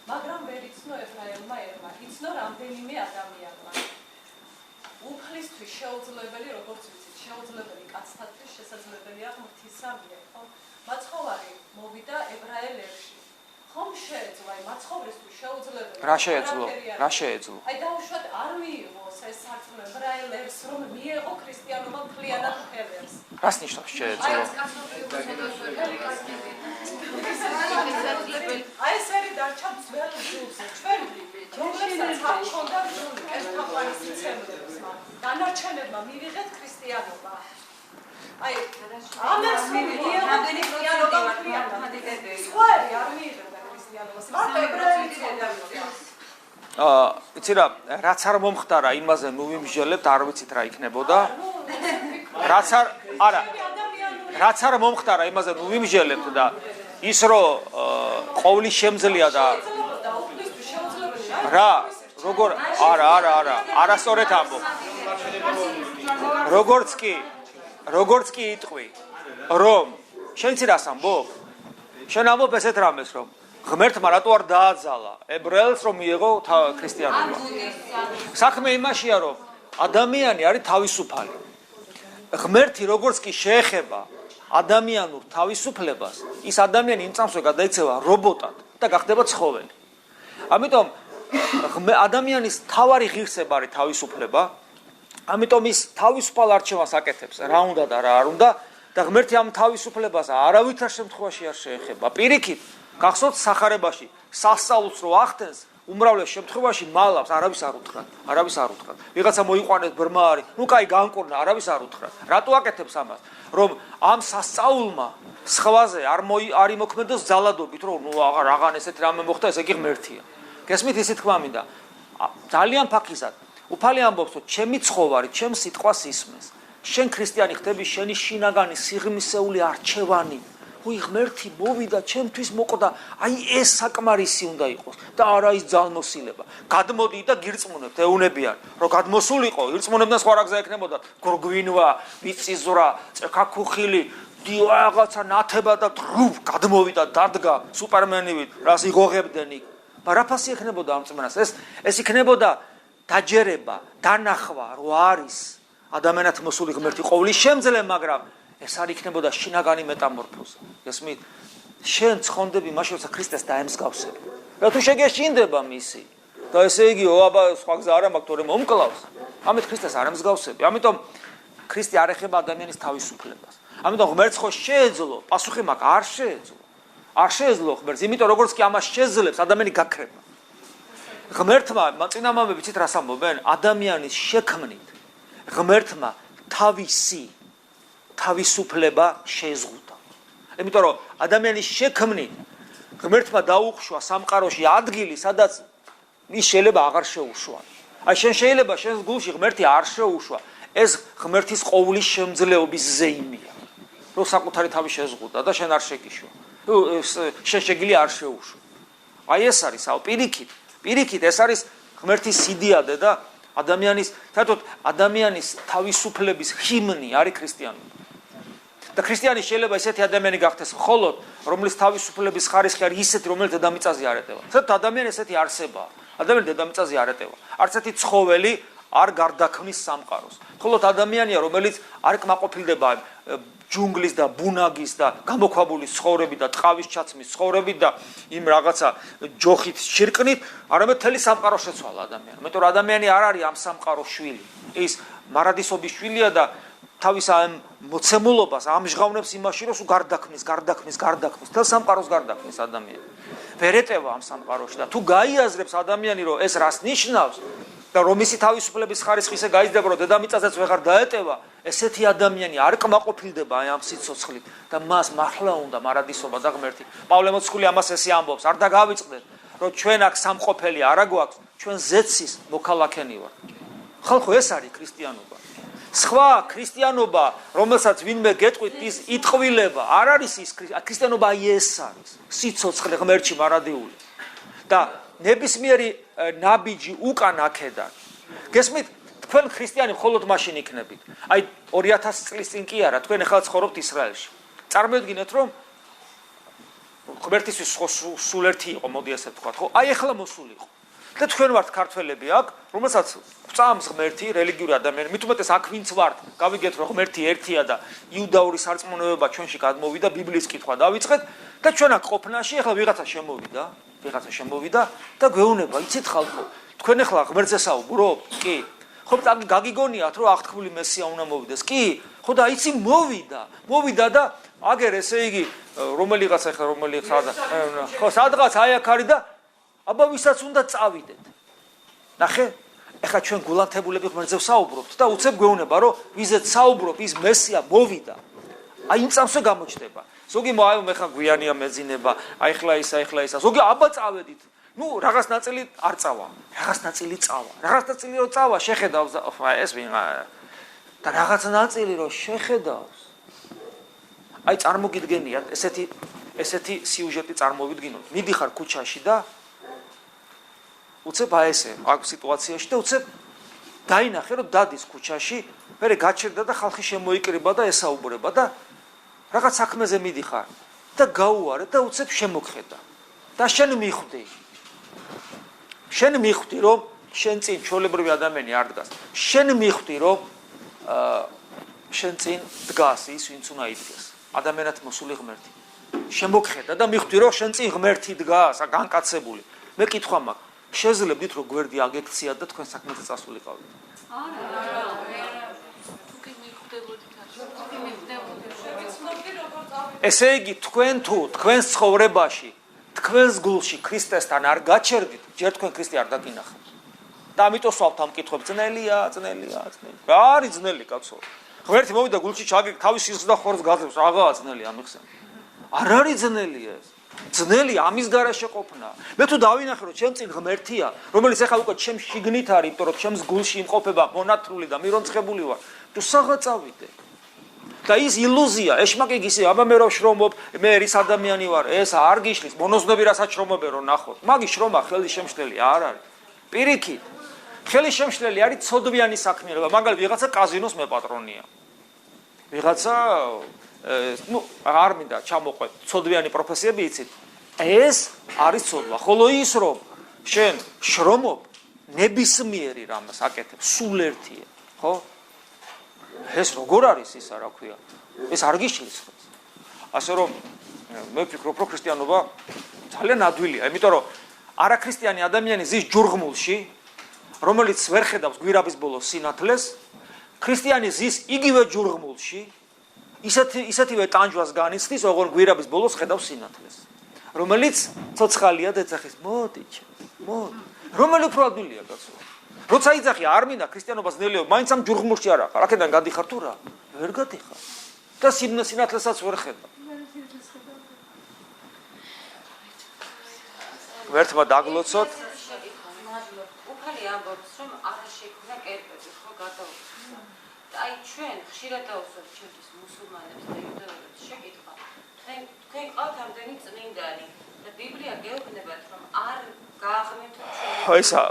მაგრამ ვერ იცნო ებრაელმა ერმა, იცნო რამდენიმე ადამიანმა. უფლისთვის შეუძლებელი, როგორც ვიცით, შეუძლებელი კაცთათვის შესაძლებელია ღმრთისა მიერ, ხო? მაცხოვარი მოვიდა ებრაელ ერში. ხომ შეეძლო, აი მაცხოვრისთვის შეუძლებელი. რა შეეძლო? აი დაუშვათ არ მიიღოს ეს სარწმუნო ებრაელ ერს, რომ მიეღო ქრისტიანობა მთლიანად მთელ ერს. რას ნიშნავს შეეძლო? აი ეს ერი დარჩა ძველ ჯულზე, ჩვენ რომლებსაც არ ჰქონდა ჯული, ერთაყვანის მიცემლებს, დანარჩენებმა მივიღეთ ქრისტიანობა. აი ამას მიიღო ქრისტიანობა მთლიანად. სხვა ერი არ მიიღებდა ქრისტიანობას. მარტო ებრაელი ცოდავია. იცი რა, რაც არ მომხდარა, იმაზე ნუ ვიმსჯელებთ, არ ვიცით რა იქნებოდა. რაც არ მომხდარა, იმაზე ნუ ვიმსჯელებთ და ის რომ ყოვლის შემძლეა და რა, როგორ არასწორად ამბობ. როგორც კი იტყვი, რომ შენ ცირას ამბობ? შენ ამბობ ესეთ რამეს, რომ ღმერთმა რატო არ დააძალა ებრაელს, რომ მიიღო ქრისტიანობა. საქმე იმაშია, რომ ადამიანი არის თავისუფალი. ღმერთი როგორც კი შეეხება ადამიანურ თავისუფლებას, ის ადამიანი იმ წამსვე გადაიქცევა რობოტად და გახდება ცხოველი. ამიტომ ადამიანის თავარი ღირსება არის თავისუფლება. ამიტომ ის თავისუფალ არჩევანს აკეთებს, რა უნდა და რა არ უნდა და ღმერთი ამ თავისუფლებას არავითარ შემთხვევაში არ შეეხება. პირიქით, გახსოვთ სახარებაში, სასწაულს რო ახდენს, უმრავლეს შემთხვევაში მალავს, არავის არ უთხრათ. ვიღაცა მოიყვანეს ბრმა არის, ნუ კაი განკურნა, არავის არ უთხრათ. რატო აკეთებს ამას? რომ ამ სასწაულმა სხვაზე არ იმოქმედოს ძალადობით, რომ ნუ აღარ ესეთი რამე მოხდა, ესე იგი ღმერთია. გესმით ისე თქვა მინდა. ძალიან ფაქიზად. უფალი ამბობს, რომ ჩემი ცხოვარი, ჩემ სიტყვას ისმენს. შენ ქრისტიანი ხდები, შენი შინაგანი სიღრმისეული არჩევანი. უი ღმერთი მოვიდა, ჩემთვის მოყდა, აი ეს საკმარისი უნდა იყოს და არა ის ძალმოსილება. გადმოდი და გირწმუნებთ, ეუნებიან, რომ გადმოსულიყო, ირწმუნებდნენ სხვა რაგზა ექნებოდა, გორგვინვა, მიწიზვრა, წექაქუხილი, რაღაცა ნათება და დრუბ გადმოვიდა, დადგა სუპერმენივით, რას იღოღებდნენ იქ. რაფასი ექნებოდა ამ წმენას? ეს იქნებოდა დაჯერება, დანახვა, რო არის ადამიანად მოსული ღმერთი ყოვლის შემძლე, მაგრამ ეს არ იქნებოდა შინაგანი მეტამორფოზა. გესმით? შენ ცხონდები მაშინ როცა ქრისტეს დაემსგავსები. რა თუ შეგეშინდება მისი და ესე იგი აბა სხვა გზა არ მაქვს, თორემ მომკლავს. ამით ქრისტეს არ ემსგავსები. ამიტომ ქრისტე არ ეხება ადამიანის თავისუფლებას. ამიტომ ღმერთს ხო შეეძლო, პასუხი მაქვს, არ შეეძლო. არ შეეძლო ღმერთს, იმიტომ როგორც კი ამას შეძლებს, ადამიანი გაქრება. ღმერთმა, წინამამები ვიცით რას ამბობენ? ადამიანის შექმნით ღმერთმა თავისუფლება შეზღუდა. იმიტომ რომ ადამიანის შექმნით ღმერთმა დაუხშვა სამყაროში ადგილი, სადაც ის შეიძლება აღარ შეუშვა. აი შენ შეიძლება შენს გულში ღმერთი არ შეუშვა. ეს ღმერთის ყოვლის შემძლეობის ზეიმია. რომ საკუთარი თავი შეზღუდა და შენ არ შეგიშვა. შენ შეგილი არ შეუშვა. აი ეს არის, პირიქით ეს არის ღმერთის სიდიადე და ადამიანის თავისუფლების ჰიმნი არის ქრისტიანობა. და ქრისტიანი შეიძლება ესეთი ადამიანი გახდეს მხოლოდ, რომლის თავისუფლების ხარისხი არის ისეთი, რომელიც დედამიწაზე არ ეტევა. საერთოდ ადამიანი ესეთი არსებაა. ადამიანი დედამიწაზე არ ეტევა. არც ერთი ცხოველი არ გარდაქმნის სამყაროს. მხოლოდ ადამიანია, რომელიც არ კმაყოფილდება ჯუნგლის და ბუნაგის და გამოქვაბულის ცხოვრებით და ტყავის ჩაცმის ცხოვრებით და იმ რაღაცა ჯოხით შირკნით, არამედ მთელი სამყარო შეცვალა ადამიანს. იმიტომ რომ ადამიანი არ არის ამ სამყაროს შვილი. ის მარადისობის შვილია და თავის ამ მოცემულობას ამჟღავნებს იმაში, რომ გარდაქმნის, მთელ სამყაროს გარდაქმნის ადამიანი. ვერ ეტევა ამ სამყაროში და თუ გაიაზრებს ადამიანი, რომ ეს რას ნიშნავს და რომ ისი თავისუფლების ხარისხი ისე გაიზრდება, რომ დედამიწაზეც ვეღარ დაეტევა, ესეთი ადამიანი არ კმაყოფილდება ამ სიცოცხლით და მას მართლა უნდა მარადისობა და ღმერთი. პავლე მოციქული ამას ესე ამბობს, არ დაგავიწყდეთ, რომ ჩვენ აქ სამყოფელი არა გვაქვს, ჩვენ ზეცის მოქალაქენი ვართ. ხალხო, ეს არის ქრისტიანობა. სხვა ქრისტიანობა, რომელსაც ვინმე გეტყვით, ის იტყვილება, არ არის ის ქრისტიანობა, აი ეს არის. სიცოცხლე ღმერთში მარადიული. და ნებისმიერი ნაბიჯი უკან აქედან. გესმით, თქვენ ქრისტიანი მხოლოდ მაშინ იქნებით. აი 2000 წლის წინ კი არა, თქვენ ახლა ცხოვრობთ ისრაელში. წარმოიდგინეთ, რომ ღმერთისთვის სულ ერთი იყო, მოდი ასე ვთქვათ, ხო? აი ახლა მოსულიყო. და თქვენ ვართ ქართველები აქ, რომელსაც წამს ღმერთი, რელიგიური ადამიანი, მით უმეტეს აქ ვინც ვართ, გავიგეთ, რომ ღმერთი ერთია და იუდაური სარწმუნოება ჩვენში გადმოვიდა, ბიბლიის კითხვა დავიწყეთ და ჩვენ აქ ყოფნაში ახლა ვიღაცა შემოვიდა და გვეუბნება, იცით ხალხო, თქვენ ახლა ღმერთზე საუბრობთ? კი. ხო, გაგიგონიათ, რომ აღთქმული მესია უნდა მოვიდეს? კი. ხო და იცი მოვიდა და აგერ ესე იგი რომელიღაც ხო სადღაც აი აქ არის და აბა ვისაც უნდა წავიდეთ. ნახე, ეხლა ჩვენ გულანთებულები ღმერთზე საუბრობთ და უცებ გვეუბნება, რომ ვიზეც საუბრობ, ის მესია მოვიდა. აი იმ წამსვე გამოჩნდება. ზოგი მოაი მე ხა გვიანია მეძინება, აი ხლა ისა. ზოგი აბა წავედით. ნუ რაღაც ნაწილი არ წავა, რაღაც ნაწილი წავა. რაღაც ნაწილი რო წავა, შეხედავს ეს ვინა და რაღაც ნაწილი რო შეხედავს. აი წარმოგიდგენიათ, ესეთი სიუჟეტი წარმოვიდგინოთ. მიდიხარ ქუჩაში და უცებ აი ესე აქ სიტუაციაში და უცებ დაინახე, რომ დადის ქუჩაში, მერე გაჩერდა და ხალხი შემოიკრიბა და ესაუბრება და რაღაც საქმეზე მიდიხარ და გაუარე და უცებ შემოგხედა და შენ მიხვდი, რომ შენ წინ ჩვეულებრივი ადამიანი არ დგას. შენ მიხვდი, რომ შენ წინ დგას ის, ვინც უნდა იდგეს. ადამიანად მოსული ღმერთი. შემოგხედა და მიხვდი, რომ შენ წინ ღმერთი დგას, განკაცებული. მე კითხვა მაქვს, შეძლებდით რომ გვერდი აგექციათ და თქვენ საქმეზე წასულიყავით? ესე იგი თქვენ თუ თქვენს ცხოვრებაში, თქვენს გულში ქრისტესთან არ გაჩერდით, ჯერ თქვენ ქრისტე არ დაგინახავთ. და ამიტომ სვავთ ამ კითხვებს, ძნელია. რა არის ძნელი კაცო? ღმერთი მოვიდა გულში ჩაგიგ თავის სიზრს და ხორცს გაძლევს, რაღაცა ძნელი ამიხსენ. არ არის ძნელი ეს. ძნელი ამის გარეშე ყოფნა. მე თუ დავინახე რომ ჩემ წინ ღმერთია, რომელიც ახლა უკვე ჩემს შიგნით არის, იმიტომ რომ ჩემს გულში იმყოფება მონათრული და მირონცხებული ვარ, თუ საღა წავიდე. და ის ილუზია, ეშმაკი გისე, აბა მე რო შრომობ, მე რის ადამიანი ვარ, ეს არ გიშლის, მონოზნები რასაც შრომობენ რომ ნახოთ. მაგის შრომა ხელის შემშლელი არ არის. პირიქით, ხელის შემშლელი არის ცოდვიანი საქმიანობა, მაგალითად ვიღაცა კაზინოს მეპატრონია. ვიღაცა არ მინდა ჩამოყვეთ ცოდვიანი პროფესიები იცით. ეს არის ცოდვა. ხოლო ის რომ შენ შრომობ, ნებისმიერი რამას აკეთებ, სულ ერთია, ხო? ეს როგორ არის ისა, რა ქვია? ეს არ გიშლის ხო? ასე რომ მე ვფიქრობ, რომ ქრისტიანობა ძალიან ადვილია, იმიტომ რომ არაქრისტიანი ადამიანი ზის ჯურღმულში, რომელიც ვერ ხედავს გვირაბის ბოლოს სინათლეს, ქრისტიანი ზის იგივე ჯურღმულში, ისეთივე ტანჯვას განიცდის, როგორ გვირაბის ბოლოს ხედავს სინათლეს. რომელიც ცოცხალია და ეძახის, მოდი, რომელი უფრო ადვილია კაცო? როცა იძახი არ მინდა ქრისტიანობა ძნელია, მაინც ამ ჯურღმულში არ აყარ, აქედან გადიხარ თუ რა? ვერ გადიხარ. და სინათლესაც ვერ ხედავ. ვერთმა დაგლოცოთ. უფალი ამბობს, რომ არ შექმნა კერპები, ხო გადაუხსნა. და აი ჩვენ ხშირად დავუსვათ ჩვენთვის მუსულმანებს და იუდეველებს შეკითხვა. თქვენ ყავთ ამდენი წმინდანი და ბიბლია გეუბნებათ, რომ არ გააღმერთოთ ჩვენ. ისა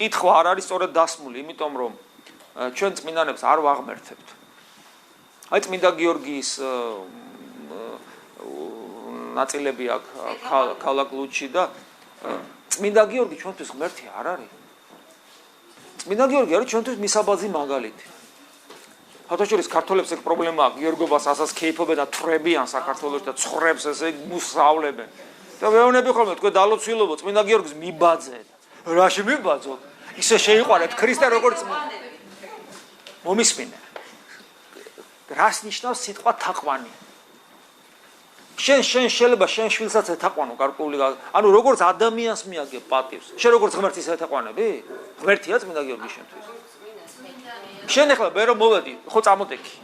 კითხვა არ არის სწორედ დასმული, იმიტომ რომ ჩვენ წმინდანებს არ ვაღმერთებთ. აი წმინდა გიორგის ნაწილები აქვს ქალაქ ლუჩში და წმინდა გიორგი ჩვენთვის ღმერთი არ არის. წმინდა გიორგი არის ჩვენთვის მისაბაძი მაგალითი. ფათაშორის ქართველებს ეგ პრობლემა აქვს, გიორგობას ასას ქეიფობენ და თვრებიან საქართველოში და ცხრებს ესე მუსავლებენ. და ვეუბნები ხოლმე თქვენ დალოცვილობო წმინდა გიორგის მიბაძეთ. რაში მიბაძოთ? ისე შეიყვარეთ ქრისტე როგორც მომისმინე. რას ნიშნავს სიტყვა თაყვანი? შენ შეიძლება შენ შვილსაც ეთაყვანო გარკვეული, ანუ როგორც ადამიანს მიაგებ პატივს. შენ როგორც ღმერთის ეთაყვანები? ღმერთია წმინდა გიორგი შენთვის. შენ ახლა მე რომ მოვედი, ხო წამოდექი.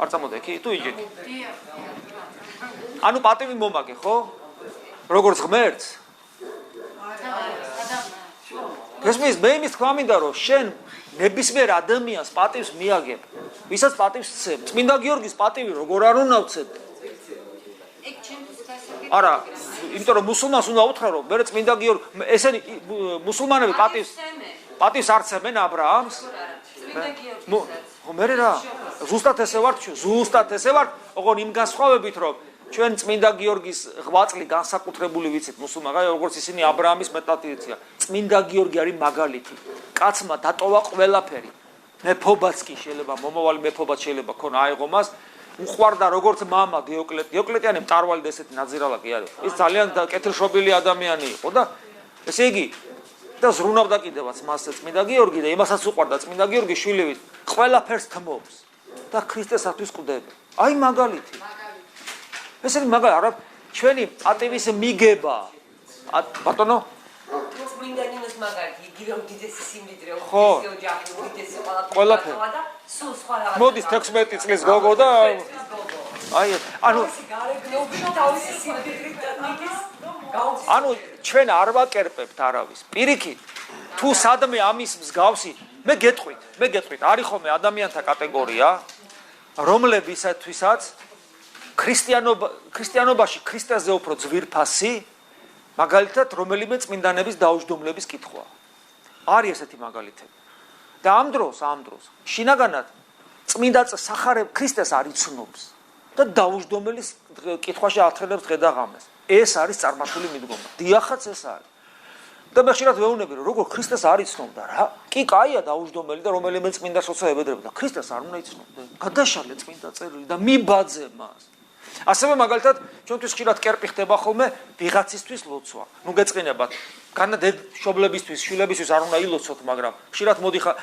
არ წამოდექი? თუ იჯექი. ანუ პატივი მომაგე, ხო? როგორც ღმერთს. გესმის, მე იმის თქვა მინდა რომ შენ ნებისმიერ ადამიანს პატივს მიაგებ, ვისაც პატივს ვცემ. წმინდა გიორგის პატივი როგორ არ უნდა ვცემ? ეგ ჩემთვის დასაგებია. არა, იმიტომ რომ მუსულმანს უნდა უთხრა რომ მე წმინდა გიორგი, ესენი მუსულმანები პატივს არ ცემენ ა ブラ ამს. წმინდა გიორგისაც. ხო მე რა? ზუსტად ესე ვარ, ზუსტად ესე ვარ, ოღონ იმ განსხვავებით რომ ჩვენ წმინდა გიორგის ღვაწლი განსაკუთრებული ვიცით მუსულმანები, როგორც ისინი ა ブラ ამის მეტატიცია. წმინდა გიორგი არის მაგალითი. კაცმა დატოვა ყველაფერი. მეფობაც კი შეიძლება, მომავალი მეფობაც შეიძლება ქონა აიღო მას. უყვარდა როგორც მამა დიოკლეტიანი მწარვალი და ესეთი ნაძირალაკი არის. ის ძალიან კეთილშობილი ადამიანი იყო და ესე იგი და ზრუნავდა კიდევაც მასზე წმინდა გიორგი და იმასაც უყვარდა წმინდა გიორგი შვილივით ყველაფერს თმობს და ქრისტესათვის კვდება. აი მაგალითი. ესენი მაგალითი არა ჩვენი პატივის მიგება. ბატონო წმინდა ნინოს მაგალითი, იგივე უდიდესი სიმდიდრე, ხო. უდიდესი ოჯახი, უდიდესი ყველაფერი. და სულ სხვა რაღაც. მოდის 16 წლის გოგო და აი ანუ თავისი სიმდიდრით და ნიკის გაუწევს. ანუ ჩვენ არ ვაკერპებთ არავის. პირიქით, თუ სადმე ამის მსგავსი, მე გეტყვით, არის ხოლმე ადამიანთა კატეგორია, რომლებისათვისაც ქრისტიანობაში ქრისტეზე უფრო ძვირფასი, მაგალითად, რომელიმე წმინდანების დაუჯდომლების კითხვა. არის ესეთი მაგალითები. და ამ დროს შინაგანად წმინდა სახარებ ქრისტეს არ იცნობს და დაუჯდომელის კითხვაში ათხრენებს დღე და ღამეს. ეს არის წარმართული მიდგომა. დიახაც ეს არის. და მე ხშირად ვეუბნები რომ როგორ ქრისტეს არ იცნობდა რა? კი კაია დაუჯდომელი და რომელიმე წმინდას როცა ებედრებოდა, ქრისტეს არ უნდა იცნობდა. გადაშალე წმინდა წერილი და მიბაძე მას. ასევე მაგალითად ჩვენთვის ხშირად კერპი ხდება ხოლმე ვიღაცისთვის ლოცვა. ნუ გეწყინებათ. განა მშობლებისთვის, შვილებისთვის არ უნდა ილოცოთ, მაგრამ ხშირად მოდიხარ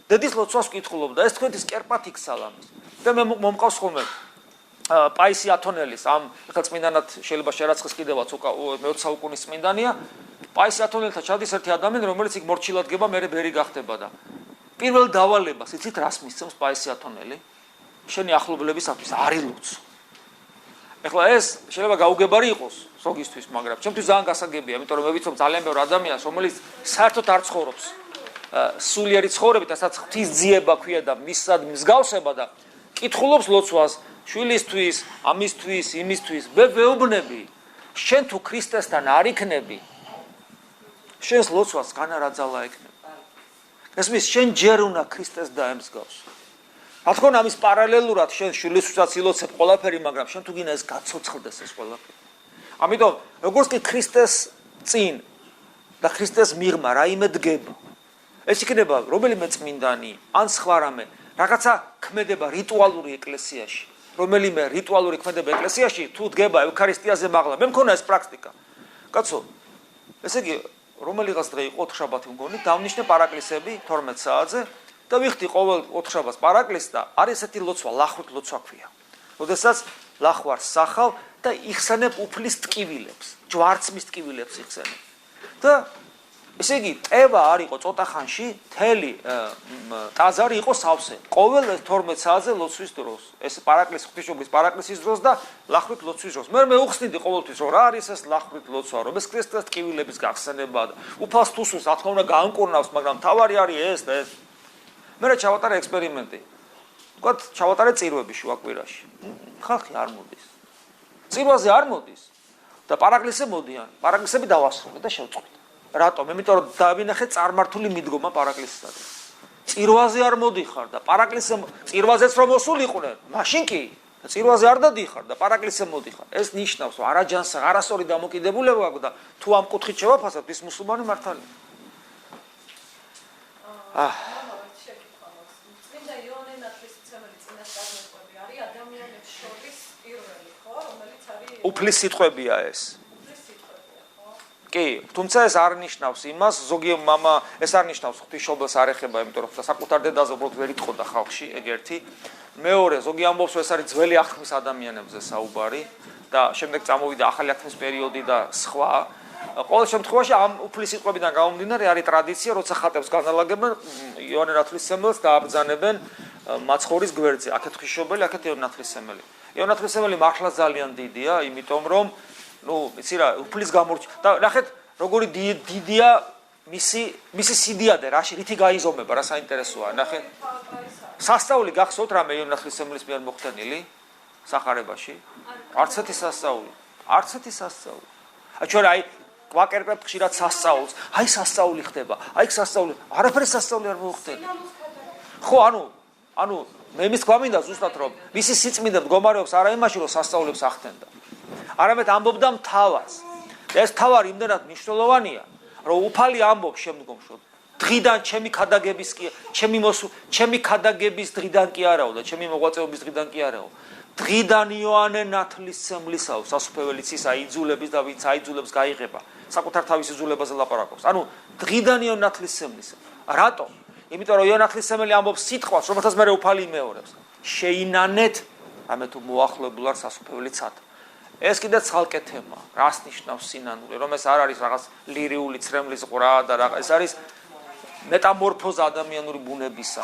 დედის ლოცვას ვკითხულობდა. ეს თქვენთვის კერპად იქცალამის. და მე მომყავს ხოლმე პაისი ათონელის ამ ხა წმინდანად შეიძლება შერაცხეს კიდევაც მე-20 საუკუნის წმინდანია. პაისი ათონელთან ჩადის ერთი ადამიანი, რომელიც იქ მორჩილად გება, მე ბერი გახდება და პირველ დავალებას იცით რას მისცემს პაისი ათონელი? შენი ახლობლებისათვის არ ილოცო. ეხლა ეს შეიძლება გაუგებარი იყოს ზოგისთვის, მაგრამ ჩემთვის ძალიან გასაგებია, იმიტომ რომ მე ვიცნობ ძალიან ბევრ ადამიანს, რომელიც საერთოდ არ ცხოვრობს სულიერი ცხოვრებით, რასაც ღვთისძიება ქვია და მისად მსგავსება და კითხულობს ლოცვას შვილისთვის, ამისთვის, იმისთვის, ვეუბნები, შენ თუ ქრისტესთან არ იქნები, შენს ლოცვას განარაძალა ექნება. ესმის შენ ჯერ უნდა ქრისტეს დაემსგავსო. რა თქმა უნდა, ამის პარალელურად შენ შვილისთვისაც ილოცებ ყველაფერი, მაგრამ შენ თუ გინდა ეს გაცოცხლდეს ეს ყველაფერი. ამიტომ როგორც კი ქრისტეს წინ და ქრისტეს მიღმა რაიმე დგება, ეს იქნება რომელიმე წმინდანი ან სხვა რამე, რაღაცა ქმედება რიტუალური ეკლესიაში. რომელიმე რიტუალური ქმედება ეკლესიაში თუ დგება ევქარისტიაზე მაღლა. მე მქონდა ეს პრაქტიკა. კაცო, ესე იგი რომელიღაც დღე იყო 4 შაბათი მგონი, დავნიშნე პარაკლისები 12 საათზე და ვიხდი ყოველ 4 შაბათს პარაკლისს და არის ესეთი ლოცვა, ლახვით ლოცვა ქვია. როდესაც ლახვარს სახავ და იხსენებ უფლის ტკივილებს, ჯვარცმის ტკივილებს იხსენებ. და ესე იგი ტევა არ იყო ცოტა ხანში, თელი ტაძარი იყო სავსე. ყოველ 12 საათზე ლოცვის დროს, ეს პარაკლისის ღვთისმშობლის პარაკლისის დროს და ლახვით ლოცვის დროს. მე უხსნიდი ყოველთვის რომ რა არის ეს ლახვით ლოცვა, რომ ეს ქრისტეს ტკივილების გახსენება და უფალს თუსოს რა თქმა უნდა გაანკურნავს, მაგრამ თავარი არის ეს და ეს. მე ჩავატარე ექსპერიმენტი. ვთქვათ, ჩავატარე წირვები შუაკვირაში. ხალხი არ მოდის. წირვაზე არ მოდის და პარაკლისზე მოდიან. პარაკლისები დავასრულე და შევწყვიტე. რატომ? იმიტომ რომ დავინახე წარმართული მიდგომა პარაკლისისადმი. წირვაზე არ მოდიხარ და პარაკლისზე წირვაზეც რომ მოსულიყვნენ, მაშინ კი წირვაზე არ დადიხარ და პარაკლისზე მოდიხარ. ეს ნიშნავს, რომ არაჯანსაღ, არასწორი დამოკიდებულება აქვს და თუ ამ კუთხით შევაფასებთ, ის მუსულმანი მართალია. წმინდა იოანე ნათლისმცემელი წინასწარმეტყვები არის ადამიანებს შორის პირველი, ხო, რომელიც არის უფლის სიტყვებია ეს. კი, თუმცა ეს არ ნიშნავს იმას, ზოგი მამა ეს არ ნიშნავს ღვთისმშობელს არ ეხება, იმიტომ რომ საკუთარ დედაზე უბრალოდ ვერ იტყოდა ხალხში, ეგ ერთი. მეორე, ზოგი ამბობს, რომ ეს არის ძველი აღთქმის ადამიანებზე საუბარი და შემდეგ წამოვიდა ახალი აღთქმის პერიოდი და სხვა. ყოველ შემთხვევაში ამ უფლის სიტყვებიდან გამომდინარე არის ტრადიცია, როცა ხატებს განალაგებენ იოანე ნათლისმცემელს დააბრძანებენ მაცხოვრის გვერდზე, აქეთ ღვთისმშობელი, აქეთ იოანე ნათლისმცემელი. იოანე ნათლისმცემელი მართლა ძალიან დიდია, იმიტომ რომ იცი რა, უფლის გამორჩევა და ნახეთ როგორი დიდია მისი სიდიადე, რაში რითი გაიზომება, რა საინტერესოა, ნახეთ. სასწაული გახსოვთ რამე იოანე ნათლისმცემლის მიერ მოხდენილი სახარებაში? არც ერთი სასწაული. არც ერთი სასწაული. ჩვენ აი ვაკერპებთ ხშირად სასწაულს. აი სასწაული ხდება. აი სასწაული, არაფერი სასწაული არ მოხდება. ხო, ანუ მე მის გვამინდა ზუსტად რომ მისი სიწმინდე მდგომარეობს არა იმაში რომ სასწაულებს ახდენდა. არამედ ამბობდა მთავარს. ეს მთავარი იმდენად მნიშვნელოვანია, რომ უფალი ამბობს შემდგომში, რომ დღიდან ჩემი ქადაგების კი, ჩემი ქადაგების დღიდან კი არაო და ჩემი მოღვაწეობის დღიდან კი არაო. დღიდან იოანე ნათლისმცემლისაო, სასუფეველი ცისა იძულების და ვინც აიძულებს გაიღება, საკუთარ თავის იძულებაზე ლაპარაკობს. ანუ დღიდან იოანე ნათლისმცემლისა. რატომ? იმიტომ რომ იოანე ნათლისმცემელი ამბობს სიტყვას, რომელსაც მე უფალი იმეორებს. შეინანეთ, რამე თუ მოახლოებულ არ სასუფეველი ცადა. ეს კიდე ცალკე თემაა. რას ნიშნავს სინანული? რომ ეს არ არის რაღაც ლირიული ცრემლის ყრა და რაღაც, ეს არის მეტამორფოზა ადამიანური ბუნებისა.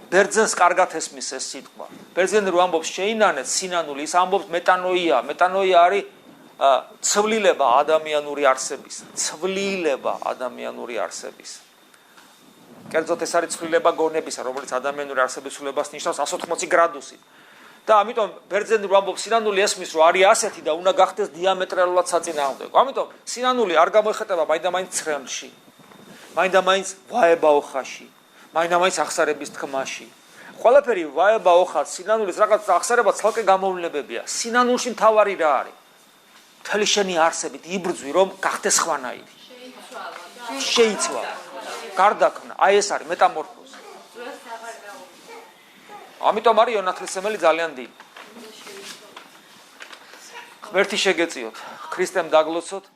ბერძენს კარგად ესმის ეს სიტყვა. ბერძენი რო ამბობს შეინანეთ სინანული, ის ამბობს მეტანოია. მეტანოია არის ცვლილება ადამიანური არსების. ცვლილება ადამიანური არსების. კერძოდ ეს არის ცვლილება გონებისა, რომელიც ადამიანური არსების ცვლილებას ნიშნავს 180 გრადუსი. და ამიტომ ბერძენი რო ამბობს სინანული ესმის რომ არის ასეთი და უნდა გახდეს დიამეტრალურად საწინააღმდეგო. ამიტომ სინანული არ გამოიხატება მაინდა-მაინც ცრემლში. მაინდა-მაინც ვაება-ოხაში. მაინდა-მაინც ახსარების თქმაში. ყველაფერი ვაება-ოხად, სინანულის რაღაც ახსარება ცალკე გამოვლენებებია. სინანულში მთავარი რა არის? მთელი შენი არსებით იბრძვი რომ გახდეს ხვანაირი. შეიცვალა. გარდაქმნა. აი ეს არის მეტამორფოზა. ამიტომ არის იოანე ნათლისმცემელი ძალიან დიდი. ღმერთი შეგეწიოთ, ქრისტემ დაგლოცოთ.